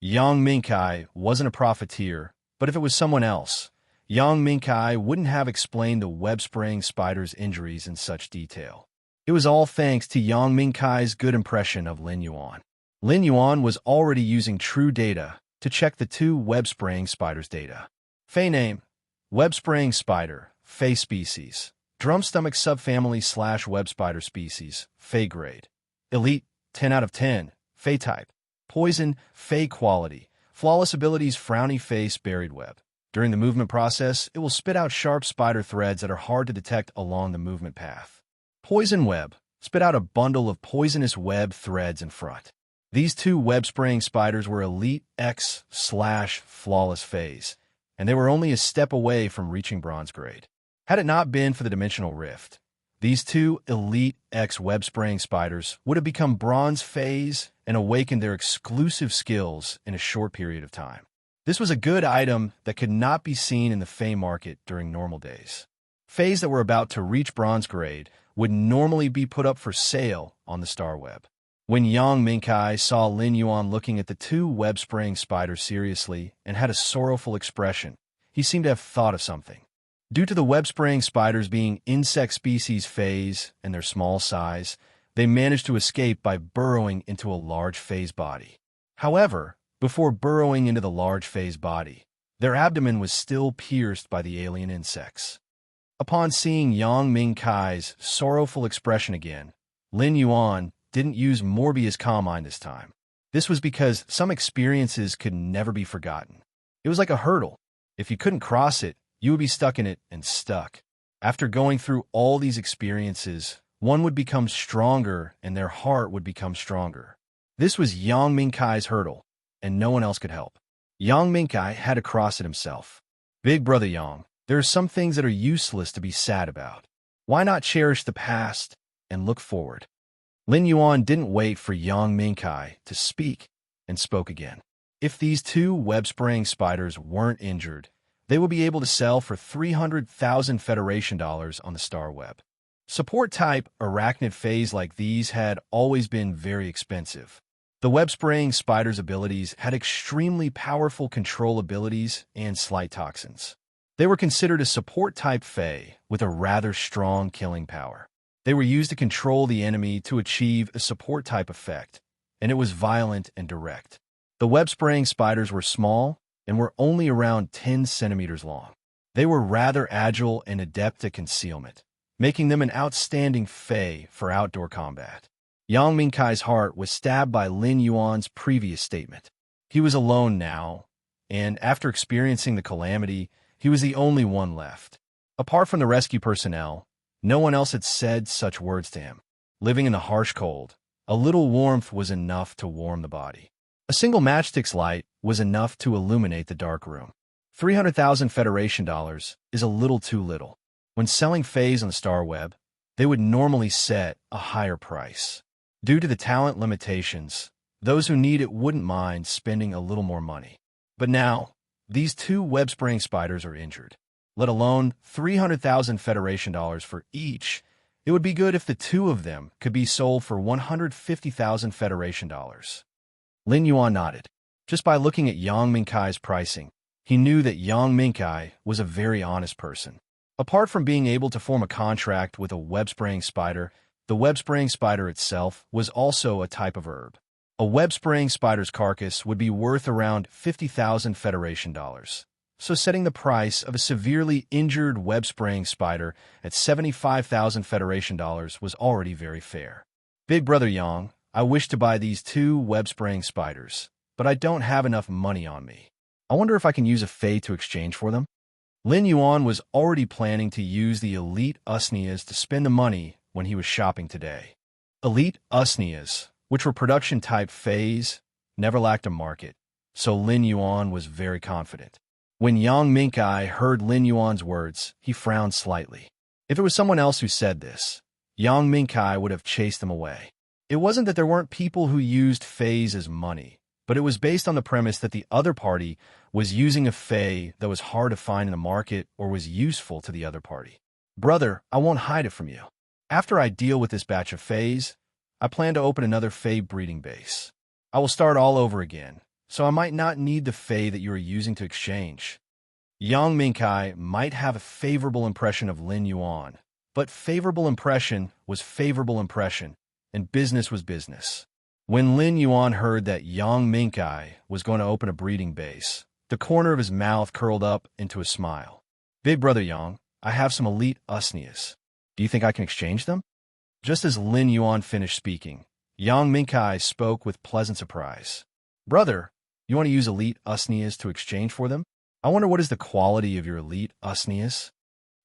Yang Mingkai wasn't a profiteer, but if it was someone else, Yang Mingkai wouldn't have explained the web-spraying spider's injuries in such detail. It was all thanks to Yang Mingkai's good impression of Lin Yuan. Lin Yuan was already using true data to check the 2 web-spraying spiders' data. Fey name, web-spraying spider, Fey species. Drumstomach subfamily / web spider species, Fey grade. Elite, 10 out of 10, Fey type. Poison, Fey quality. Flawless abilities, frowny face, buried web. During the movement process, it will spit out sharp spider threads that are hard to detect along the movement path. Poison web, spit out a bundle of poisonous web threads in front. These 2 web-spraying spiders were Elite X/Flawless Phase, and they were only a step away from reaching bronze grade. Had it not been for the dimensional rift, these 2 Elite X web-spraying spiders would have become bronze phase and awakened their exclusive skills in a short period of time. This was a good item that could not be seen in the Fey market during normal days. Feys that were about to reach bronze grade would normally be put up for sale on the Star Web. When Yang Mingkai saw Lin Yuan looking at the 2 web-spraying spiders seriously and had a sorrowful expression, he seemed to have thought of something. Due to the web-spraying spiders being insect species phase and their small size, they managed to escape by burrowing into a large phase body. However, before burrowing into the large phase body, their abdomen was still pierced by the alien insects. Upon seeing Yang Mingkai's sorrowful expression again, Lin Yuan didn't use Morbius Calm Mind this time. This was because some experiences could never be forgotten. It was like a hurdle. If you couldn't cross it, you would be stuck in it and stuck. After going through all these experiences, one would become stronger and their heart would become stronger. This was Yang Mingkai's hurdle, and no one else could help. Yang Mingkai had to cross it himself. Big brother Yang, there are some things that are useless to be sad about. Why not cherish the past and look forward? Lin Yuan didn't wait for Yang Mingkai to speak and spoke again. If these 2 web-spraying spiders weren't injured, they would be able to sell for 300,000 Federation dollars on the Star Web. Support-type arachnid phase like these had always been very expensive. The web-spraying spider's abilities had extremely powerful control abilities and slight toxins. They were considered a support-type Fey with a rather strong killing power. They were used to control the enemy to achieve a support-type effect, and it was violent and direct. The web-spraying spiders were small and were only around 10 centimeters long. They were rather agile and adept at concealment, making them an outstanding Fey for outdoor combat. Yang Mingkai's heart was stabbed by Lin Yuan's previous statement. He was alone now, and after experiencing the calamity, he was the only one left. Apart from the rescue personnel, No one else had said such words to him. Living in the harsh cold, a little warmth was enough to warm the body. A single matchstick's light was enough to illuminate the dark room. 300,000 Federation dollars is a little too little. When selling Fays on the Star Web, they would normally set a higher price. Due to the talent limitations, those who need it wouldn't mind spending a little more money. But now, these two web-spraying spiders are injured. Let alone 300,000 Federation dollars for each. It would be good if the two of them could be sold for 150,000 Federation dollars. Lin Yuan nodded. Just by looking at Yang Mingkai's pricing, he knew that Yang Mingkai was a very honest person. Apart from being able to form a contract with a web-spraying spider, the web-spraying spider itself was also a type of herb. A web-spraying spider's carcass would be worth around 50,000 Federation dollars. So setting the price of a severely injured web-spraying spider at 75,000 Federation dollars was already very fair. Big Brother Yang, I wish to buy these two web-spraying spiders, but I don't have enough money on me. I wonder if I can use a Fey to exchange for them? Lin Yuan was already planning to use the elite Usnias to spend the money when he was shopping today. Elite Usnias, which were production-type Fays, never lacked a market, so Lin Yuan was very confident. When Yang Mingkai heard Lin Yuan's words, he frowned slightly. If it was someone else who said this, Yang Mingkai would have chased them away. It wasn't that there weren't people who used Fays as money, but it was based on the premise that the other party was using a Fey that was hard to find in the market or was useful to the other party. Brother, I won't hide it from you. After I deal with this batch of Fays, I plan to open another Fey breeding base. I will start all over again, so I might not need the Fey that you are using to exchange. Yang Mingkai might have a favorable impression of Lin Yuan, but favorable impression was favorable impression, and business was business. When Lin Yuan heard that Yang Mingkai was going to open a breeding base, the corner of his mouth curled up into a smile. Big Brother Yang, I have some elite Usnias. Do you think I can exchange them? Just as Lin Yuan finished speaking, Yang Mingkai spoke with pleasant surprise. Brother, you want to use elite Usnias to exchange for them? I wonder what is the quality of your elite Usnias?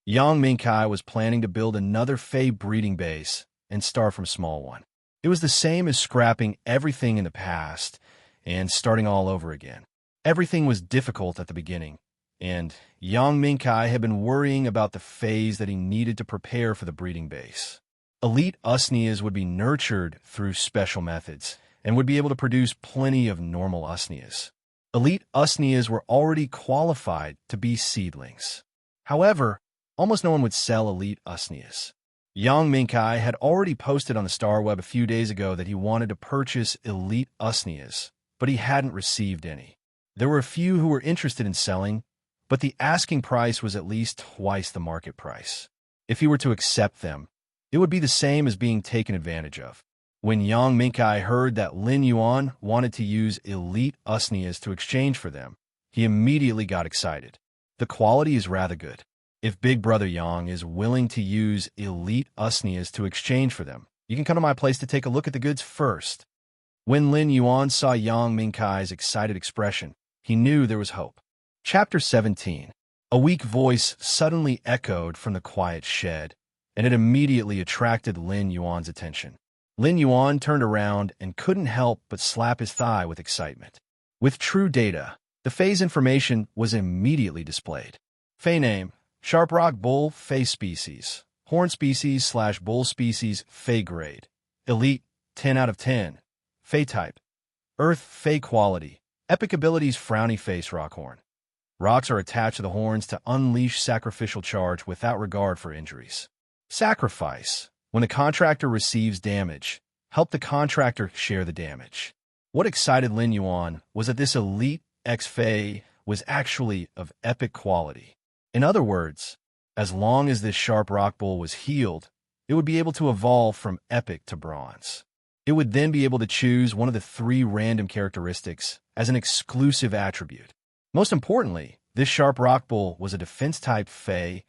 Yang Mingkai was planning to build another Fey breeding base and start from small one. It was the same as scrapping everything in the past and starting all over again. Everything was difficult at the beginning, and Yang Mingkai had been worrying about the phase that he needed to prepare for the breeding base. Elite Usnias would be nurtured through special methods and would be able to produce plenty of normal Usnias. Elite Usnias were already qualified to be seedlings. However, almost no one would sell elite Usnias. Yang Mingkai had already posted on the Star Web a few days ago that he wanted to purchase elite Usnias, but he hadn't received any. There were a few who were interested in selling, but the asking price was at least twice the market price. If he were to accept them, it would be the same as being taken advantage of. When Yang Mingkai heard that Lin Yuan wanted to use elite Usnias to exchange for them, he immediately got excited. The quality is rather good. If Big Brother Yang is willing to use elite Usnias to exchange for them, you can come to my place to take a look at the goods first. When Lin Yuan saw Yang Mingkai's excited expression, he knew there was hope. Chapter 17. A weak voice suddenly echoed from the quiet shed, and it immediately attracted Lin Yuan's attention. Lin Yuan turned around and couldn't help but slap his thigh with excitement. With true data, the phase information was immediately displayed. Fey name, Sharp Rock Bull, Fey species, Horn species / Bull species, Fey grade, Elite, 10 out of 10, Fey type, Earth, Fey quality, epic abilities, Frowny Face Rockhorn. Rocks are attached to the horns to unleash sacrificial charge without regard for injuries. Sacrifice. When the contractor receives damage, help the contractor share the damage. What excited Lin Yuan was that this Elite X Fey was actually of epic quality. In other words, as long as this Sharp Rock Bull was healed, it would be able to evolve from epic to bronze. It would then be able to choose one of the 3 random characteristics as an exclusive attribute. Most importantly, this Sharp Rock Bull was a defense-type Fey,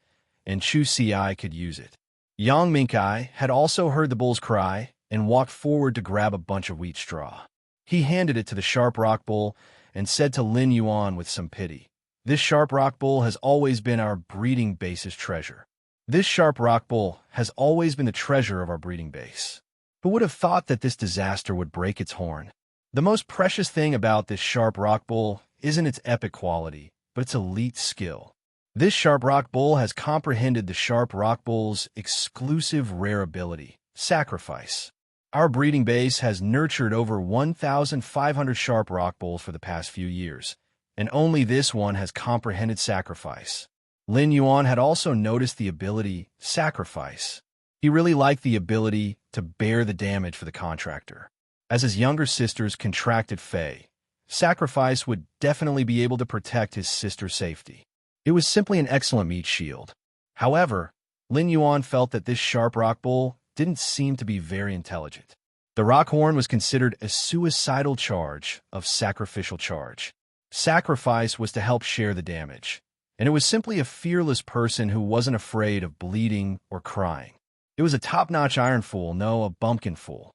and Chu Ci could use it. Yang Mingkai had also heard the bull's cry and walked forward to grab a bunch of wheat straw. He handed it to the Sharp Rock Bull and said to Lin Yuan with some pity, "This Sharp Rock Bull has always been our breeding base's treasure. This sharp rock bull has always been the treasure of our breeding base. Who would have thought that this disaster would break its horn? The most precious thing about this sharp rock bull isn't its epic quality, but its elite skill. This sharp rock bull has comprehended the sharp rock bull's exclusive rare ability, sacrifice. Our breeding base has nurtured over 1,500 sharp rock bulls for the past few years, and only this one has comprehended sacrifice. Lin Yuan had also noticed the ability, sacrifice. He really liked the ability to bear the damage for the contractor. As his younger sisters contracted Fei, sacrifice would definitely be able to protect his sister's safety. It was simply an excellent meat shield. However, Lin Yuan felt that this sharp rock bull didn't seem to be very intelligent. The rock horn was considered a suicidal charge of sacrificial charge. Sacrifice was to help share the damage, and it was simply a fearless person who wasn't afraid of bleeding or crying. It was a top-notch iron fool, no, a bumpkin fool.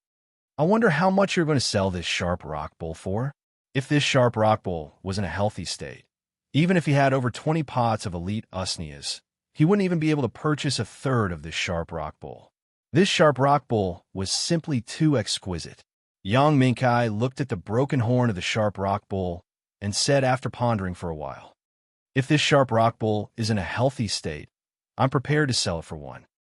I wonder how much you're going to sell this sharp rock bull for? If this sharp rock bull was in a healthy state, even if he had over 20 pots of elite usnias, he wouldn't even be able to purchase a third of this sharp rock bull. This sharp rock bull was simply too exquisite. Yang Mingkai looked at the broken horn of the sharp rock bull and said after pondering for a while, "If this sharp rock bull is in a healthy state, I'm prepared to sell it for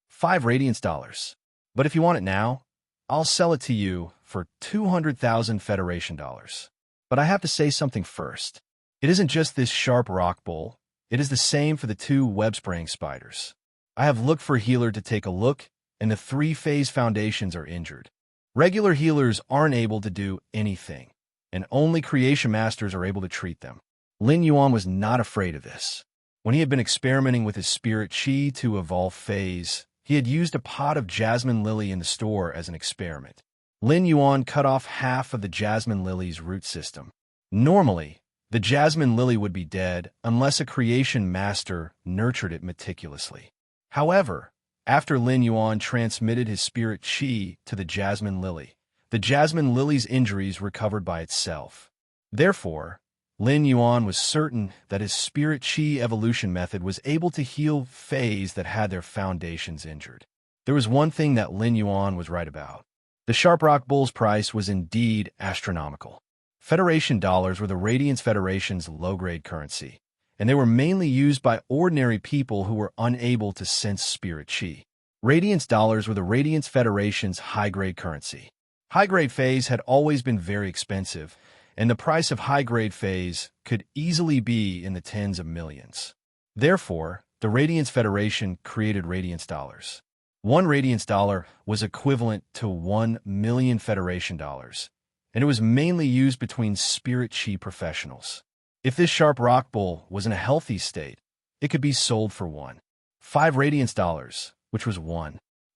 5 radiance dollars. But if you want it now, I'll sell it to you for 200,000 Federation dollars. But I have to say something first. It isn't just this sharp rock bull, it is the same for the 2 web-spraying spiders. I have looked for a healer to take a look, and the 3-phase foundations are injured. Regular healers aren't able to do anything, and only creation masters are able to treat them." Lin Yuan was not afraid of this. When he had been experimenting with his spirit chi to evolve phase, he had used a pot of jasmine lily in the store as an experiment. Lin Yuan cut off half of the jasmine lily's root system. Normally, the jasmine lily would be dead unless a creation master nurtured it meticulously. However, after Lin Yuan transmitted his spirit chi to the jasmine lily's injuries recovered by itself. Therefore, Lin Yuan was certain that his spirit chi evolution method was able to heal phase that had their foundations injured. There was one thing that Lin Yuan was right about. The sharp rock bull's price was indeed astronomical. Federation dollars were the Radiance Federation's low-grade currency, and they were mainly used by ordinary people who were unable to sense spirit chi. Radiance dollars were the Radiance Federation's high-grade currency. High-grade phase had always been very expensive, and the price of high-grade phase could easily be in the tens of millions. Therefore, the Radiance Federation created Radiance dollars. 1 Radiance dollar was equivalent to 1 million Federation dollars, and it was mainly used between spirit chi professionals. If this sharp rock bull was in a healthy state, it could be sold for 5 Radiance dollars, which was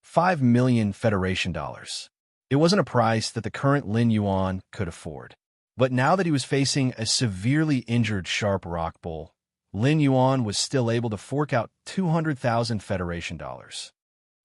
5 million Federation dollars. It wasn't a price that the current Lin Yuan could afford. But now that he was facing a severely injured sharp rock bull, Lin Yuan was still able to fork out 200,000 Federation dollars.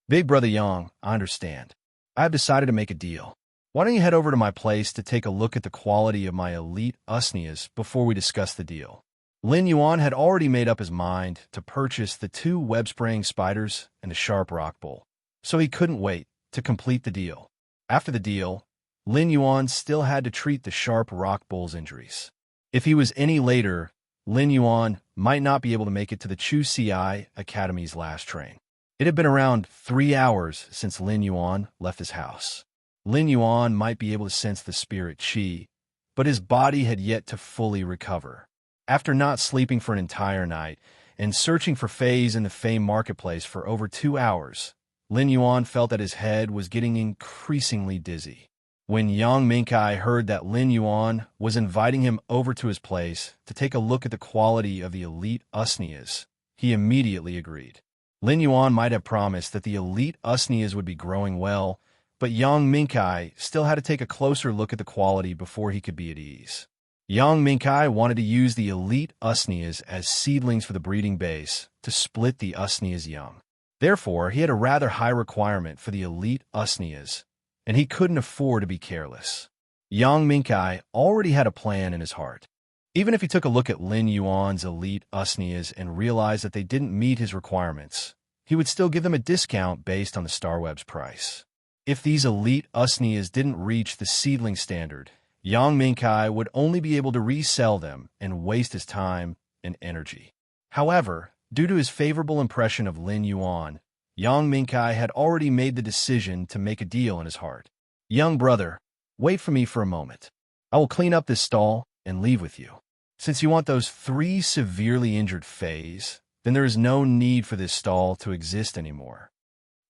"Big Brother Yang, I understand. I have decided to make a deal. Why don't you head over to my place to take a look at the quality of my elite usnias before we discuss the deal?" Lin Yuan had already made up his mind to purchase the 2 web-spraying spiders and the sharp rock bull, so he couldn't wait to complete the deal. After the deal, Lin Yuan still had to treat the sharp rock bull's injuries. If he was any later, Lin Yuan might not be able to make it to the Chu CI Academy's last train. It had been around 3 hours since Lin Yuan left his house. Lin Yuan might be able to sense the spirit chi, but his body had yet to fully recover. After not sleeping for an entire night and searching for Feis in the Fei marketplace for over 2 hours, Lin Yuan felt that his head was getting increasingly dizzy. When Yang Mingkai heard that Lin Yuan was inviting him over to his place to take a look at the quality of the elite usnias, he immediately agreed. Lin Yuan might have promised that the elite usnias would be growing well, but Yang Mingkai still had to take a closer look at the quality before he could be at ease. Yang Mingkai wanted to use the elite usnias as seedlings for the breeding base to split the usnias young. Therefore, he had a rather high requirement for the elite usnias, and he couldn't afford to be careless. Yang Mingkai already had a plan in his heart. Even if he took a look at Lin Yuan's elite usnias and realized that they didn't meet his requirements, he would still give them a discount based on the Starweb's price. If these elite usneas didn't reach the seedling standard, Yang Mingkai would only be able to resell them and waste his time and energy. However, due to his favorable impression of Lin Yuan, Yang Mingkai had already made the decision to make a deal in his heart. "Young brother, wait for me for a moment. I will clean up this stall and leave with you. Since you want those 3 severely injured fays, then there is no need for this stall to exist anymore."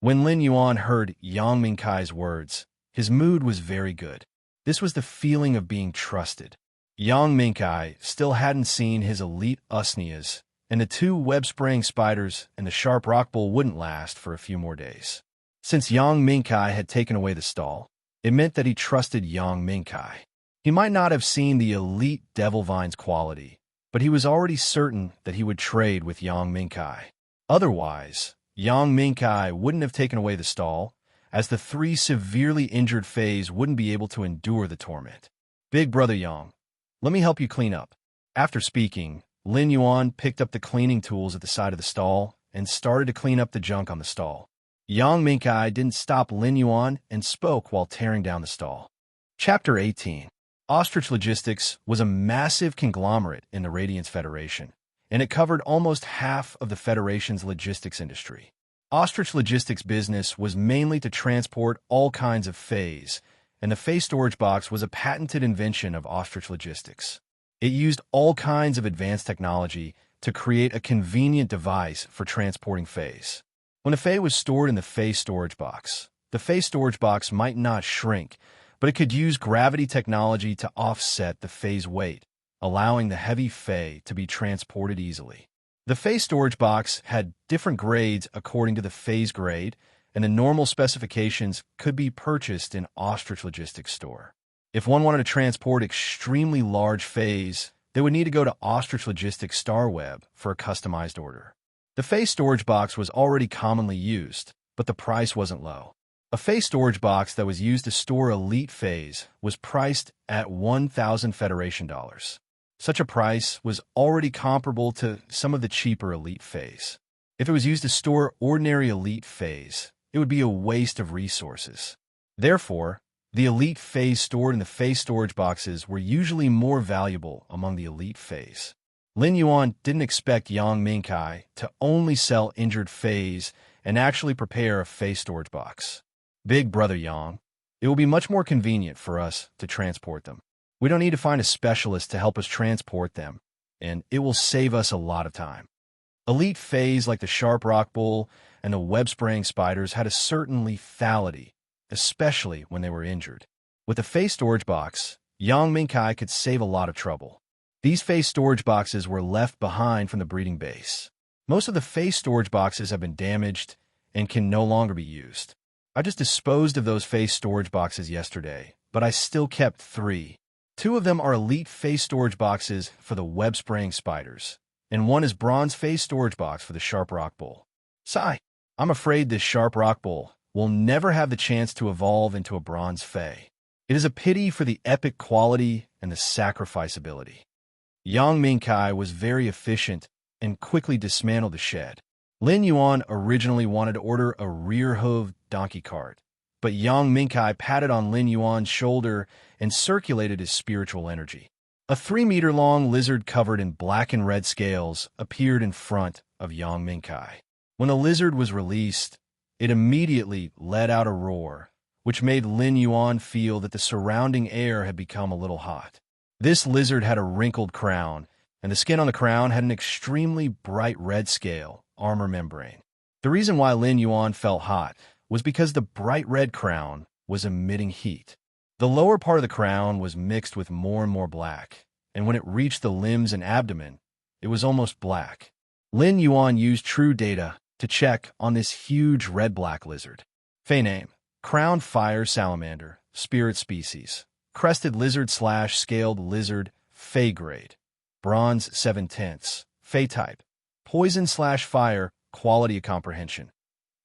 When Lin Yuan heard Yang Mingkai's words, his mood was very good. This was the feeling of being trusted. Yang Mingkai still hadn't seen his elite usneas, and the 2 web-spraying spiders and the sharp rock bull wouldn't last for a few more days. Since Yang Mingkai had taken away the stall, it meant that he trusted Yang Mingkai. He might not have seen the elite devil vine's quality, but he was already certain that he would trade with Yang Mingkai. Otherwise, Yang Mingkai wouldn't have taken away the stall, as the 3 severely injured fays wouldn't be able to endure the torment. "Big brother Yang, let me help you clean up." After speaking, Lin Yuan picked up the cleaning tools at the side of the stall and started to clean up the junk on the stall. Yang Mingkai didn't stop Lin Yuan and spoke while tearing down the stall. Chapter 18. Ostrich Logistics was a massive conglomerate in the Radiance Federation, and it covered almost half of the Federation's logistics industry. Ostrich Logistics' business was mainly to transport all kinds of fays, and the Fey storage box was a patented invention of Ostrich Logistics. It used all kinds of advanced technology to create a convenient device for transporting fays. When a fay was stored in the Fey storage box, the Fey storage box might not shrink, but it could use gravity technology to offset the fay's weight, allowing the heavy fay to be transported easily. The fay storage box had different grades according to the fay's grade, and the normal specifications could be purchased in Ostrich Logistics store. If one wanted to transport extremely large fays, they would need to go to Ostrich Logistics Starweb for a customized order. The fay storage box was already commonly used, but the price wasn't low. A fay storage box that was used to store elite fays was priced at 1,000 Federation dollars. Such a price was already comparable to some of the cheaper elite fays. If it was used to store ordinary elite fays, it would be a waste of resources. Therefore, the elite fays stored in the fay storage boxes were usually more valuable among the elite fays. Lin Yuan didn't expect Yang Mingkai to only sell injured fays and actually prepare a fay storage box. "Big brother Yang, it will be much more convenient for us to transport them. We don't need to find a specialist to help us transport them, and it will save us a lot of time." Elite fays like the sharp rock bull and the web-spraying spiders had a certain lethality, especially when they were injured. With the fay storage box, Yang Mingkai could save a lot of trouble. These fay storage boxes were left behind from the breeding base. Most of the fay storage boxes have been damaged and can no longer be used. I just disposed of those fay storage boxes yesterday, but I still kept 3. 2 of them are elite fay storage boxes for the web-spraying spiders, and 1 is bronze fay storage box for the sharp rock bull. Sigh, I'm afraid this sharp rock bull will never have the chance to evolve into a bronze fay. It is a pity for the epic quality and the sacrifice ability. Yang Mingkai was very efficient and quickly dismantled the shed. Lin Yuan originally wanted to order a rear-hooved donkey cart, but Yang Mingkai patted on Lin Yuan's shoulder and circulated his spiritual energy. A 3-meter-long lizard covered in black and red scales appeared in front of Yang Mingkai. When the lizard was released, it immediately let out a roar, which made Lin Yuan feel that the surrounding air had become a little hot. This lizard had a wrinkled crown, and the skin on the crown had an extremely bright red scale armor membrane. The reason why Lin Yuan felt hot was because the bright red crown was emitting heat. The lower part of the crown was mixed with more and more black, and when it reached the limbs and abdomen, it was almost black. Lin Yuan used true data to check on this huge red-black lizard. Fey name: Crowned Fire Salamander, Spirit Species. Crested Lizard/Scaled Lizard, Fey Grade. Bronze 7/10. Fey Type: Poison/Fire, Quality of Comprehension.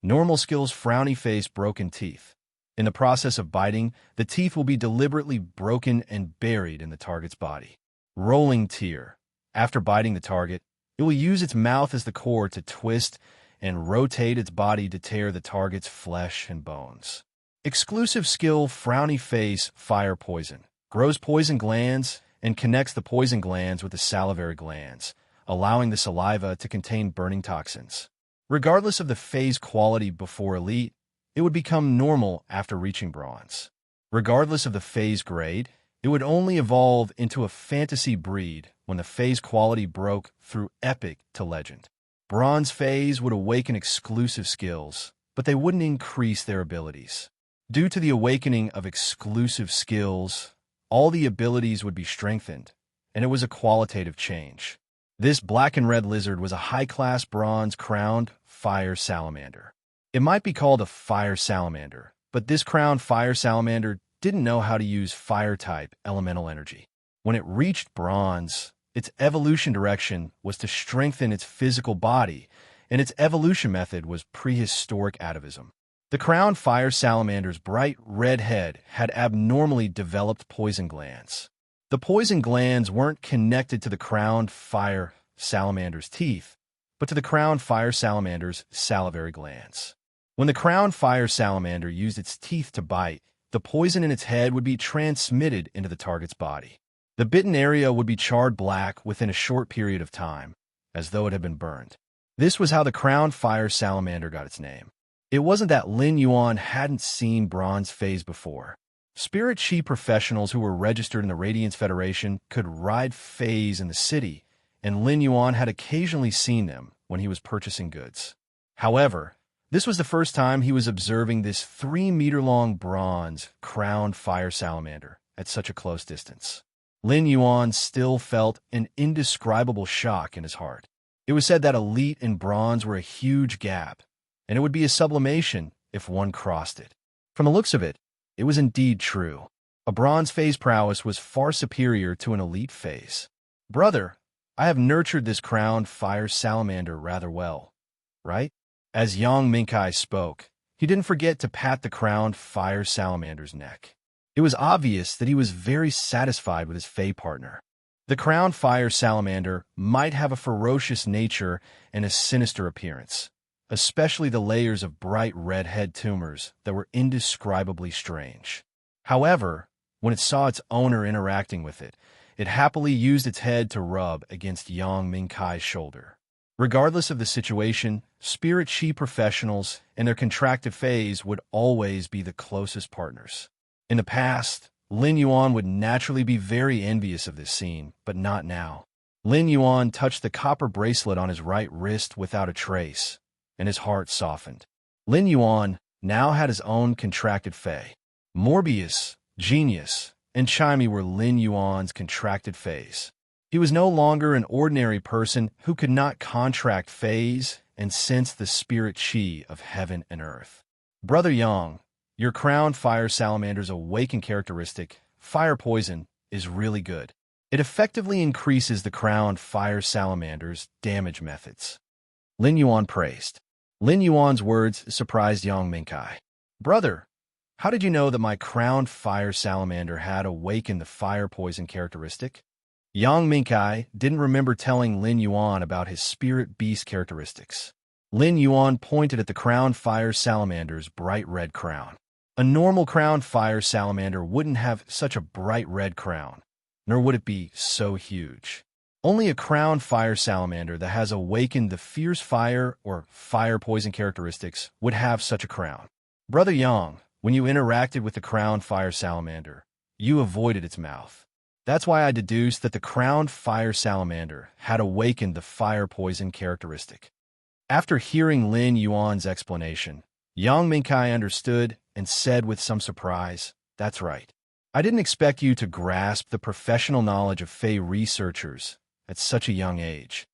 Normal skills: Frowny face, broken teeth. In the process of biting, the teeth will be deliberately broken and buried in the target's body. Rolling Tear: After biting the target, it will use its mouth as the core to twist and rotate its body to tear the target's flesh and bones. Exclusive skill Frowny Face Fire Poison. Grows poison glands and connects the poison glands with the salivary glands, allowing the saliva to contain burning toxins. Regardless of the phase quality before Elite, it would become normal after reaching Bronze. Regardless of the phase grade, it would only evolve into a fantasy breed when the phase quality broke through Epic to Legend. Bronze phase would awaken exclusive skills, but they wouldn't increase their abilities. Due to the awakening of exclusive skills, all the abilities would be strengthened, and it was a qualitative change. This black and red lizard was a high-class bronze crowned fire salamander. It might be called a fire salamander, but this crowned fire salamander didn't know how to use fire-type elemental energy. When it reached bronze, its evolution direction was to strengthen its physical body, and its evolution method was prehistoric atavism. The crowned fire salamander's bright red head had abnormally developed poison glands. The poison glands weren't connected to the crowned fire salamander's teeth, but to the crowned fire salamander's salivary glands. When the crowned fire salamander used its teeth to bite, the poison in its head would be transmitted into the target's body. The bitten area would be charred black within a short period of time, as though it had been burned. This was how the crowned fire salamander got its name. It wasn't that Lin Yuan hadn't seen Bronze phase before. Spirit Chi professionals who were registered in the Radiance Federation could ride phase in the city, and Lin Yuan had occasionally seen them when he was purchasing goods. However, this was the first time he was observing this 3-meter-long bronze crowned fire salamander at such a close distance. Lin Yuan still felt an indescribable shock in his heart. It was said that Elite and Bronze were a huge gap, and it would be a sublimation if one crossed it. From the looks of it, it was indeed true. A Bronze phase prowess was far superior to an Elite phase. Brother, I have nurtured this crowned fire salamander rather well, right? As Yang Mingkai spoke, he didn't forget to pat the crowned fire salamander's neck. It was obvious that he was very satisfied with his Fey partner. The crowned fire salamander might have a ferocious nature and a sinister appearance, especially the layers of bright red head tumors that were indescribably strange. However, when it saw its owner interacting with it, it happily used its head to rub against Yang Mingkai's shoulder. Regardless of the situation, Spirit Chi professionals and their contracted phase would always be the closest partners. In the past, Lin Yuan would naturally be very envious of this scene, but not now. Lin Yuan touched the copper bracelet on his right wrist without a trace, and his heart softened. Lin Yuan now had his own contracted Fey. Morbius, Genius, and Chimey were Lin Yuan's contracted Fays. He was no longer an ordinary person who could not contract Fays and sense the spirit chi of heaven and earth. Brother Yang, your crowned fire salamander's awakened characteristic, Fire Poison, is really good. It effectively increases the crowned fire salamander's damage methods. Lin Yuan praised. Lin Yuan's words surprised Yang Mingkai. Brother, how did you know that my crowned fire salamander had awakened the fire poison characteristic? Yang Mingkai didn't remember telling Lin Yuan about his spirit beast characteristics. Lin Yuan pointed at the crowned fire salamander's bright red crown. A normal crowned fire salamander wouldn't have such a bright red crown, nor would it be so huge. Only a crowned fire salamander that has awakened the fierce fire or fire poison characteristics would have such a crown. Brother Yang, when you interacted with the crowned fire salamander, you avoided its mouth. That's why I deduced that the crowned fire salamander had awakened the fire poison characteristic. After hearing Lin Yuan's explanation, Yang Mingkai understood and said with some surprise, "That's right. I didn't expect you to grasp the professional knowledge of Fey researchers at such a young age."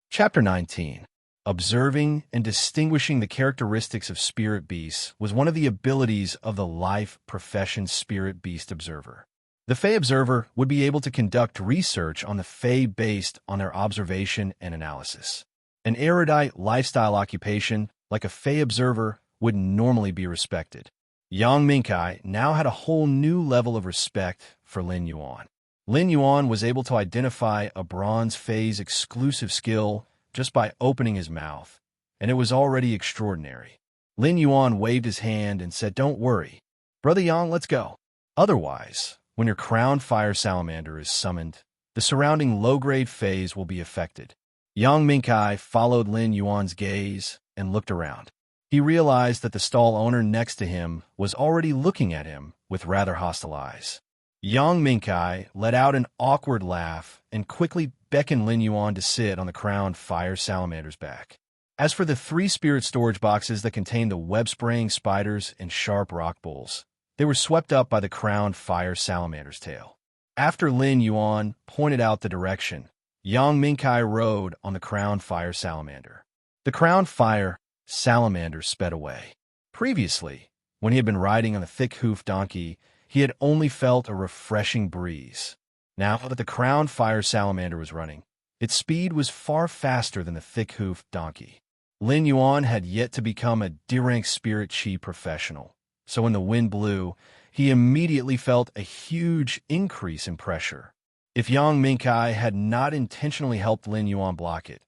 Chapter 19. Observing and distinguishing the characteristics of spirit beasts was one of the abilities of the life profession spirit beast observer. The Fey observer would be able to conduct research on the Fey based on their observation and analysis. An erudite lifestyle occupation like a Fey observer would normally be respected. Yang Mingkai now had a whole new level of respect for Lin Yuan. Lin Yuan was able to identify a bronze Fey's exclusive skill just by opening his mouth, and it was already extraordinary. Lin Yuan waved his hand and said, "Don't worry. Brother Yang, let's go. Otherwise, when your crowned fire salamander is summoned, the surrounding low-grade phase will be affected." Yang Mingkai followed Lin Yuan's gaze and looked around. He realized that the stall owner next to him was already looking at him with rather hostile eyes. Yang Mingkai let out an awkward laugh and quickly beckoned Lin Yuan to sit on the crowned fire salamander's back. As for the 3 spirit storage boxes that contained the web-spraying spiders and sharp rock bulls, they were swept up by the crowned fire salamander's tail. After Lin Yuan pointed out the direction, Yang Mingkai rode on the crowned fire salamander. The crowned fire salamander sped away. Previously, when he had been riding on the thick-hoofed donkey, he had only felt a refreshing breeze. Now that the crowned fire salamander was running, its speed was far faster than the thick-hoofed donkey. Lin Yuan had yet to become a D-rank spirit chi professional, so when the wind blew, he immediately felt a huge increase in pressure. If Yang Mingkai had not intentionally helped Lin Yuan block it,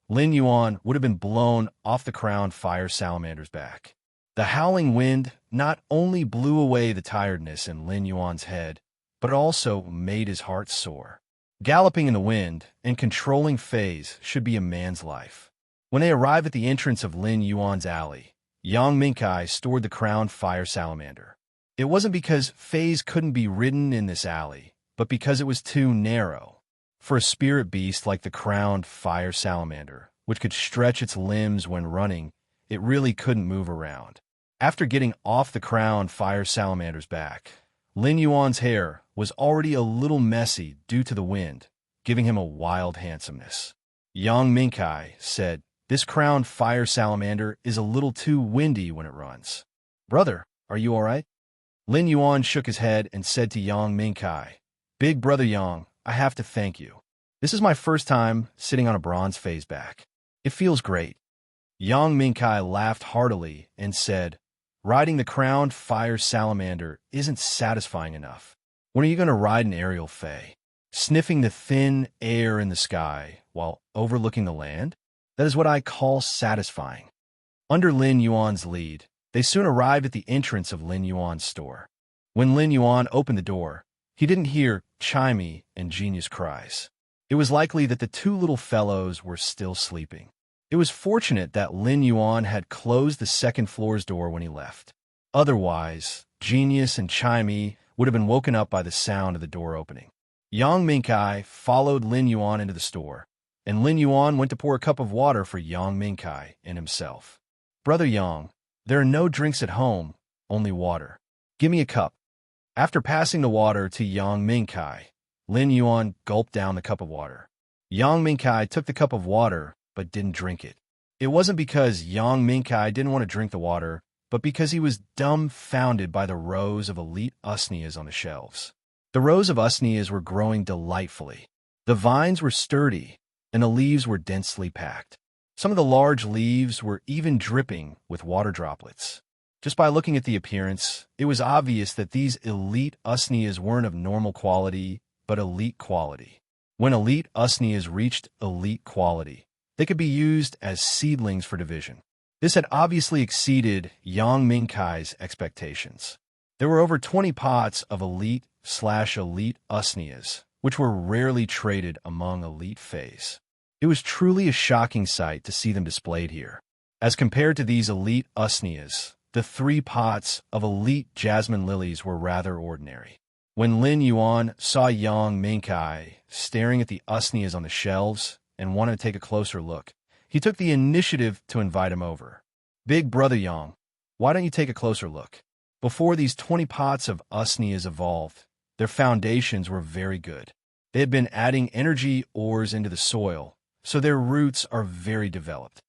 Lin Yuan would have been blown off the crowned fire salamander's back. The howling wind not only blew away the tiredness in Lin Yuan's head, but it also made his heart soar. Galloping in the wind and controlling phase should be a man's life. When they arrived at the entrance of Lin Yuan's alley, Yang Mingkai stored the crowned fire salamander. It wasn't because phase couldn't be ridden in this alley, but because it was too narrow. For a spirit beast like the crowned fire salamander, which could stretch its limbs when running, it really couldn't move around. After getting off the crowned fire salamander's back, Lin Yuan's hair was already a little messy due to the wind, giving him a wild handsomeness. Yang Mingkai said, "This crowned fire salamander is a little too windy when it runs. Brother, are you all right?" Lin Yuan shook his head and said to Yang Mingkai, "Big brother Yang, I have to thank you. This is my first time sitting on a bronze phase back. It feels great." Yang Mingkai laughed heartily and said, "Riding the crowned fire salamander isn't satisfying enough. When are you going to ride an aerial fae? Sniffing the thin air in the sky while overlooking the land? That is what I call satisfying." Under Lin Yuan's lead, they soon arrived at the entrance of Lin Yuan's store. When Lin Yuan opened the door, he didn't hear chimey and genius cries. It was likely that the 2 little fellows were still sleeping. It was fortunate that Lin Yuan had closed the second floor's door when he left. Otherwise, Genius and Chimey would have been woken up by the sound of the door opening. Yang Mingkai followed Lin Yuan into the store, and Lin Yuan went to pour a cup of water for Yang Mingkai and himself. "Brother Yang, there are no drinks at home, only water. Give me a cup." After passing the water to Yang Mingkai, Lin Yuan gulped down the cup of water. Yang Mingkai took the cup of water, but didn't drink it. It wasn't because Yang Mingkai didn't want to drink the water, but because he was dumbfounded by the rows of elite usneas on the shelves. The rows of usneas were growing delightfully. The vines were sturdy, and the leaves were densely packed. Some of the large leaves were even dripping with water droplets. Just by looking at the appearance, it was obvious that these elite usneas weren't of normal quality, but elite quality. When elite usneas reached elite quality, they could be used as seedlings for division. This had obviously exceeded Yang Mingkai's expectations. There were over 20 pots of elite/elite usneas, which were rarely traded among elite fays. It was truly a shocking sight to see them displayed here. As compared to these elite usneas, the 3 pots of elite jasmine lilies were rather ordinary. When Lin Yuan saw Yang Mingkai staring at the usneas on the shelves and wanted to take a closer look, he took the initiative to invite him over. "Big brother Yang, why don't you take a closer look?" Before these 20 pots of usneas evolved, their foundations were very good. They had been adding energy ores into the soil, so their roots are very developed.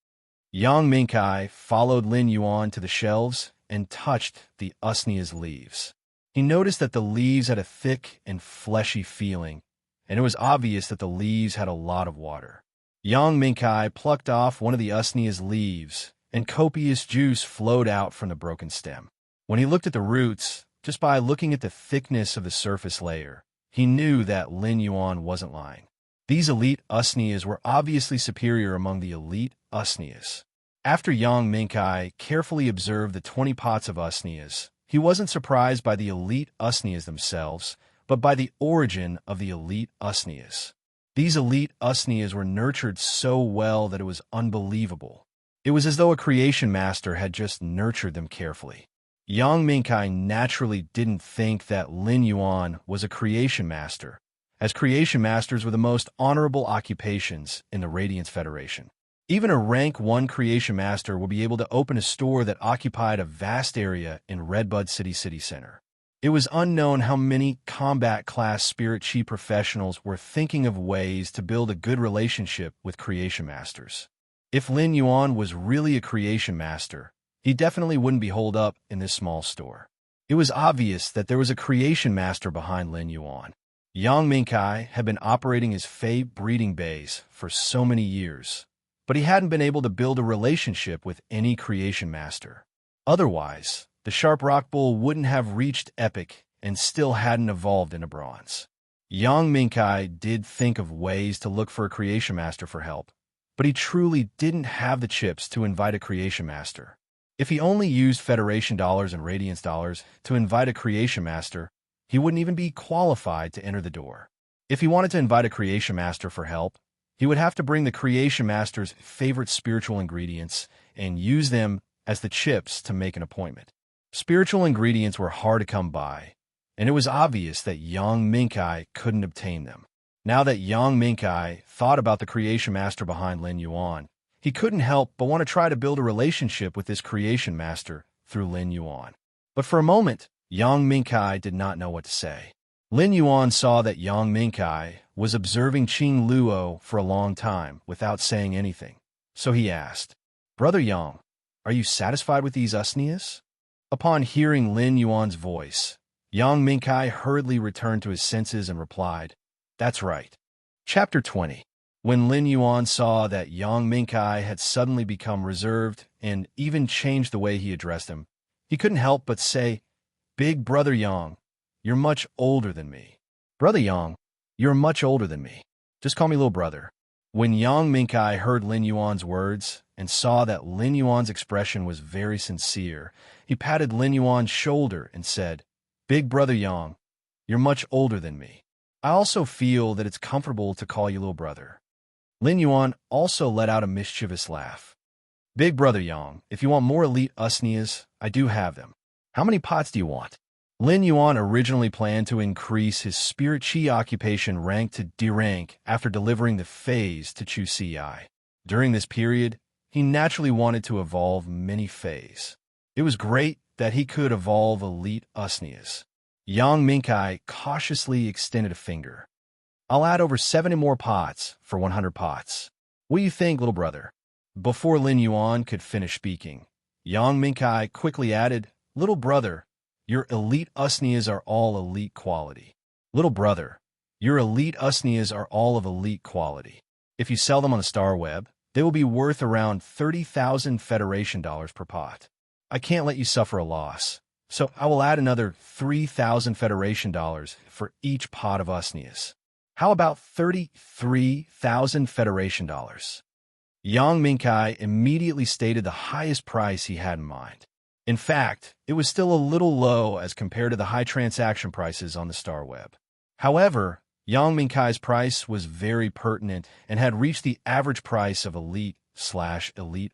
Yang Mingkai followed Lin Yuan to the shelves and touched the usnea's leaves. He noticed that the leaves had a thick and fleshy feeling, and it was obvious that the leaves had a lot of water. Yang Mingkai plucked off one of the usnea's leaves, and copious juice flowed out from the broken stem. When he looked at the roots, just by looking at the thickness of the surface layer, he knew that Lin Yuan wasn't lying. These elite usneas were obviously superior among the elite usneas. After Yang Minkai carefully observed the 20 pots of usneas, he wasn't surprised by the elite usneas themselves, but by the origin of the elite usneas. These elite usneas were nurtured so well that it was unbelievable. It was as though a creation master had just nurtured them carefully. Yang Minkai naturally didn't think that Lin Yuan was a creation master, as creation masters were the most honorable occupations in the Radiance Federation. Even a rank 1 creation master will be able to open a store that occupied a vast area in Redbud City Center. It was unknown how many combat-class spirit chi professionals were thinking of ways to build a good relationship with creation masters. If Lin Yuan was really a creation master, he definitely wouldn't be holed up in this small store. It was obvious that there was a creation master behind Lin Yuan. Yang Minkai had been operating his Fey breeding bays for so many years, but he hadn't been able to build a relationship with any creation master. Otherwise, the Sharp Rock Bull wouldn't have reached Epic and still hadn't evolved into Bronze. Yang Minkai did think of ways to look for a creation master for help, but he truly didn't have the chips to invite a creation master. If he only used Federation dollars and Radiance dollars to invite a creation master, he wouldn't even be qualified to enter the door. If he wanted to invite a creation master for help, he would have to bring the creation master's favorite spiritual ingredients and use them as the chips to make an appointment. Spiritual ingredients were hard to come by, and it was obvious that Yang Minkai couldn't obtain them. Now that Yang Minkai thought about the creation master behind Lin Yuan, he couldn't help but want to try to build a relationship with this creation master through Lin Yuan. But for a moment, Yang Minkai did not know what to say. Lin Yuan saw that Yang Minkai was observing Qing Luo for a long time without saying anything. So he asked, "Brother Yang, are you satisfied with these usneas?" Upon hearing Lin Yuan's voice, Yang Minkai hurriedly returned to his senses and replied, "That's right." Chapter 20. When Lin Yuan saw that Yang Minkai had suddenly become reserved and even changed the way he addressed him, he couldn't help but say, "Big Brother Yang, you're much older than me." "Brother Yang, you're much older than me. Just call me little brother." When Yang Minkai heard Lin Yuan's words and saw that Lin Yuan's expression was very sincere, he patted Lin Yuan's shoulder and said, "Big Brother Yang, you're much older than me. I also feel that it's comfortable to call you little brother." Lin Yuan also let out a mischievous laugh. "Big Brother Yang, if you want more elite usneas, I do have them. How many pots do you want?" Lin Yuan originally planned to increase his spirit chi occupation rank to D rank after delivering the phase to Chu Ci. During this period, he naturally wanted to evolve many phases. It was great that he could evolve elite usneas. Yang Minkai cautiously extended a finger. "I'll add over 70 more pots for 100 pots. What do you think, little brother?" Before Lin Yuan could finish speaking, Yang Minkai quickly added, "Little brother, your elite usneas are all elite quality. Little brother, your elite usneas are all of elite quality. If you sell them on the Star Web, they will be worth around 30,000 Federation dollars per pot. I can't let you suffer a loss, so I will add another 3,000 Federation dollars for each pot of usneas. How about 33,000 Federation dollars? Yang Minkai immediately stated the highest price he had in mind. In fact, it was still a little low as compared to the high transaction prices on the Star Web. However, Yang Minkai's price was very pertinent and had reached the average price of elite/elite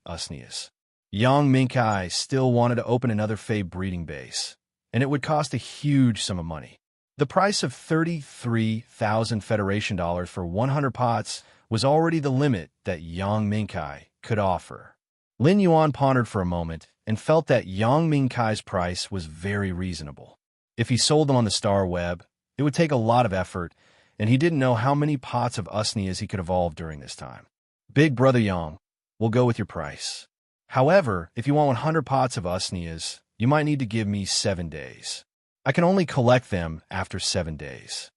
usneas. Yang Minkai still wanted to open another Fey breeding base, and it would cost a huge sum of money. The price of 33,000 Federation dollars for 100 pots was already the limit that Yang Minkai could offer. Lin Yuan pondered for a moment and felt that Yang Minkai's price was very reasonable. If he sold them on the Star Web, it would take a lot of effort, and he didn't know how many pots of usneas he could evolve during this time. "Big Brother Yang, we'll go with your price. However, if you want 100 pots of usneas, you might need to give me 7 days. I can only collect them after 7 days."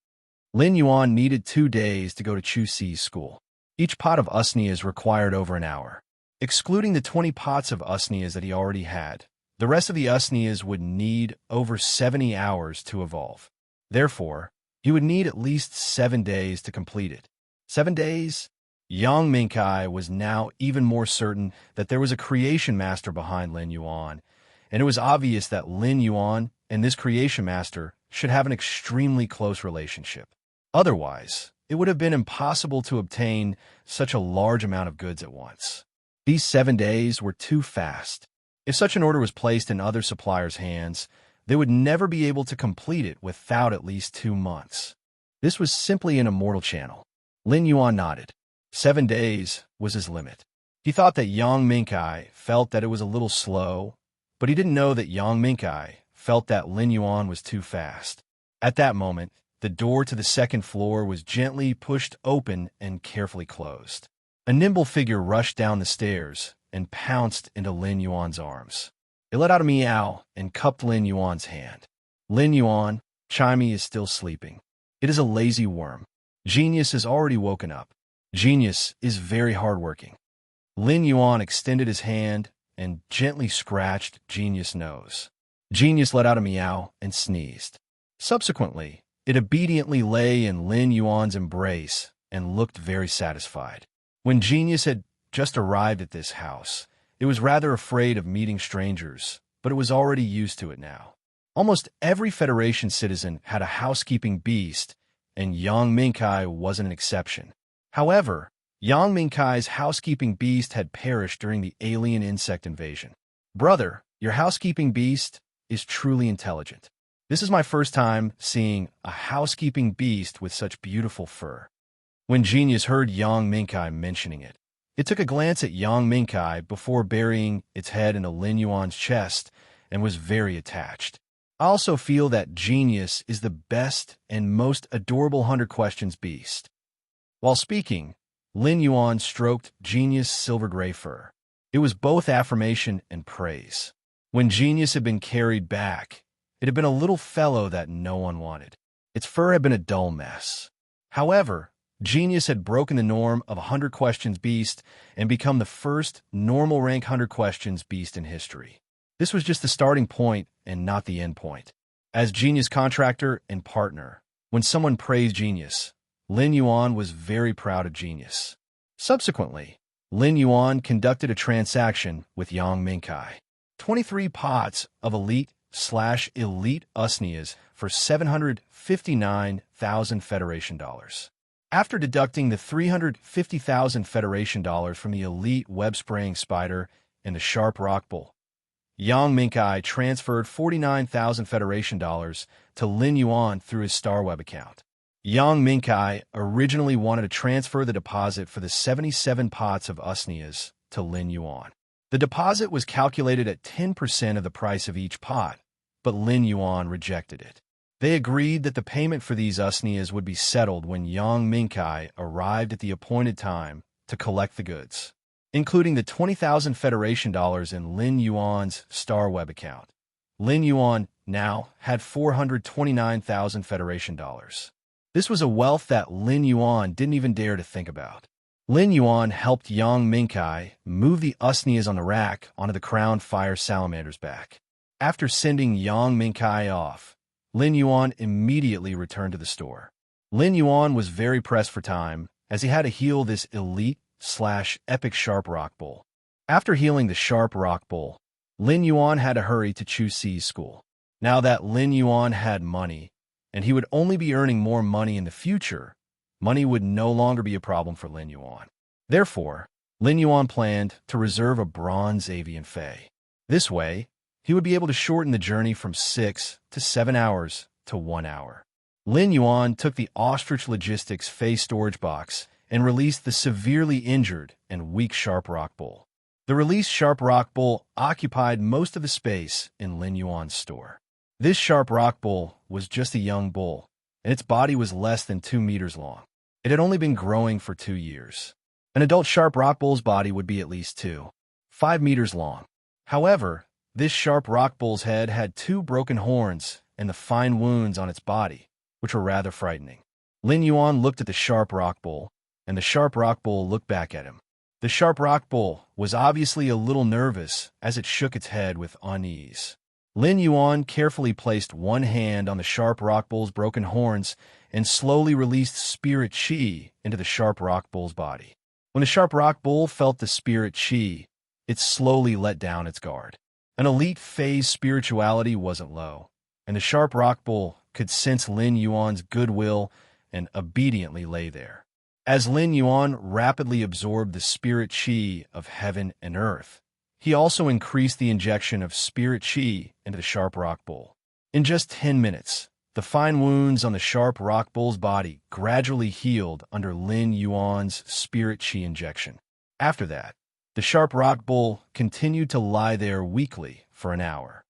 Lin Yuan needed 2 days to go to Chu Ci's school. Each pot of usneas required over an hour. Excluding the 20 pots of usneas that he already had, the rest of the usneas would need over 70 hours to evolve. Therefore, he would need at least 7 days to complete it. 7 days? Yang Mingkai was now even more certain that there was a creation master behind Lin Yuan, and it was obvious that Lin Yuan and this creation master should have an extremely close relationship. Otherwise, it would have been impossible to obtain such a large amount of goods at once. These 7 days were too fast. If such an order was placed in other suppliers' hands, they would never be able to complete it without at least 2 months. This was simply an immortal channel. Lin Yuan nodded. 7 days was his limit. He thought that Yang Mingkai felt that it was a little slow, but he didn't know that Yang Mingkai felt that Lin Yuan was too fast. At that moment, the door to the second floor was gently pushed open and carefully closed. A nimble figure rushed down the stairs and pounced into Lin Yuan's arms. It let out a meow and cupped Lin Yuan's hand. Lin Yuan, Chimey is still sleeping. It is a lazy worm. Genius has already woken up. Genius is very hardworking. Lin Yuan extended his hand and gently scratched Genius' nose. Genius let out a meow and sneezed. Subsequently, it obediently lay in Lin Yuan's embrace and looked very satisfied. When Genius had just arrived at this house, it was rather afraid of meeting strangers, but it was already used to it now. Almost every Federation citizen had a housekeeping beast, and Yang Mingkai wasn't an exception. However, Yang Mingkai's housekeeping beast had perished during the alien insect invasion. Brother, your housekeeping beast is truly intelligent. This is my first time seeing a housekeeping beast with such beautiful fur. When Genius heard Yang Mingkai mentioning it, it took a glance at Yang Mingkai before burying its head into Lin Yuan's chest and was very attached. I also feel that Genius is the best and most adorable 100 Questions beast. While speaking, Lin Yuan stroked Genius' silver gray fur. It was both affirmation and praise. When Genius had been carried back, it had been a little fellow that no one wanted. Its fur had been a dull mess. However, Genius had broken the norm of a 100 Questions beast and become the first normal rank 100 Questions beast in history. This was just the starting point and not the end point. As Genius' contractor and partner, when someone praised Genius, Lin Yuan was very proud of Genius. Subsequently, Lin Yuan conducted a transaction with Yang Mingkai. 23 pots of elite/elite usnias for 759,000 Federation dollars. After deducting the 350,000 Federation dollars from the elite web-spraying spider and the sharp rock bull, Yang Mingkai transferred 49,000 Federation dollars to Lin Yuan through his StarWeb account. Yang Mingkai originally wanted to transfer the deposit for the 77 pots of usnias to Lin Yuan. The deposit was calculated at 10% of the price of each pot, but Lin Yuan rejected it. They agreed that the payment for these usnias would be settled when Yang Mingkai arrived at the appointed time to collect the goods, including the 20,000 Federation dollars in Lin Yuan's StarWeb account. Lin Yuan now had 429,000 Federation dollars. This was a wealth that Lin Yuan didn't even dare to think about. Lin Yuan helped Yang Mingkai move the usnias on the rack onto the crowned fire salamander's back. After sending Yang Mingkai off, Lin Yuan immediately returned to the store. Lin Yuan was very pressed for time, as he had to heal this elite/epic sharp rock bull. After healing the sharp rock bull, Lin Yuan had to hurry to Chu Si's school. Now that Lin Yuan had money, and he would only be earning more money in the future, money would no longer be a problem for Lin Yuan. Therefore, Lin Yuan planned to reserve a bronze avian fay. This way, he would be able to shorten the journey from 6 to 7 hours to 1 hour. Lin Yuan took the Ostrich Logistics Fay storage box and released the severely injured and weak Sharp Rock Bull. The released Sharp Rock Bull occupied most of the space in Lin Yuan's store. This Sharp Rock Bull was just a young bull, and its body was less than 2 meters long. It had only been growing for 2 years. An adult Sharp Rock Bull's body would be at least 5 meters long. However, this Sharp Rock Bull's head had 2 broken horns and the fine wounds on its body, which were rather frightening. Lin Yuan looked at the Sharp Rock Bull, and the Sharp Rock Bull looked back at him. The Sharp Rock Bull was obviously a little nervous as it shook its head with unease. Lin Yuan carefully placed one hand on the Sharp Rock Bull's broken horns and slowly released spirit chi into the Sharp Rock Bull's body. When the sharp rock bull felt the spirit chi, it slowly let down its guard. An elite phase spirituality wasn't low, and the sharp rock bull could sense Lin Yuan's goodwill and obediently lay there. As Lin Yuan rapidly absorbed the spirit chi of heaven and earth, he also increased the injection of spirit chi into the sharp rock bull. In just 10 minutes, the fine wounds on the sharp rock bull's body gradually healed under Lin Yuan's spirit chi injection. After that, the sharp rock bull continued to lie there weakly for an hour.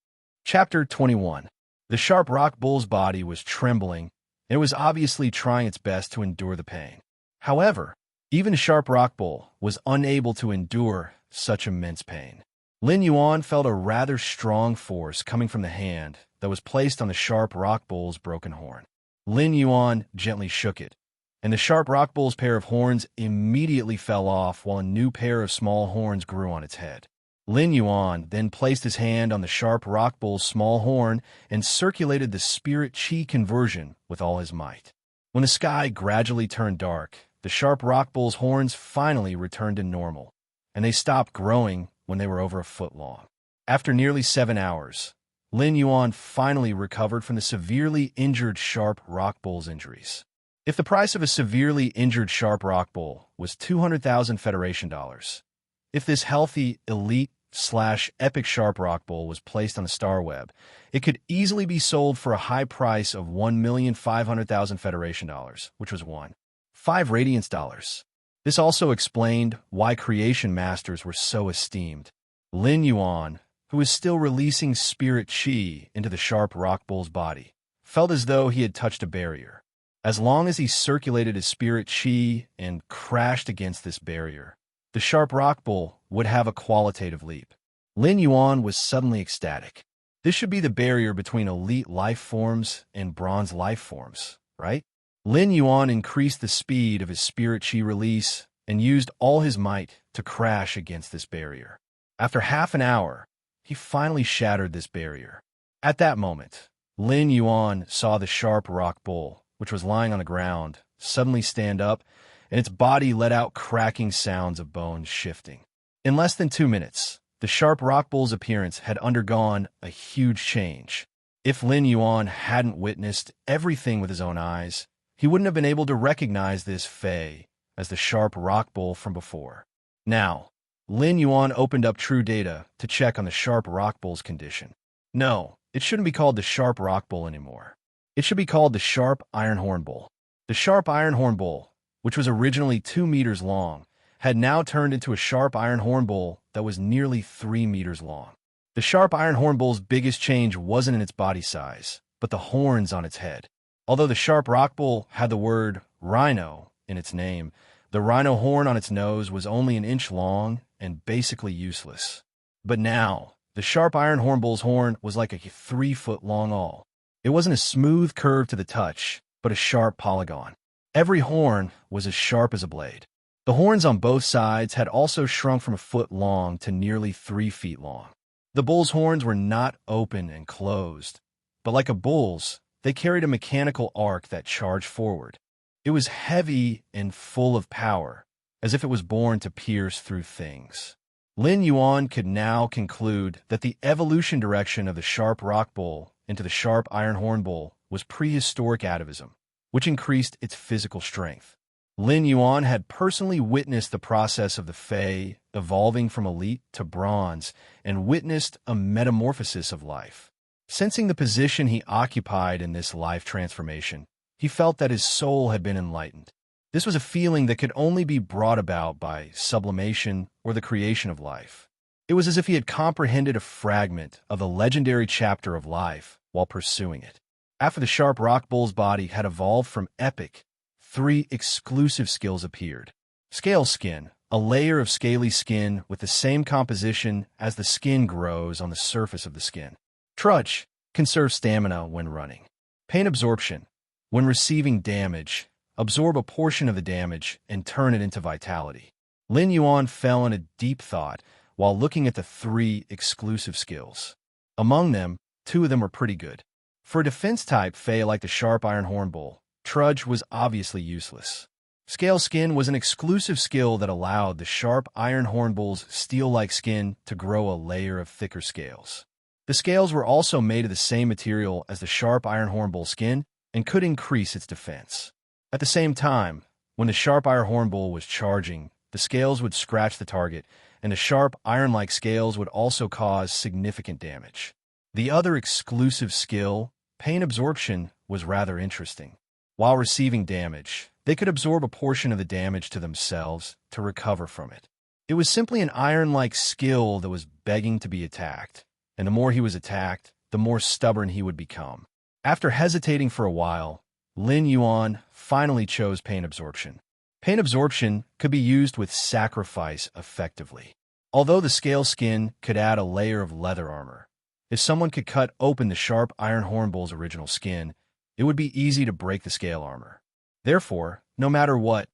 Chapter 21. The sharp rock bull's body was trembling, and it was obviously trying its best to endure the pain. However, even the sharp rock bull was unable to endure such immense pain. Lin Yuan felt a rather strong force coming from the hand that was placed on the sharp rock bull's broken horn. Lin Yuan gently shook it, and the sharp rock bull's pair of horns immediately fell off while a new pair of small horns grew on its head. Lin Yuan then placed his hand on the sharp rock bull's small horn and circulated the spirit chi conversion with all his might. When the sky gradually turned dark, the sharp rock bull's horns finally returned to normal, and they stopped growing when they were over a foot long. After nearly 7 hours, Lin Yuan finally recovered from the severely injured sharp rock bull's injuries. If the price of a severely injured sharp rock bull was 200,000 Federation dollars, if this healthy, elite/epic sharp rock bull was placed on the star web, it could easily be sold for a high price of 1,500,000 Federation dollars, which was 1.5 Radiance dollars. This also explained why creation masters were so esteemed. Lin Yuan, who was still releasing spirit chi into the sharp rock bull's body, felt as though he had touched a barrier. As long as he circulated his spirit chi and crashed against this barrier, the sharp rock bull would have a qualitative leap. Lin Yuan was suddenly ecstatic. This should be the barrier between elite life forms and bronze life forms, right? Lin Yuan increased the speed of his spirit chi release and used all his might to crash against this barrier. After half an hour, he finally shattered this barrier. At that moment, Lin Yuan saw the sharp rock bull, which was lying on the ground, suddenly stand up, and its body let out cracking sounds of bones shifting. In less than 2 minutes, the sharp rock bull's appearance had undergone a huge change. If Lin Yuan hadn't witnessed everything with his own eyes, he wouldn't have been able to recognize this Fei as the sharp rock bull from before. Now, Lin Yuan opened up True Data to check on the sharp rock bull's condition. No, it shouldn't be called the sharp rock bull anymore. It should be called the sharp iron horn bull. The sharp iron horn bull, which was originally 2 meters long, had now turned into a sharp iron horn bull that was nearly 3 meters long. The sharp iron horn bull's biggest change wasn't in its body size, but the horns on its head. Although the sharp rock bull had the word rhino in its name, the rhino horn on its nose was only an inch long and basically useless. But now, the sharp iron horn bull's horn was like a 3-foot-long awl. It wasn't a smooth curve to the touch, but a sharp polygon. Every horn was as sharp as a blade. The horns on both sides had also shrunk from a foot long to nearly 3 feet long. The bull's horns were not open and closed, but like a bull's, they carried a mechanical arc that charged forward. It was heavy and full of power, as if it was born to pierce through things. Lin Yuan could now conclude that the evolution direction of the sharp rock bull into the sharp iron horn bull was prehistoric atavism, which increased its physical strength. Lin Yuan had personally witnessed the process of the Fei evolving from elite to bronze and witnessed a metamorphosis of life. Sensing the position he occupied in this life transformation, he felt that his soul had been enlightened. This was a feeling that could only be brought about by sublimation or the creation of life. It was as if he had comprehended a fragment of the legendary chapter of life while pursuing it. After the sharp rock bull's body had evolved from epic, 3 exclusive skills appeared. Scale skin, a layer of scaly skin with the same composition as the skin grows on the surface of the skin. Trudge, conserve stamina when running. Pain absorption, when receiving damage, absorb a portion of the damage and turn it into vitality. Lin Yuan fell in a deep thought while looking at the 3 exclusive skills. Among them, 2 of them were pretty good. For a defense-type Fei like the sharp iron horn bull, Trudge was obviously useless. Scale skin was an exclusive skill that allowed the sharp iron hornbill's steel-like skin to grow a layer of thicker scales. The scales were also made of the same material as the sharp iron hornbill skin and could increase its defense. At the same time, when the sharp iron hornbill was charging, the scales would scratch the target, and the sharp iron-like scales would also cause significant damage. The other exclusive skill, pain absorption, was rather interesting. While receiving damage, they could absorb a portion of the damage to themselves to recover from it. It was simply an iron-like skill that was begging to be attacked, and the more he was attacked, the more stubborn he would become. After hesitating for a while, Lin Yuan finally chose pain absorption. Pain absorption could be used with sacrifice effectively. Although the scale skin could add a layer of leather armor, if someone could cut open the sharp iron hornbill's original skin, it would be easy to break the scale armor. Therefore, no matter what,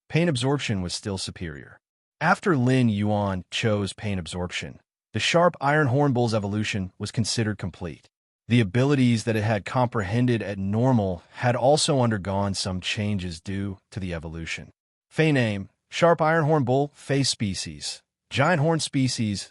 pain absorption was still superior. After Lin Yuan chose pain absorption, the sharp iron hornbill's evolution was considered complete. The abilities that it had comprehended at normal had also undergone some changes due to the evolution. Fey name, Sharp Iron Hornbill, Fey species. Giant Horn species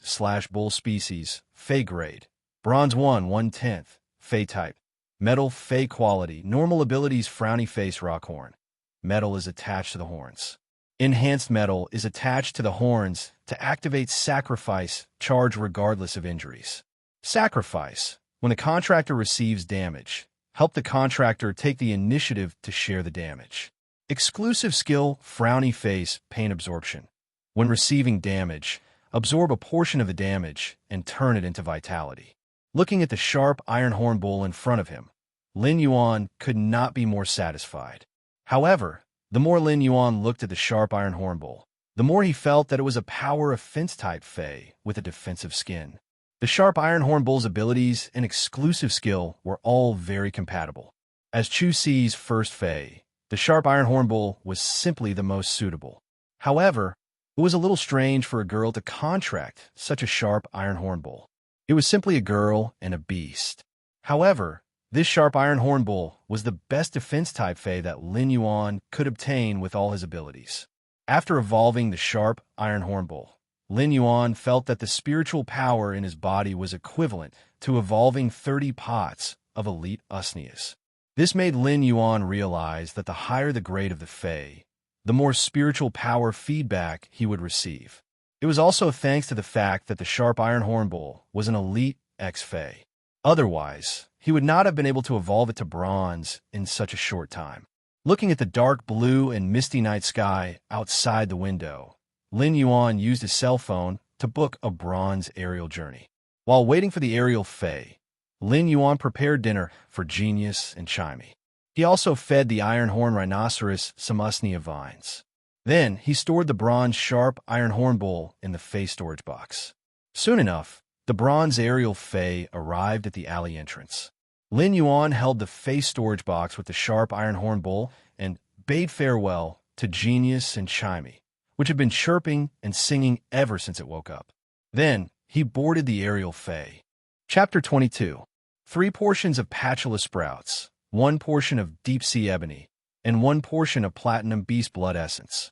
/ Bull species, Fey grade. Bronze 1, 1/10, Fey type. Metal, Fey quality. Normal abilities, Frowny Face Rock Horn. Metal is attached to the horns. Enhanced metal is attached to the horns to activate sacrifice charge regardless of injuries. Sacrifice. When a contractor receives damage, help the contractor take the initiative to share the damage. Exclusive skill, Frowny Face, Pain Absorption. When receiving damage, absorb a portion of the damage and turn it into vitality. Looking at the sharp iron hornbill in front of him, Lin Yuan could not be more satisfied. However, the more Lin Yuan looked at the sharp iron hornbill, the more he felt that it was a power offense-type Fey with a defensive skin. The sharp iron hornbill's abilities and exclusive skill were all very compatible. As Chu Si's first Fey, the sharp iron hornbill was simply the most suitable. However, it was a little strange for a girl to contract such a sharp iron hornbill. It was simply a girl and a beast. However, this sharp iron hornbill was the best defense-type Fey that Lin Yuan could obtain with all his abilities. After evolving the sharp iron hornbill, Lin Yuan felt that the spiritual power in his body was equivalent to evolving 30 pots of elite Usneas. This made Lin Yuan realize that the higher the grade of the Fey, the more spiritual power feedback he would receive. It was also thanks to the fact that the sharp iron hornbill was an elite X-Fey. Otherwise, he would not have been able to evolve it to bronze in such a short time. Looking at the dark blue and misty night sky outside the window, Lin Yuan used his cell phone to book a bronze aerial journey. While waiting for the aerial Fey, Lin Yuan prepared dinner for Genius and Chimey. He also fed the iron horn rhinoceros some Usnea vines. Then he stored the bronze sharp iron hornbill in the Fey storage box. Soon enough, the bronze aerial Fey arrived at the alley entrance. Lin Yuan held the Fey storage box with the sharp iron hornbill and bade farewell to Genius and Chimey, which had been chirping and singing ever since it woke up. Then he boarded the aerial Fey. Chapter 22. 3 portions of patula sprouts, 1 portion of deep-sea ebony, and 1 portion of platinum beast blood essence.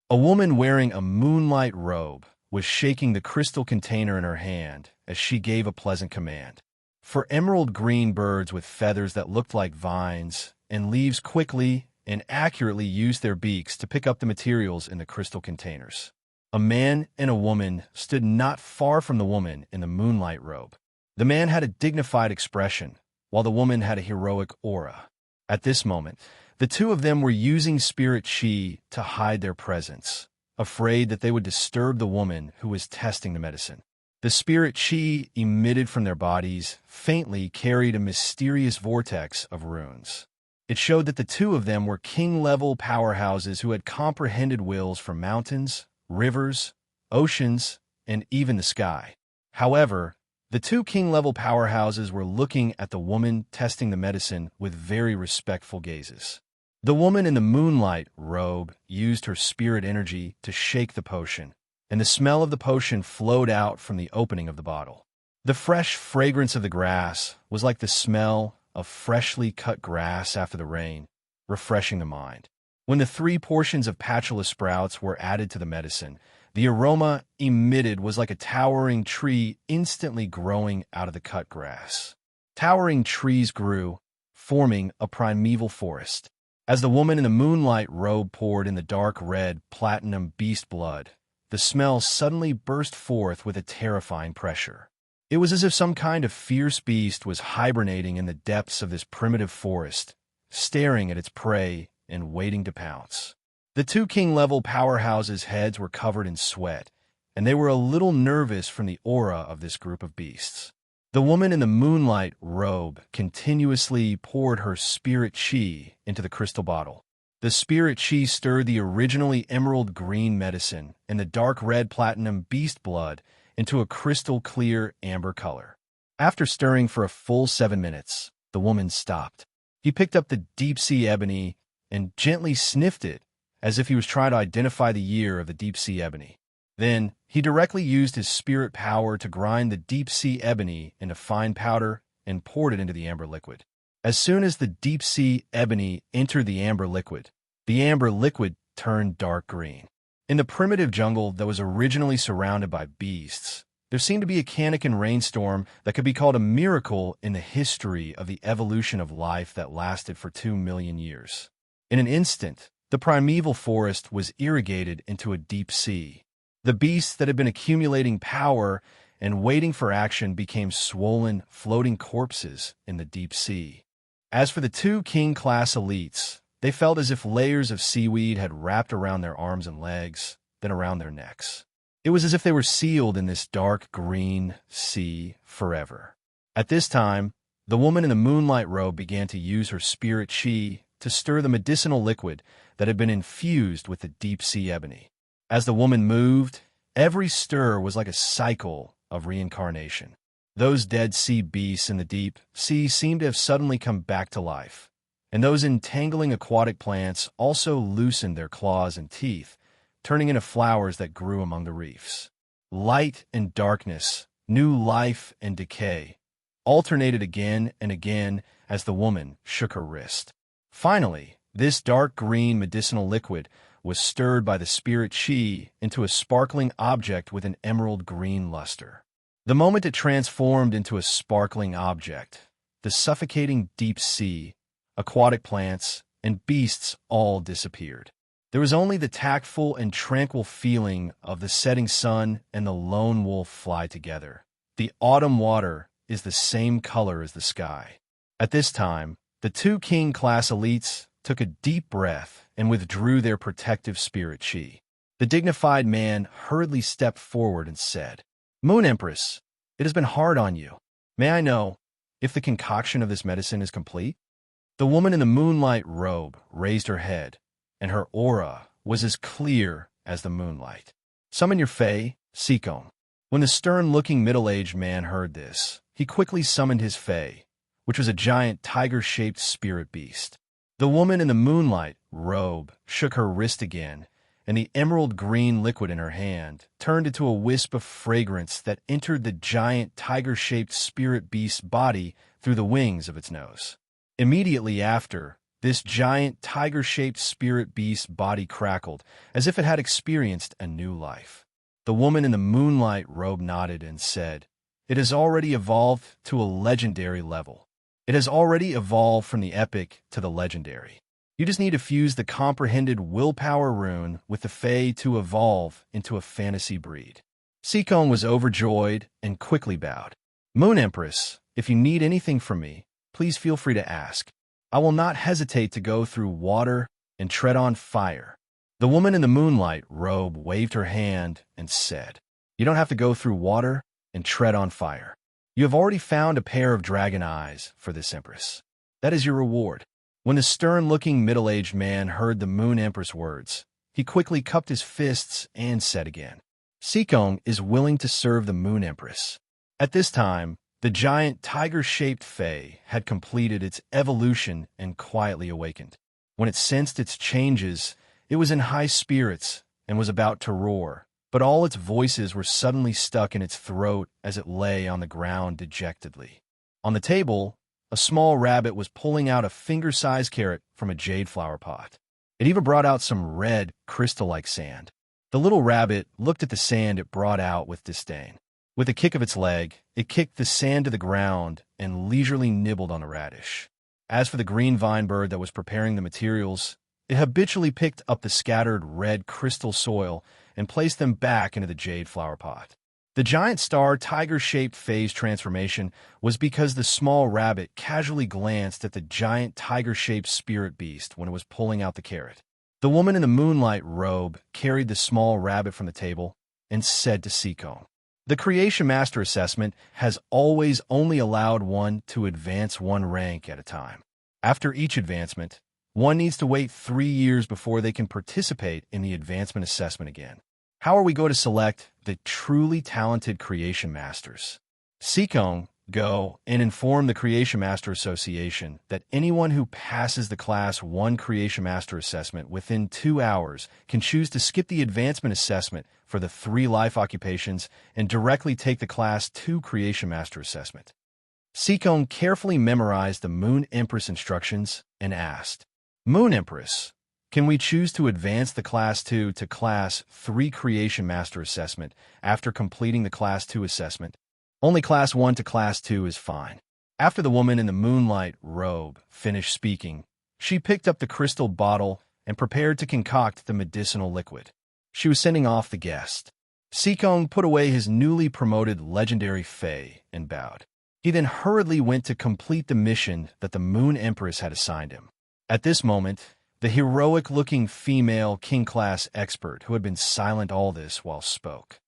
A woman wearing a moonlight robe was shaking the crystal container in her hand as she gave a pleasant command. For emerald green birds with feathers that looked like vines and leaves quickly and accurately used their beaks to pick up the materials in the crystal containers. A man and a woman stood not far from the woman in the moonlight robe. The man had a dignified expression, while the woman had a heroic aura. At this moment, the two of them were using spirit chi to hide their presence, afraid that they would disturb the woman who was testing the medicine. The spirit chi emitted from their bodies faintly carried a mysterious vortex of runes. It showed that the two of them were king-level powerhouses who had comprehended wills for mountains, rivers, oceans, and even the sky. However, the two king-level powerhouses were looking at the woman testing the medicine with very respectful gazes. The woman in the moonlight robe used her spirit energy to shake the potion, and the smell of the potion flowed out from the opening of the bottle. The fresh fragrance of the grass was like the smell of freshly cut grass after the rain, refreshing the mind. When the 3 portions of patula sprouts were added to the medicine, the aroma emitted was like a towering tree instantly growing out of the cut grass. Towering trees grew, forming a primeval forest. As the woman in the moonlight robe poured in the dark red platinum beast blood, the smell suddenly burst forth with a terrifying pressure. It was as if some kind of fierce beast was hibernating in the depths of this primitive forest, staring at its prey and waiting to pounce. The 2 king-level powerhouses' heads were covered in sweat, and they were a little nervous from the aura of this group of beasts. The woman in the moonlight robe continuously poured her spirit chi into the crystal bottle. The spirit chi stirred the originally emerald green medicine and the dark red platinum beast blood into a crystal clear amber color. After stirring for a full 7 minutes, the woman stopped. He picked up the deep-sea ebony and gently sniffed it as if he was trying to identify the year of the deep-sea ebony. Then, he directly used his spirit power to grind the deep-sea ebony into fine powder and poured it into the amber liquid. As soon as the deep-sea ebony entered the amber liquid turned dark green. In the primitive jungle that was originally surrounded by beasts, there seemed to be a Kandakan rainstorm that could be called a miracle in the history of the evolution of life that lasted for 2 million years. In an instant, the primeval forest was irrigated into a deep sea. The beasts that had been accumulating power and waiting for action became swollen, floating corpses in the deep sea. As for the 2 king-class elites, they felt as if layers of seaweed had wrapped around their arms and legs, then around their necks. It was as if they were sealed in this dark green sea forever. At this time, the woman in the moonlight robe began to use her spirit chi to stir the medicinal liquid that had been infused with the deep-sea ebony. As the woman moved, every stir was like a cycle of reincarnation. Those dead sea beasts in the deep sea seemed to have suddenly come back to life, and those entangling aquatic plants also loosened their claws and teeth, turning into flowers that grew among the reefs. Light and darkness, new life and decay, alternated again and again as the woman shook her wrist. Finally, this dark green medicinal liquid was stirred by the spirit chi into a sparkling object with an emerald green luster. The moment it transformed into a sparkling object, the suffocating deep sea, aquatic plants, and beasts all disappeared. There was only the tactful and tranquil feeling of the setting sun and the lone wolf fly together. The autumn water is the same color as the sky. At this time, the 2 king-class elites took a deep breath and withdrew their protective spirit chi. The dignified man hurriedly stepped forward and said, "Moon Empress, it has been hard on you. May I know if the concoction of this medicine is complete?" The woman in the moonlight robe raised her head, and her aura was as clear as the moonlight. "Summon your fae, Seacombe." When the stern-looking middle-aged man heard this, he quickly summoned his fae, which was a giant tiger-shaped spirit beast. The woman in the moonlight robe shook her wrist again, and the emerald green liquid in her hand turned into a wisp of fragrance that entered the giant tiger-shaped spirit beast's body through the wings of its nose. Immediately after, this giant tiger-shaped spirit beast's body crackled as if it had experienced a new life. The woman in the moonlight robe nodded and said, "It has already evolved to a legendary level. It has already evolved from the epic to the legendary. You just need to fuse the comprehended willpower rune with the fae to evolve into a fantasy breed." Seacombe was overjoyed and quickly bowed. "Moon Empress, if you need anything from me, please feel free to ask. I will not hesitate to go through water and tread on fire." The woman in the moonlight robe waved her hand and said, "You don't have to go through water and tread on fire. You have already found a pair of dragon eyes for this Empress. That is your reward." When the stern-looking middle-aged man heard the Moon Empress' words, he quickly cupped his fists and said again, "Seacombe is willing to serve the Moon Empress." At this time, the giant tiger-shaped fae had completed its evolution and quietly awakened. When it sensed its changes, it was in high spirits and was about to roar, but all its voices were suddenly stuck in its throat as it lay on the ground dejectedly. On the table, a small rabbit was pulling out a finger-sized carrot from a jade flower pot. It even brought out some red, crystal-like sand. The little rabbit looked at the sand it brought out with disdain. With a kick of its leg, it kicked the sand to the ground and leisurely nibbled on the radish. As for the green vine bird that was preparing the materials, it habitually picked up the scattered red crystal soil and placed them back into the jade flower pot. The giant star tiger-shaped phase transformation was because the small rabbit casually glanced at the giant tiger-shaped spirit beast when it was pulling out the carrot. The woman in the moonlight robe carried the small rabbit from the table and said to Seacombe, "The Creation Master assessment has always only allowed one to advance one rank at a time. After each advancement, one needs to wait 3 years before they can participate in the advancement assessment again. How are we going to select the truly talented Creation Masters?" Seacombe, go and inform the Creation Master Association that anyone who passes the Class 1 Creation Master assessment within 2 hours can choose to skip the advancement assessment for the 3 life occupations and directly take the Class 2 Creation Master assessment. Seacombe carefully memorized the Moon Empress instructions and asked, "Moon Empress, can we choose to advance the Class 2 to Class 3 Creation Master assessment after completing the Class 2 assessment? Only Class 1 to Class 2 is fine." After the woman in the moonlight robe finished speaking, she picked up the crystal bottle and prepared to concoct the medicinal liquid. She was sending off the guest. Seacombe put away his newly promoted legendary Fae and bowed. He then hurriedly went to complete the mission that the Moon Empress had assigned him. At this moment, the heroic-looking female King-class expert who had been silent all this while spoke.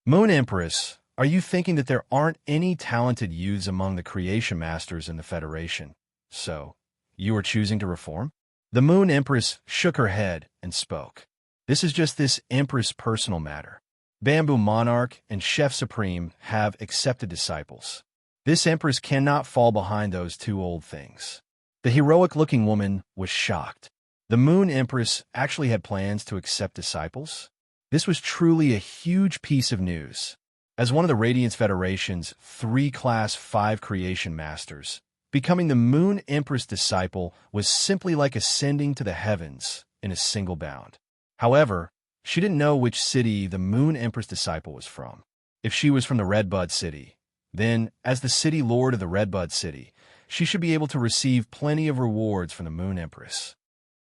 "Moon Empress, are you thinking that there aren't any talented youths among the Creation Masters in the Federation? So, you are choosing to reform?" The Moon Empress shook her head and spoke. "This is just this Empress' personal matter. Bamboo Monarch and Chef Supreme have accepted disciples. This Empress cannot fall behind those 2 old things." The heroic-looking woman was shocked. The Moon Empress actually had plans to accept disciples? This was truly a huge piece of news. As one of the Radiance Federation's 3 Class 5 Creation Masters, becoming the Moon Empress disciple was simply like ascending to the heavens in a single bound. However, she didn't know which city the Moon Empress disciple was from. If she was from the Redbud City, then, as the city lord of the Redbud City, she should be able to receive plenty of rewards from the Moon Empress.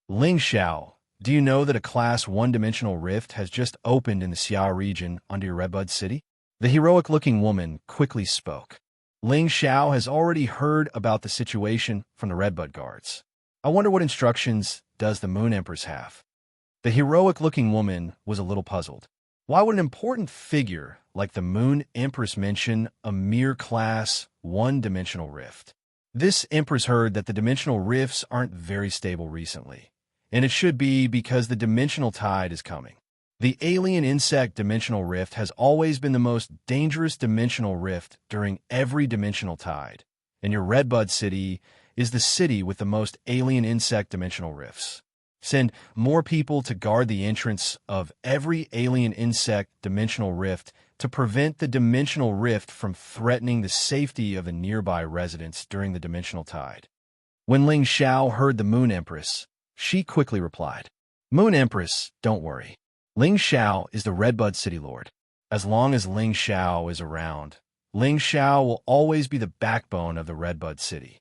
"Ling Xiao, do you know that a Class 1-dimensional rift has just opened in the Xia region under your Redbud City?" The heroic-looking woman quickly spoke. "Ling Xiao has already heard about the situation from the Redbud Guards. I wonder what instructions does the Moon Empress have?" The heroic-looking woman was a little puzzled. Why would an important figure like the Moon Empress mention a mere Class 1-dimensional rift? This Empress heard that the dimensional rifts aren't very stable recently, and it should be because the dimensional tide is coming. The alien insect dimensional rift has always been the most dangerous dimensional rift during every dimensional tide, and your Redbud City is the city with the most alien insect dimensional rifts. Send more people to guard the entrance of every alien insect dimensional rift to prevent the dimensional rift from threatening the safety of the nearby residents during the dimensional tide. When Ling Xiao heard the Moon Empress, she quickly replied, "Moon Empress, don't worry. Ling Xiao is the Redbud City Lord. As long as Ling Xiao is around, Ling Xiao will always be the backbone of the Redbud City."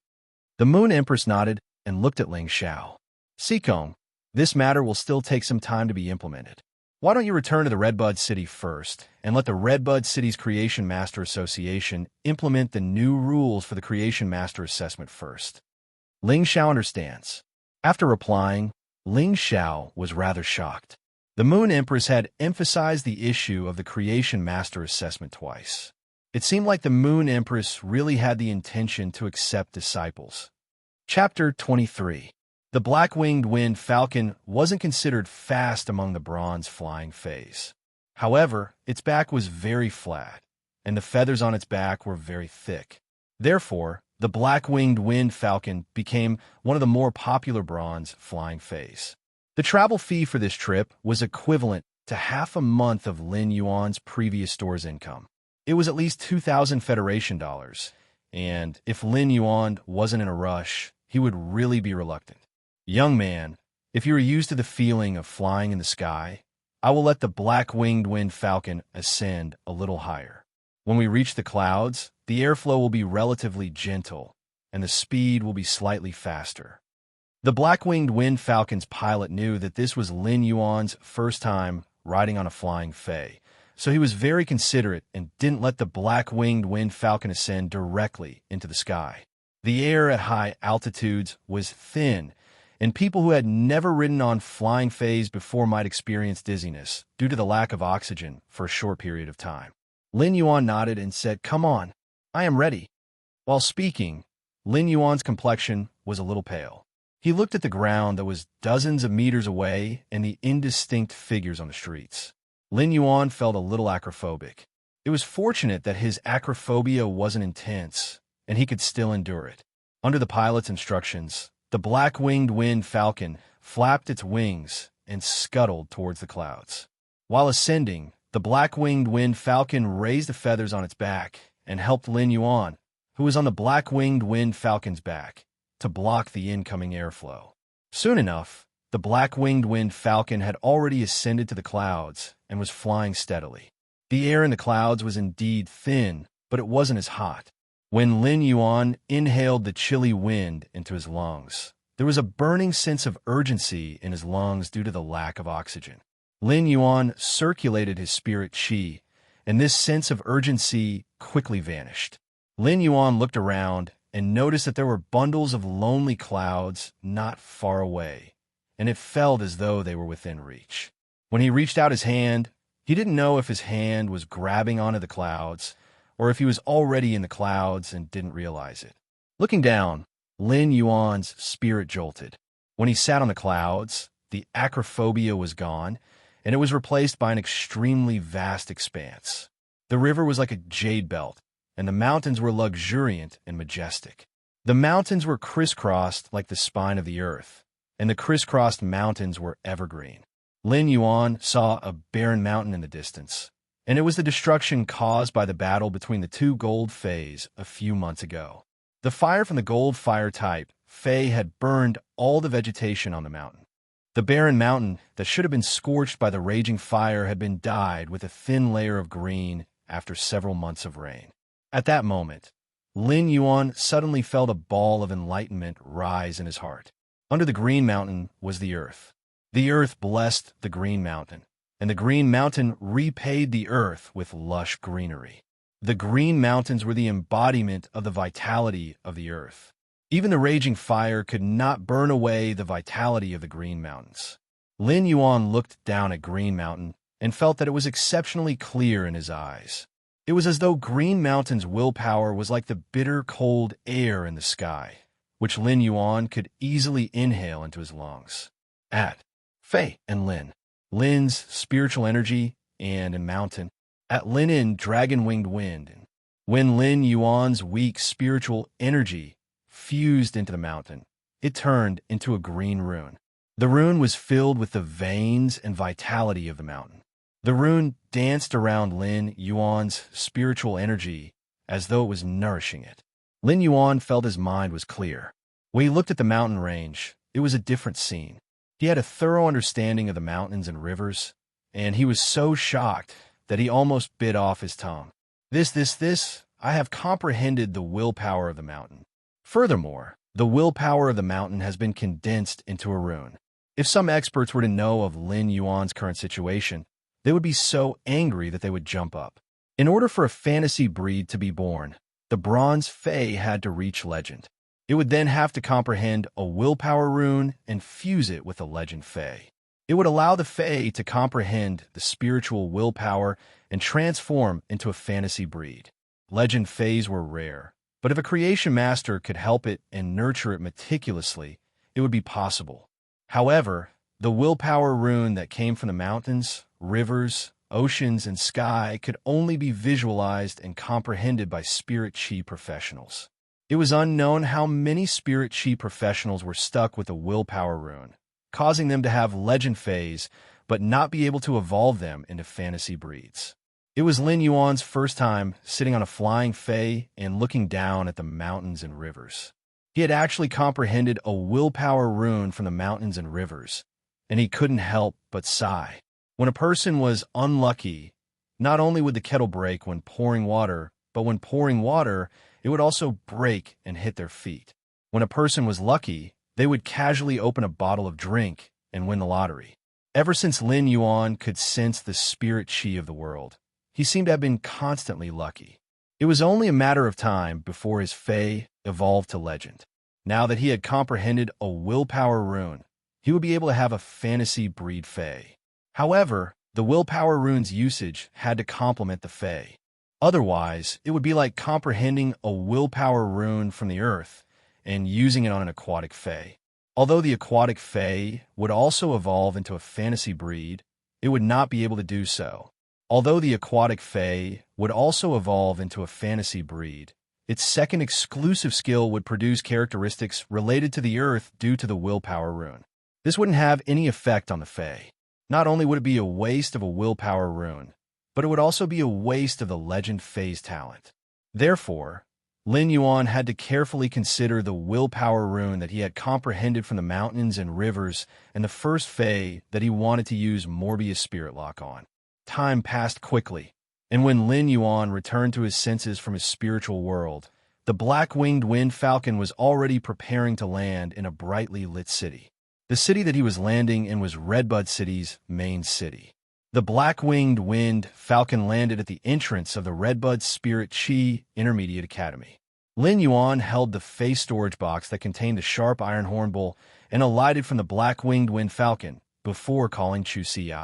The Moon Empress nodded and looked at Ling Xiao. "Seacombe, this matter will still take some time to be implemented. Why don't you return to the Redbud City first and let the Redbud City's Creation Master Association implement the new rules for the Creation Master assessment first?" Ling Xiao understands. After replying, Ling Xiao was rather shocked. The Moon Empress had emphasized the issue of the Creation Master assessment twice. It seemed like the Moon Empress really had the intention to accept disciples. Chapter 23. The black-winged wind falcon wasn't considered fast among the bronze flying phase. However, its back was very flat, and the feathers on its back were very thick. Therefore, the black-winged wind falcon became one of the more popular bronze flying phase. The travel fee for this trip was equivalent to half a month of Lin Yuan's previous store's income. It was at least 2,000 Federation dollars, and if Lin Yuan wasn't in a rush, he would really be reluctant. "Young man, If you are used to the feeling of flying in the sky, I will let the black-winged wind falcon ascend a little higher. When we reach the clouds, the airflow will be relatively gentle, and the speed will be slightly faster. The black-winged wind falcon's pilot knew that this was Lin Yuan's first time riding on a flying fae, so he was very considerate and didn't let the black-winged wind falcon ascend directly into the sky. The air at high altitudes was thin, and people who had never ridden on flying fays before might experience dizziness due to the lack of oxygen for a short period of time. Lin Yuan nodded and said, "Come on, I am ready." While speaking, Lin Yuan's complexion was a little pale. He looked at the ground that was dozens of meters away and the indistinct figures on the streets. Lin Yuan felt a little acrophobic. It was fortunate that his acrophobia wasn't intense, and he could still endure it. Under the pilot's instructions, the black-winged wind falcon flapped its wings and scuttled towards the clouds. While ascending, the black-winged wind falcon raised the feathers on its back and helped Lin Yuan, who was on the black-winged wind falcon's back, to block the incoming airflow. Soon enough, the black-winged wind falcon had already ascended to the clouds and was flying steadily. The air in the clouds was indeed thin, but it wasn't as hot. When Lin Yuan inhaled the chilly wind into his lungs, there was a burning sense of urgency in his lungs due to the lack of oxygen. Lin Yuan circulated his spirit qi, and this sense of urgency quickly vanished. Lin Yuan looked around and noticed that there were bundles of lonely clouds not far away, and it felt as though they were within reach. When he reached out his hand, he didn't know if his hand was grabbing onto the clouds or if he was already in the clouds and didn't realize it. Looking down, Lin Yuan's spirit jolted. When he sat on the clouds, the acrophobia was gone, and it was replaced by an extremely vast expanse. The river was like a jade belt, and the mountains were luxuriant and majestic. The mountains were crisscrossed like the spine of the earth, and the crisscrossed mountains were evergreen. Lin Yuan saw a barren mountain in the distance, and it was the destruction caused by the battle between the two gold fays a few months ago. The fire from the gold fire type fay had burned all the vegetation on the mountain. The barren mountain that should have been scorched by the raging fire had been dyed with a thin layer of green after several months of rain. At that moment, Lin Yuan suddenly felt a ball of enlightenment rise in his heart. Under the green mountain was the earth. The earth blessed the green mountain, and the green mountain repaid the earth with lush greenery. The green mountains were the embodiment of the vitality of the earth. Even the raging fire could not burn away the vitality of the green mountains. Lin Yuan looked down at Green Mountain and felt that it was exceptionally clear in his eyes. It was as though Green Mountain's willpower was like the bitter cold air in the sky, which Lin Yuan could easily inhale into his lungs. At Fei and Lin. Lin's spiritual energy and a mountain. At Lin dragon-winged wind. When Lin Yuan's weak spiritual energy fused into the mountain, it turned into a green rune. The rune was filled with the veins and vitality of the mountain. The rune danced around Lin Yuan's spiritual energy as though it was nourishing it. Lin Yuan felt his mind was clear. When he looked at the mountain range, it was a different scene. He had a thorough understanding of the mountains and rivers, and he was so shocked that he almost bit off his tongue. I have comprehended the willpower of the mountain. Furthermore, the willpower of the mountain has been condensed into a rune. If some experts were to know of Lin Yuan's current situation, they would be so angry that they would jump up. In order for a fantasy breed to be born, the Bronze Fae had to reach legend. It would then have to comprehend a willpower rune and fuse it with a legend Fae. It would allow the Fae to comprehend the spiritual willpower and transform into a fantasy breed. Legend Faes were rare, but if a creation master could help it and nurture it meticulously, it would be possible. However, the willpower rune that came from the mountains, rivers, oceans, and sky could only be visualized and comprehended by spirit qi professionals. It was unknown how many spirit qi professionals were stuck with a willpower rune, causing them to have legend phase but not be able to evolve them into fantasy breeds. It was Lin Yuan's first time sitting on a flying fae and looking down at the mountains and rivers. He had actually comprehended a willpower rune from the mountains and rivers, and he couldn't help but sigh. When a person was unlucky, not only would the kettle break when pouring water, but when pouring water, it would also break and hit their feet. When a person was lucky, they would casually open a bottle of drink and win the lottery. Ever since Lin Yuan could sense the spirit qi of the world, he seemed to have been constantly lucky. It was only a matter of time before his fei evolved to legend. Now that he had comprehended a willpower rune, he would be able to have a fantasy breed fei. However, the willpower rune's usage had to complement the fei. Otherwise, it would be like comprehending a willpower rune from the earth and using it on an aquatic fei. Although the aquatic fei would also evolve into a fantasy breed, it would not be able to do so. Although the aquatic fei would also evolve into a fantasy breed, its second exclusive skill would produce characteristics related to the earth due to the willpower rune. This wouldn't have any effect on the fei. Not only would it be a waste of a willpower rune, but it would also be a waste of the legend fei's talent. Therefore, Lin Yuan had to carefully consider the willpower rune that he had comprehended from the mountains and rivers and the first fei that he wanted to use Morbius Spirit Lock on. Time passed quickly, and when Lin Yuan returned to his senses from his spiritual world, the black-winged wind falcon was already preparing to land in a brightly lit city. The city that he was landing in was Redbud City's main city. The black-winged wind falcon landed at the entrance of the Redbud Spirit Qi Intermediate Academy. Lin Yuan held the fei storage box that contained the sharp iron horn bowl and alighted from the black-winged wind falcon before calling Chu Ci.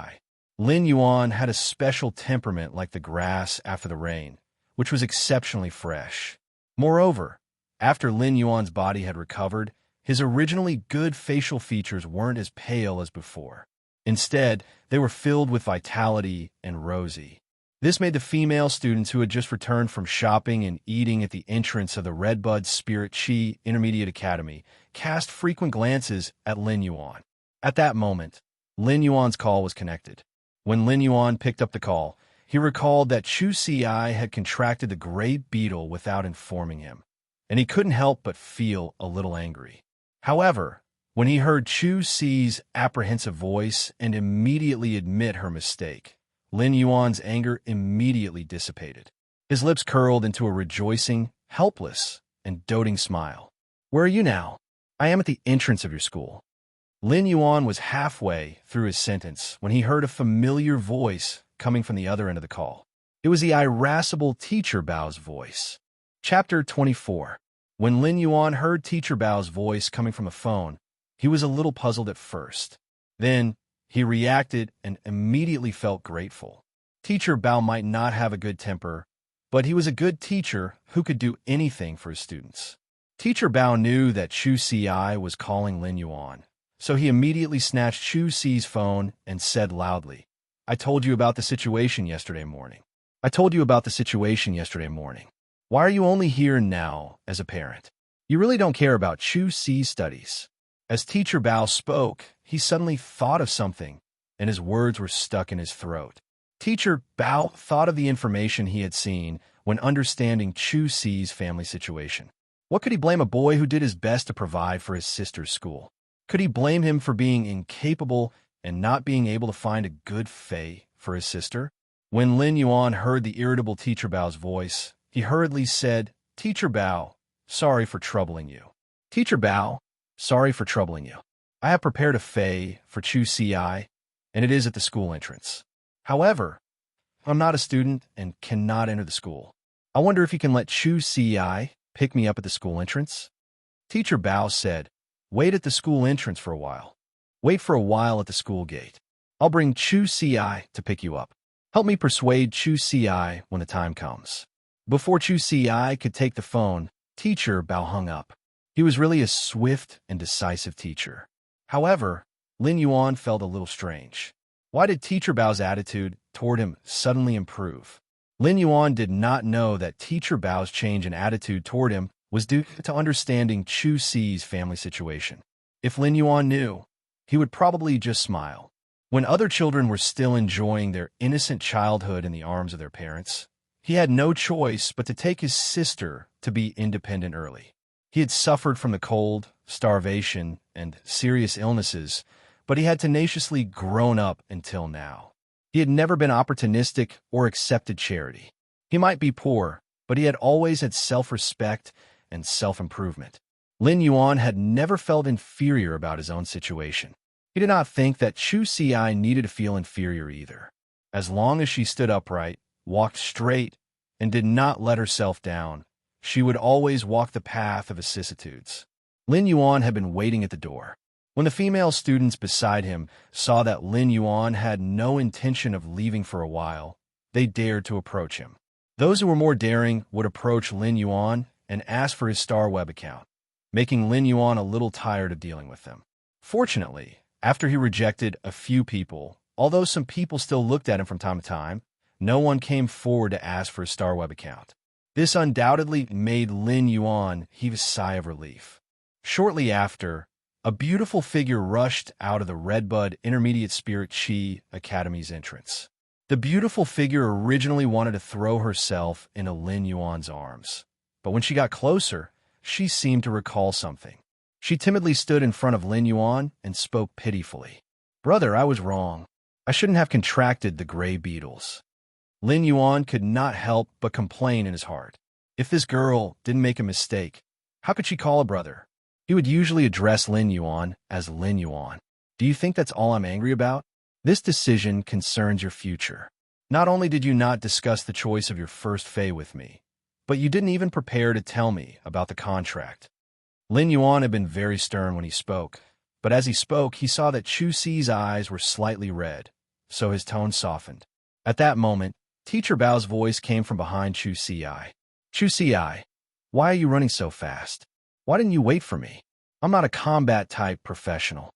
Lin Yuan had a special temperament like the grass after the rain, which was exceptionally fresh. Moreover, after Lin Yuan's body had recovered, his originally good facial features weren't as pale as before. Instead, they were filled with vitality and rosy. This made the female students who had just returned from shopping and eating at the entrance of the Redbud Spirit Qi Intermediate Academy cast frequent glances at Lin Yuan. At that moment, Lin Yuan's call was connected. When Lin Yuan picked up the call, he recalled that Chu Ci had contracted the great beetle without informing him, and he couldn't help but feel a little angry. However, when he heard Chu Ci's apprehensive voice and immediately admit her mistake, Lin Yuan's anger immediately dissipated. His lips curled into a rejoicing, helpless, and doting smile. "Where are you now?" "I am at the entrance of your school." Lin Yuan was halfway through his sentence when he heard a familiar voice coming from the other end of the call. It was the irascible Teacher Bao's voice. Chapter 24. When Lin Yuan heard Teacher Bao's voice coming from a phone, he was a little puzzled at first. Then, he reacted and immediately felt grateful. Teacher Bao might not have a good temper, but he was a good teacher who could do anything for his students. Teacher Bao knew that Chu Ci was calling Lin Yuan, so he immediately snatched Chu Ci's phone and said loudly, "I told you about the situation yesterday morning. I told you about the situation yesterday morning. Why are you only here now as a parent? You really don't care about Chu Ci's studies." As Teacher Bao spoke, he suddenly thought of something, and his words were stuck in his throat. Teacher Bao thought of the information he had seen when understanding Chu Ci's family situation. What could he blame a boy who did his best to provide for his sister's school? Could he blame him for being incapable and not being able to find a good fei for his sister? When Lin Yuan heard the irritable Teacher Bao's voice, he hurriedly said, "Teacher Bao, sorry for troubling you." "Teacher Bao, sorry for troubling you. I have prepared a fei for Chu Ci, and it is at the school entrance. However, I'm not a student and cannot enter the school. I wonder if you can let Chu Ci pick me up at the school entrance?" Teacher Bao said, "Wait at the school entrance for a while. Wait for a while at the school gate. I'll bring Chu Ci to pick you up. Help me persuade Chu Ci when the time comes." Before Chu Ci could take the phone, Teacher Bao hung up. He was really a swift and decisive teacher. However, Lin Yuan felt a little strange. Why did Teacher Bao's attitude toward him suddenly improve? Lin Yuan did not know that Teacher Bao's change in attitude toward him was due to understanding Chu Ci's family situation. If Lin Yuan knew, he would probably just smile. When other children were still enjoying their innocent childhood in the arms of their parents, he had no choice but to take his sister to be independent early. He had suffered from the cold, starvation, and serious illnesses, but he had tenaciously grown up until now. He had never been opportunistic or accepted charity. He might be poor, but he had always had self-respect and self-improvement. Lin Yuan had never felt inferior about his own situation. He did not think that Chu Si needed to feel inferior either. As long as she stood upright, walked straight, and did not let herself down, she would always walk the path of vicissitudes. Lin Yuan had been waiting at the door. When the female students beside him saw that Lin Yuan had no intention of leaving for a while, they dared to approach him. Those who were more daring would approach Lin Yuan and ask for his Star Web account, making Lin Yuan a little tired of dealing with them. Fortunately, after he rejected a few people, although some people still looked at him from time to time, no one came forward to ask for his Star Web account. This undoubtedly made Lin Yuan heave a sigh of relief. Shortly after, a beautiful figure rushed out of the Redbud Intermediate Spirit Chi Academy's entrance. The beautiful figure originally wanted to throw herself into Lin Yuan's arms, but when she got closer, she seemed to recall something. She timidly stood in front of Lin Yuan and spoke pitifully. "Brother, I was wrong. I shouldn't have contracted the gray beetles." Lin Yuan could not help but complain in his heart. If this girl didn't make a mistake, how could she call a brother? He would usually address Lin Yuan as Lin Yuan. "Do you think that's all I'm angry about? This decision concerns your future. Not only did you not discuss the choice of your first Fae with me, but you didn't even prepare to tell me about the contract." Lin Yuan had been very stern when he spoke, but as he spoke, he saw that Chu Si's eyes were slightly red, so his tone softened. At that moment, Teacher Bao's voice came from behind Chu Si. "Chu Si, why are you running so fast? Why didn't you wait for me? I'm not a combat-type professional."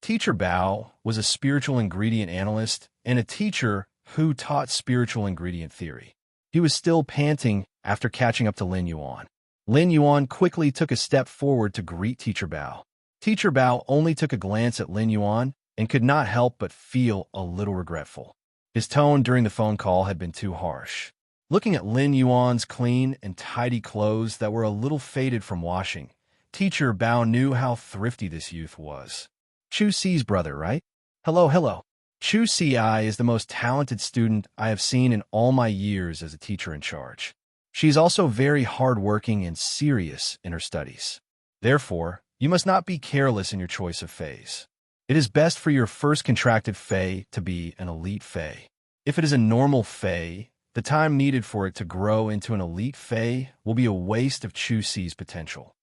Teacher Bao was a spiritual ingredient analyst and a teacher who taught spiritual ingredient theory. He was still panting after catching up to Lin Yuan. Lin Yuan quickly took a step forward to greet Teacher Bao. Teacher Bao only took a glance at Lin Yuan and could not help but feel a little regretful. His tone during the phone call had been too harsh. Looking at Lin Yuan's clean and tidy clothes that were a little faded from washing, Teacher Bao knew how thrifty this youth was. "Chu Si's brother, right? Hello. Chu Si is the most talented student I have seen in all my years as a teacher in charge. She is also very hardworking and serious in her studies. Therefore, you must not be careless in your choice of Faes. It is best for your first contracted Fae to be an elite Fae. If it is a normal Fae, the time needed for it to grow into an elite Fae will be a waste of Chu Si's potential."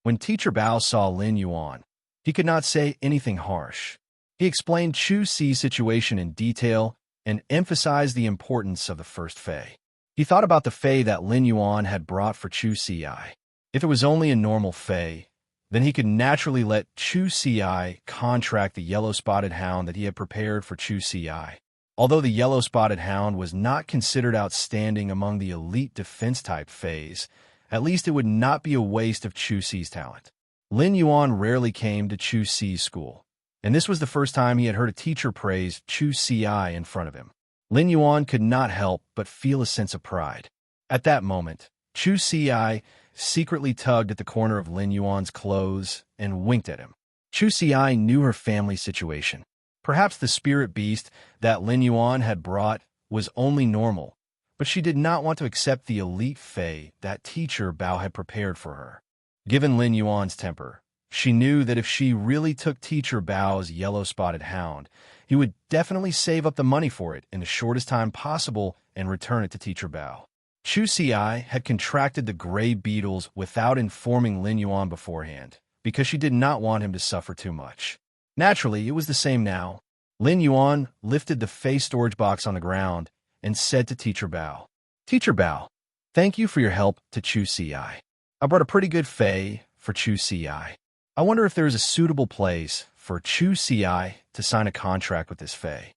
When Teacher Bao saw Lin Yuan, he could not say anything harsh. He explained Chu Si's situation in detail and emphasized the importance of the first Fae. He thought about the Fae that Lin Yuan had brought for Chu Si. If it was only a normal Fae, then he could naturally let Chu Si contract the yellow-spotted hound that he had prepared for Chu Si. Although the yellow-spotted hound was not considered outstanding among the elite defense-type Faes, at least it would not be a waste of Chu Si's talent. Lin Yuan rarely came to Chu Si's school, and this was the first time he had heard a teacher praise Chu Si in front of him. Lin Yuan could not help but feel a sense of pride. At that moment, Chu Si secretly tugged at the corner of Lin Yuan's clothes and winked at him. Chu Si knew her family situation. Perhaps the spirit beast that Lin Yuan had brought was only normal, but she did not want to accept the elite Fae that Teacher Bao had prepared for her. Given Lin Yuan's temper, she knew that if she really took Teacher Bao's yellow-spotted hound, he would definitely save up the money for it in the shortest time possible and return it to Teacher Bao. Chu Si had contracted the gray beetles without informing Lin Yuan beforehand, because she did not want him to suffer too much. Naturally, it was the same now. Lin Yuan lifted the Fae storage box on the ground and said to Teacher Bao, "Teacher Bao, thank you for your help to Chu Si. I brought a pretty good Fae for Chu Si. I wonder if there is a suitable place for Chu Si to sign a contract with this Fae."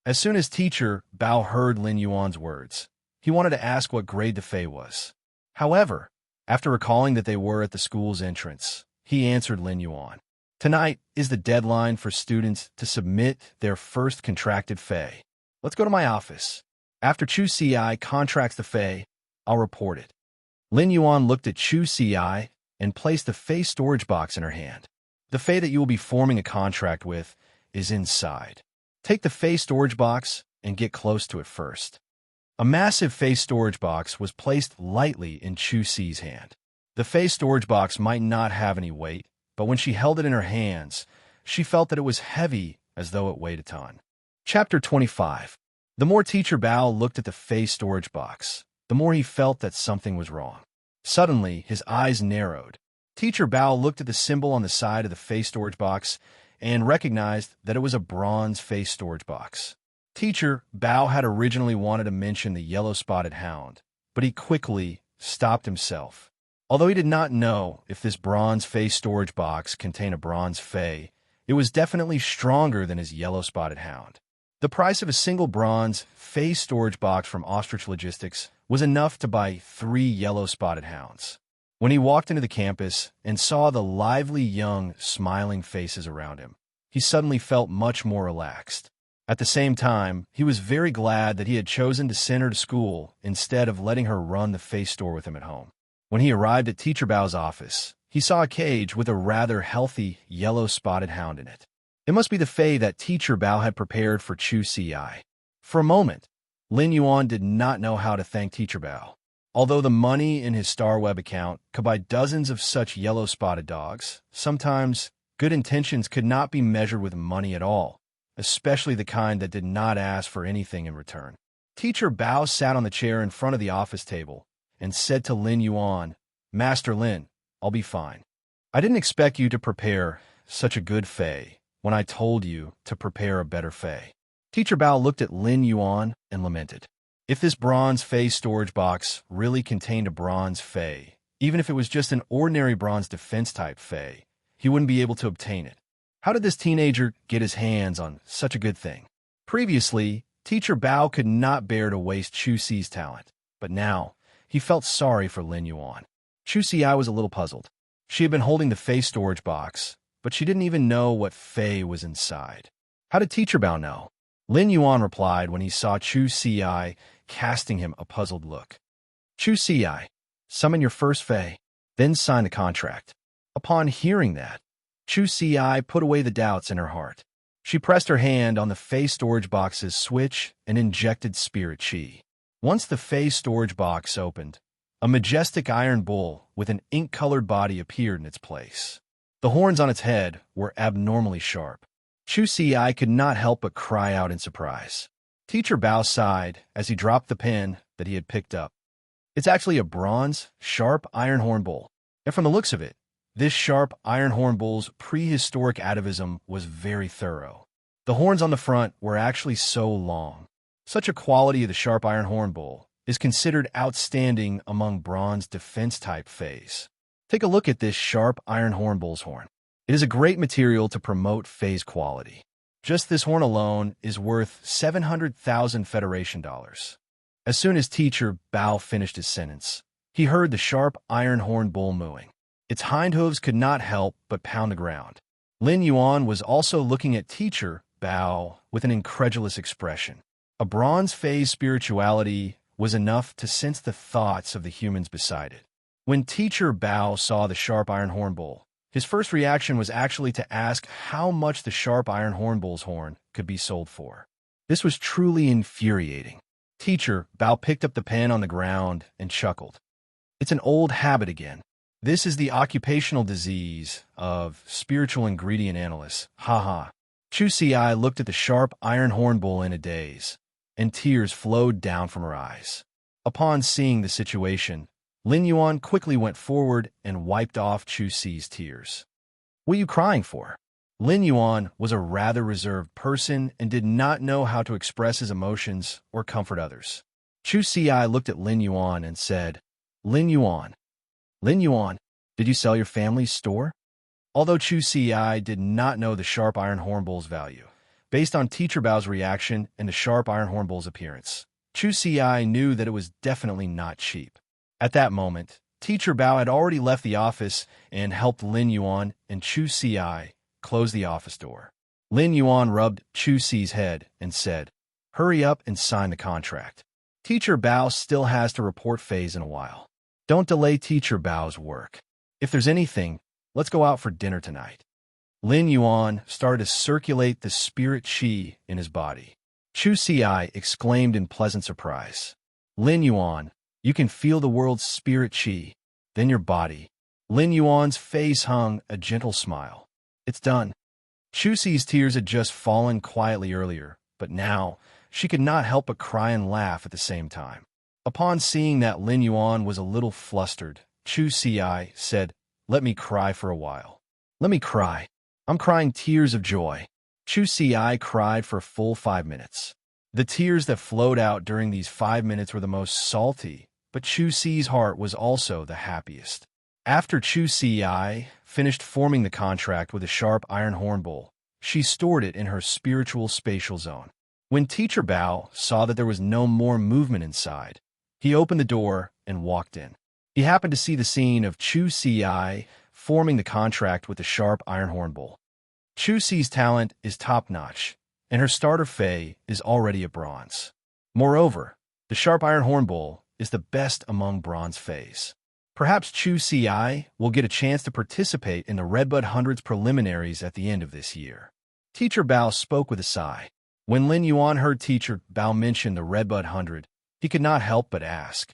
As soon as Teacher Bao heard Lin Yuan's words, he wanted to ask what grade the Fae was. However, after recalling that they were at the school's entrance, he answered Lin Yuan, "Tonight is the deadline for students to submit their first contracted Fae. Let's go to my office. After Chu Si contracts the Fae, I'll report it." Lin Yuan looked at Chu Si and placed the Fey storage box in her hand. The Fey that you will be forming a contract with is inside. Take the Fey storage box and get close to it first. A massive Fey storage box was placed lightly in Chu Si's hand. The Fey storage box might not have any weight, but when she held it in her hands, she felt that it was heavy as though it weighed a ton. Chapter 25. The more Teacher Bao looked at the Fey storage box, the more he felt that something was wrong. Suddenly, his eyes narrowed. Teacher Bao looked at the symbol on the side of the Fey storage box and recognized that it was a bronze Fey storage box. Teacher Bao had originally wanted to mention the yellow-spotted hound, but he quickly stopped himself. Although he did not know if this bronze Fey storage box contained a bronze Fey, it was definitely stronger than his yellow-spotted hound. The price of a single bronze Fey storage box from Ostrich Logistics was enough to buy 3 yellow-spotted hounds. When he walked into the campus and saw the lively, young, smiling faces around him, he suddenly felt much more relaxed. At the same time, he was very glad that he had chosen to send her to school instead of letting her run the Fey store with him at home. When he arrived at Teacher Bao's office, he saw a cage with a rather healthy yellow-spotted hound in it. It must be the Fey that Teacher Bao had prepared for Chu Si. For a moment, Lin Yuan did not know how to thank Teacher Bao. Although the money in his StarWeb account could buy dozens of such yellow-spotted dogs, sometimes good intentions could not be measured with money at all, especially the kind that did not ask for anything in return. Teacher Bao sat on the chair in front of the office table and said to Lin Yuan, "Master Lin, I'll be fine. I didn't expect you to prepare such a good Fey when I told you to prepare a better Fey." Teacher Bao looked at Lin Yuan and lamented. If this bronze Fey storage box really contained a bronze Fey, even if it was just an ordinary bronze defense-type Fey, he wouldn't be able to obtain it. How did this teenager get his hands on such a good thing? Previously, Teacher Bao could not bear to waste Chu Si's talent, but now he felt sorry for Lin Yuan. Chu Si was a little puzzled. She had been holding the Fey storage box, but she didn't even know what Fey was inside. How did Teacher Bao know? Lin Yuan replied when he saw Chu Si casting him a puzzled look. "Chu Si, summon your first Fey, then sign the contract." Upon hearing that, Chu Si put away the doubts in her heart. She pressed her hand on the Fey storage box's switch and injected spirit chi. Once the Fey storage box opened, a majestic iron bull with an ink-colored body appeared in its place. The horns on its head were abnormally sharp. Chu Si could not help but cry out in surprise. Teacher Bao sighed as he dropped the pen that he had picked up. It's actually a bronze, sharp iron horn bull, and from the looks of it, this sharp iron horn bull's prehistoric atavism was very thorough. The horns on the front were actually so long. Such a quality of the sharp iron horn bull is considered outstanding among bronze defense-type Feys. Take a look at this sharp iron horn bull's horn. It is a great material to promote Fey's quality. Just this horn alone is worth 700,000 Federation dollars. As soon as Teacher Bao finished his sentence, he heard the sharp iron horn bull mooing. Its hind hooves could not help but pound the ground. Lin Yuan was also looking at Teacher Bao with an incredulous expression. A bronze Fey's spirituality was enough to sense the thoughts of the humans beside it. When Teacher Bao saw the sharp iron horn bull, his first reaction was actually to ask how much the sharp iron horn bull's horn could be sold for. This was truly infuriating. Teacher Bao picked up the pen on the ground and chuckled. It's an old habit again. This is the occupational disease of spiritual ingredient analysts. Ha. Chu Si looked at the sharp iron horn bull in a daze, and tears flowed down from her eyes. Upon seeing the situation, Lin Yuan quickly went forward and wiped off Chu Si's tears. "What are you crying for?" Lin Yuan was a rather reserved person and did not know how to express his emotions or comfort others. Chu Si looked at Lin Yuan and said, Lin Yuan, did you sell your family's store?" Although Chu Si did not know the sharp iron horn bull's value, based on Teacher Bao's reaction and the sharp iron horn bull's appearance, Chu Si knew that it was definitely not cheap. At that moment, Teacher Bao had already left the office and helped Lin Yuan and Chu Si close the office door. Lin Yuan rubbed Chu Si's head and said, "Hurry up and sign the contract. Teacher Bao still has to report Feys in a while. Don't delay Teacher Bao's work." If there's anything, let's go out for dinner tonight. Lin Yuan started to circulate the spirit qi in his body. Chu Xiai exclaimed in pleasant surprise. Lin Yuan, you can feel the world's spirit qi, then your body. Lin Yuan's face hung a gentle smile. It's done. Chu Xi's tears had just fallen quietly earlier, but now she could not help but cry and laugh at the same time. Upon seeing that Lin Yuan was a little flustered, Chu Xiai said, "Let me cry for a while. Let me cry. I'm crying tears of joy." Chu Xiai cried for a full 5 minutes. The tears that flowed out during these 5 minutes were the most salty, but Chu Xi's heart was also the happiest. After Chu Xiai finished forming the contract with a sharp iron horn bowl, she stored it in her spiritual spatial zone. When Teacher Bao saw that there was no more movement inside, he opened the door and walked in. He happened to see the scene of Chu Xiai forming the contract with the sharp iron horn bowl. Chu Xi's talent is top-notch, and her starter Fei is already a bronze. Moreover, the sharp iron horn bowl is the best among bronze Feis. Perhaps Chu Xiai will get a chance to participate in the Redbud Hundreds preliminaries at the end of this year. Teacher Bao spoke with a sigh. When Lin Yuan heard Teacher Bao mention the Redbud 100, he could not help but ask,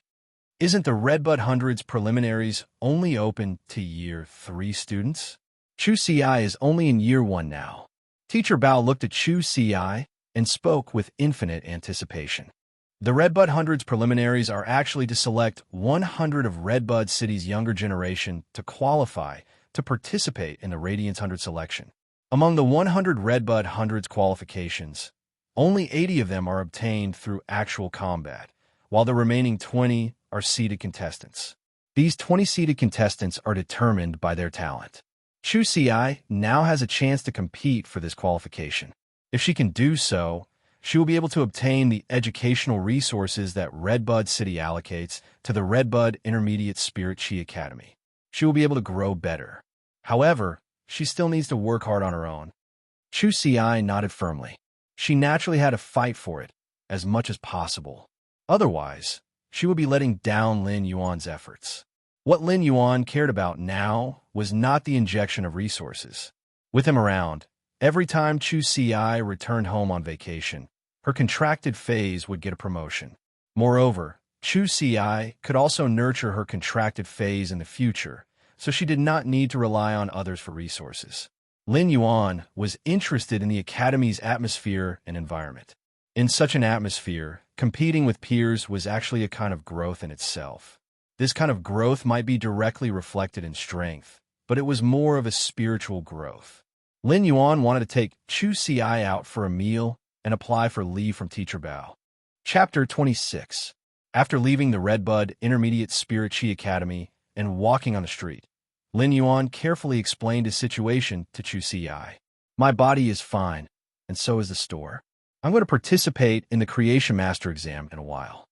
"Isn't the Redbud Hundreds preliminaries only open to Year 3 students? Chu Xiai is only in Year 1 now." Teacher Bao looked at Chu Xiai and spoke with infinite anticipation. The Redbud Hundreds preliminaries are actually to select 100 of Redbud City's younger generation to qualify to participate in the Radiance 100 selection. Among the 100 Redbud Hundreds qualifications, only 80 of them are obtained through actual combat, while the remaining 20 are seeded contestants. These 20 seeded contestants are determined by their talent. Chu Xiai now has a chance to compete for this qualification. If she can do so, she will be able to obtain the educational resources that Redbud City allocates to the Redbud Intermediate Spirit Chi Academy. She will be able to grow better. However, she still needs to work hard on her own. Chu Xiai nodded firmly. She naturally had to fight for it as much as possible. Otherwise, she would be letting down Lin Yuan's efforts. What Lin Yuan cared about now was not the injection of resources. With him around, every time Chu Xiai returned home on vacation, her contracted phase would get a promotion. Moreover, Chu Xiai could also nurture her contracted phase in the future, so she did not need to rely on others for resources. Lin Yuan was interested in the academy's atmosphere and environment. In such an atmosphere, competing with peers was actually a kind of growth in itself. This kind of growth might be directly reflected in strength, but it was more of a spiritual growth. Lin Yuan wanted to take Chu Xiai out for a meal and apply for leave from Teacher Bao. Chapter 26. After leaving the Redbud Intermediate Spirit Chi Academy and walking on the street, Lin Yuan carefully explained his situation to Chu Xiai. "My body is fine, and so is the store. I'm going to participate in the Creation Master exam in a while."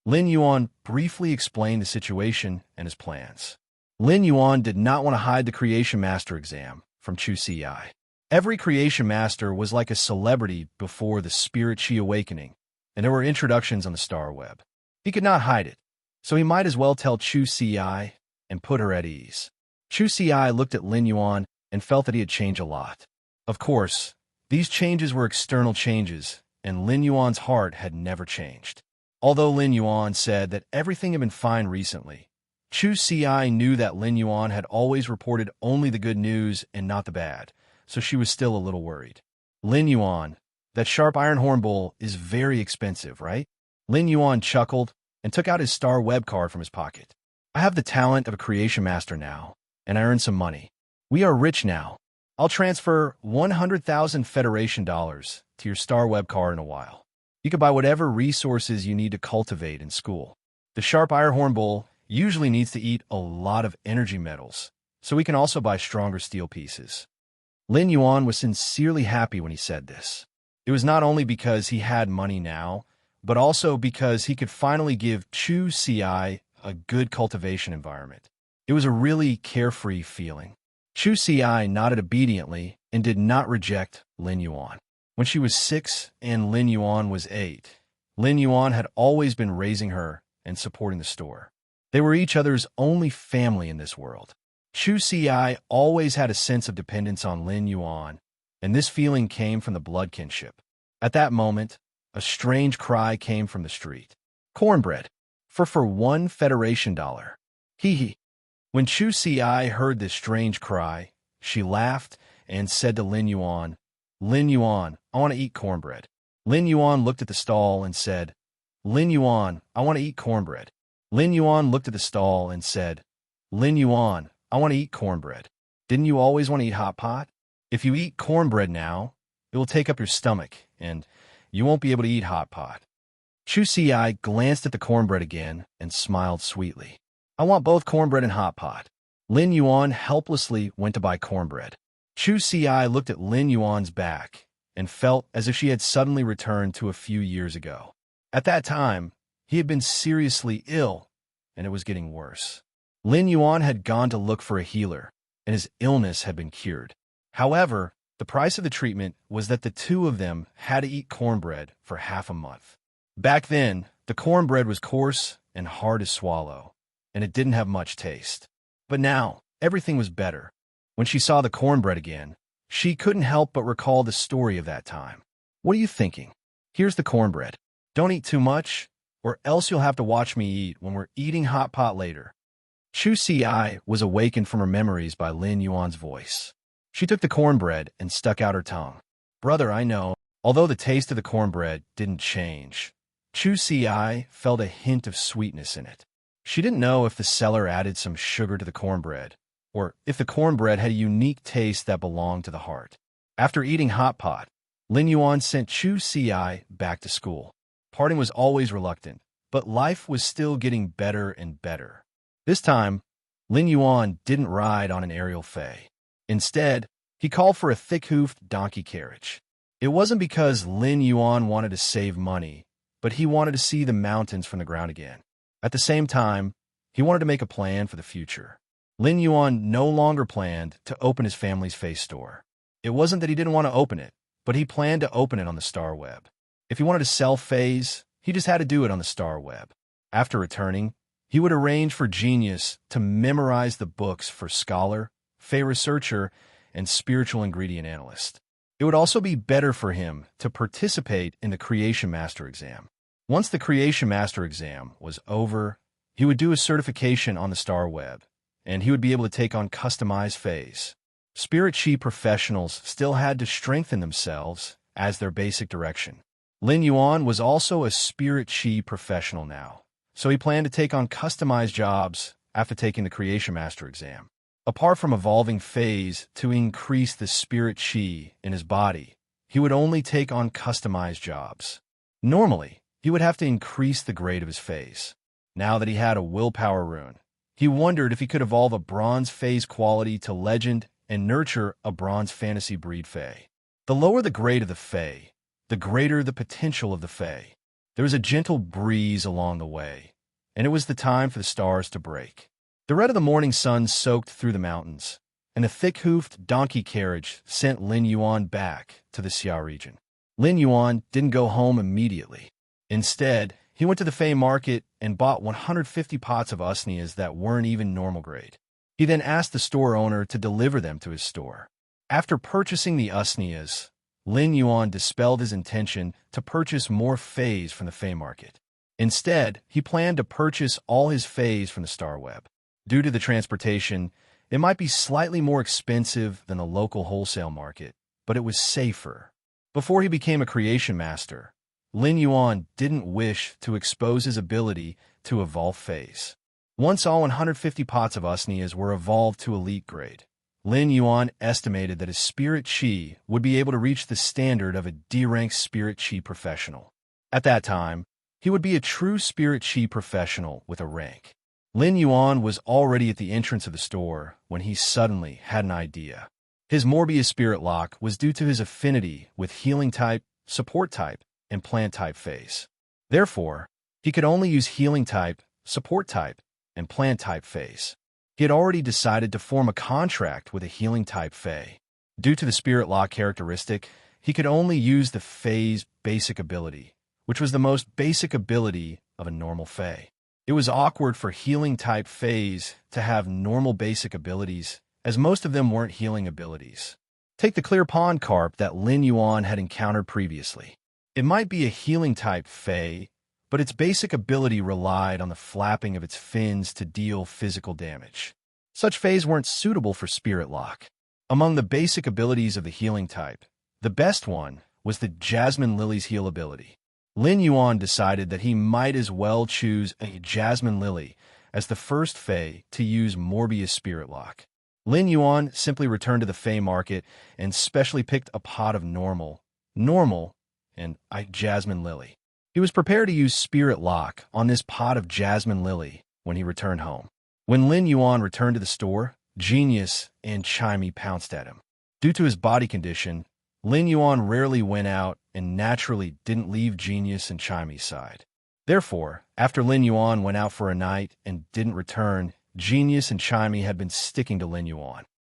Lin Yuan briefly explained the situation and his plans. Lin Yuan did not want to hide the Creation Master exam from Chu Xiai. Every Creation Master was like a celebrity before the Spirit Chi Awakening, and there were introductions on the Star Web. He could not hide it, so he might as well tell Chu Xiai and put her at ease. Chu Xiai looked at Lin Yuan and felt that he had changed a lot. Of course, these changes were external changes, and Lin Yuan's heart had never changed. Although Lin Yuan said that everything had been fine recently, Chu Xiai knew that Lin Yuan had always reported only the good news and not the bad, so she was still a little worried. "Lin Yuan, that sharp iron horn bowl is very expensive, right?" Lin Yuan chuckled and took out his Star Web card from his pocket. "I have the talent of a Creation Master now, and I earned some money. We are rich now. I'll transfer 100,000 Federation dollars to your Star Web card in a while. You can buy whatever resources you need to cultivate in school. The sharp iron horn bowl usually needs to eat a lot of energy metals, so we can also buy stronger steel pieces." Lin Yuan was sincerely happy when he said this. It was not only because he had money now, but also because he could finally give Chu Xiai a good cultivation environment. It was a really carefree feeling. Chu Xiai nodded obediently and did not reject Lin Yuan. When she was 6 and Lin Yuan was 8, Lin Yuan had always been raising her and supporting the store. They were each other's only family in this world. Chu Si always had a sense of dependence on Lin Yuan, and this feeling came from the blood kinship. At that moment, a strange cry came from the street. Cornbread. For $1 Federation. Hee hee. When Chu Si heard this strange cry, she laughed and said to Lin Yuan, Lin Yuan, I want to eat cornbread. Lin Yuan looked at the stall and said, Lin Yuan, I want to eat cornbread. Lin Yuan looked at the stall and said, Lin Yuan, I want to eat cornbread. Didn't you always want to eat hot pot? If you eat cornbread now, it will take up your stomach, and you won't be able to eat hot pot. Chu Si glanced at the cornbread again and smiled sweetly. I want both cornbread and hot pot. Lin Yuan helplessly went to buy cornbread. Chu Si looked at Lin Yuan's back and felt as if she had suddenly returned to a few years ago. At that time, he had been seriously ill, and it was getting worse. Lin Yuan had gone to look for a healer, and his illness had been cured. However, the price of the treatment was that the two of them had to eat cornbread for half a month. Back then, the cornbread was coarse and hard to swallow, and it didn't have much taste. But now, everything was better. When she saw the cornbread again, she couldn't help but recall the story of that time. What are you thinking? Here's the cornbread. Don't eat too much, or else you'll have to watch me eat when we're eating hot pot later. Chu Si was awakened from her memories by Lin Yuan's voice. She took the cornbread and stuck out her tongue. Brother, I know. Although the taste of the cornbread didn't change, Chu Si felt a hint of sweetness in it. She didn't know if the seller added some sugar to the cornbread, or if the cornbread had a unique taste that belonged to the heart. After eating hot pot, Lin Yuan sent Chu Si back to school. Parting was always reluctant, but life was still getting better and better. This time, Lin Yuan didn't ride on an aerial fei. Instead, he called for a thick-hoofed donkey carriage. It wasn't because Lin Yuan wanted to save money, but he wanted to see the mountains from the ground again. At the same time, he wanted to make a plan for the future. Lin Yuan no longer planned to open his family's fei store. It wasn't that he didn't want to open it, but he planned to open it on the star web. If he wanted to sell feis, he just had to do it on the star web. After returning, he would arrange for Genius to memorize the books for Scholar, fei researcher, and spiritual ingredient analyst. It would also be better for him to participate in the Creation Master exam. Once the Creation Master exam was over, he would do a certification on the star web, and he would be able to take on customized feis. Spirit Chi professionals still had to strengthen themselves as their basic direction. Lin Yuan was also a Spirit Chi professional now, so he planned to take on customized jobs after taking the Creation Master exam. Apart from evolving feis to increase the Spirit Chi in his body, he would only take on customized jobs. Normally, he would have to increase the grade of his feis. Now that he had a willpower rune, he wondered if he could evolve a bronze feis quality to legend and nurture a bronze fantasy breed fei. The lower the grade of the fei, the greater the potential of the fei. There was a gentle breeze along the way, and it was the time for the stars to break. The red of the morning sun soaked through the mountains, and a thick-hoofed donkey carriage sent Lin Yuan back to the Xia region. Lin Yuan didn't go home immediately. Instead, he went to the fei market and bought 150 pots of usnias that weren't even normal grade. He then asked the store owner to deliver them to his store. After purchasing the usnias, Lin Yuan dispelled his intention to purchase more feis from the fei market. Instead, he planned to purchase all his feis from the star web. Due to the transportation, it might be slightly more expensive than the local wholesale market, but it was safer. Before he became a creation master, Lin Yuan didn't wish to expose his ability to evolve feis. Once all 150 pots of usnias were evolved to elite grade, Lin Yuan estimated that his Spirit Chi would be able to reach the standard of a D-rank Spirit Chi professional. At that time, he would be a true Spirit Chi professional with a rank. Lin Yuan was already at the entrance of the store when he suddenly had an idea. His Morbius Spirit Lock was due to his affinity with healing type, support type, and plant type feis. Therefore, he could only use healing type, support type, and plant type feis. He had already decided to form a contract with a healing type fei. Due to the Spirit Lock characteristic, he could only use the fei's basic ability, which was the most basic ability of a normal fei. It was awkward for healing-type Fays to have normal basic abilities, as most of them weren't healing abilities. Take the clear pond carp that Lin Yuan had encountered previously. It might be a healing-type Fey, but its basic ability relied on the flapping of its fins to deal physical damage. Such Fays weren't suitable for Spirit Lock. Among the basic abilities of the healing type, the best one was the Jasmine Lily's heal ability. Lin Yuan decided that he might as well choose a Jasmine Lily as the first Fey to use Morbius Spirit Lock. Lin Yuan simply returned to the Fey market and specially picked a pot of normal, and Jasmine Lily. He was prepared to use Spirit Lock on this pot of Jasmine Lily when he returned home. When Lin Yuan returned to the store, Genius and Chimey pounced at him. Due to his body condition, Lin Yuan rarely went out and naturally didn't leave Genius and Chimey's side. Therefore, after Lin Yuan went out for a night and didn't return, Genius and Chimey had been sticking to Lin Yuan.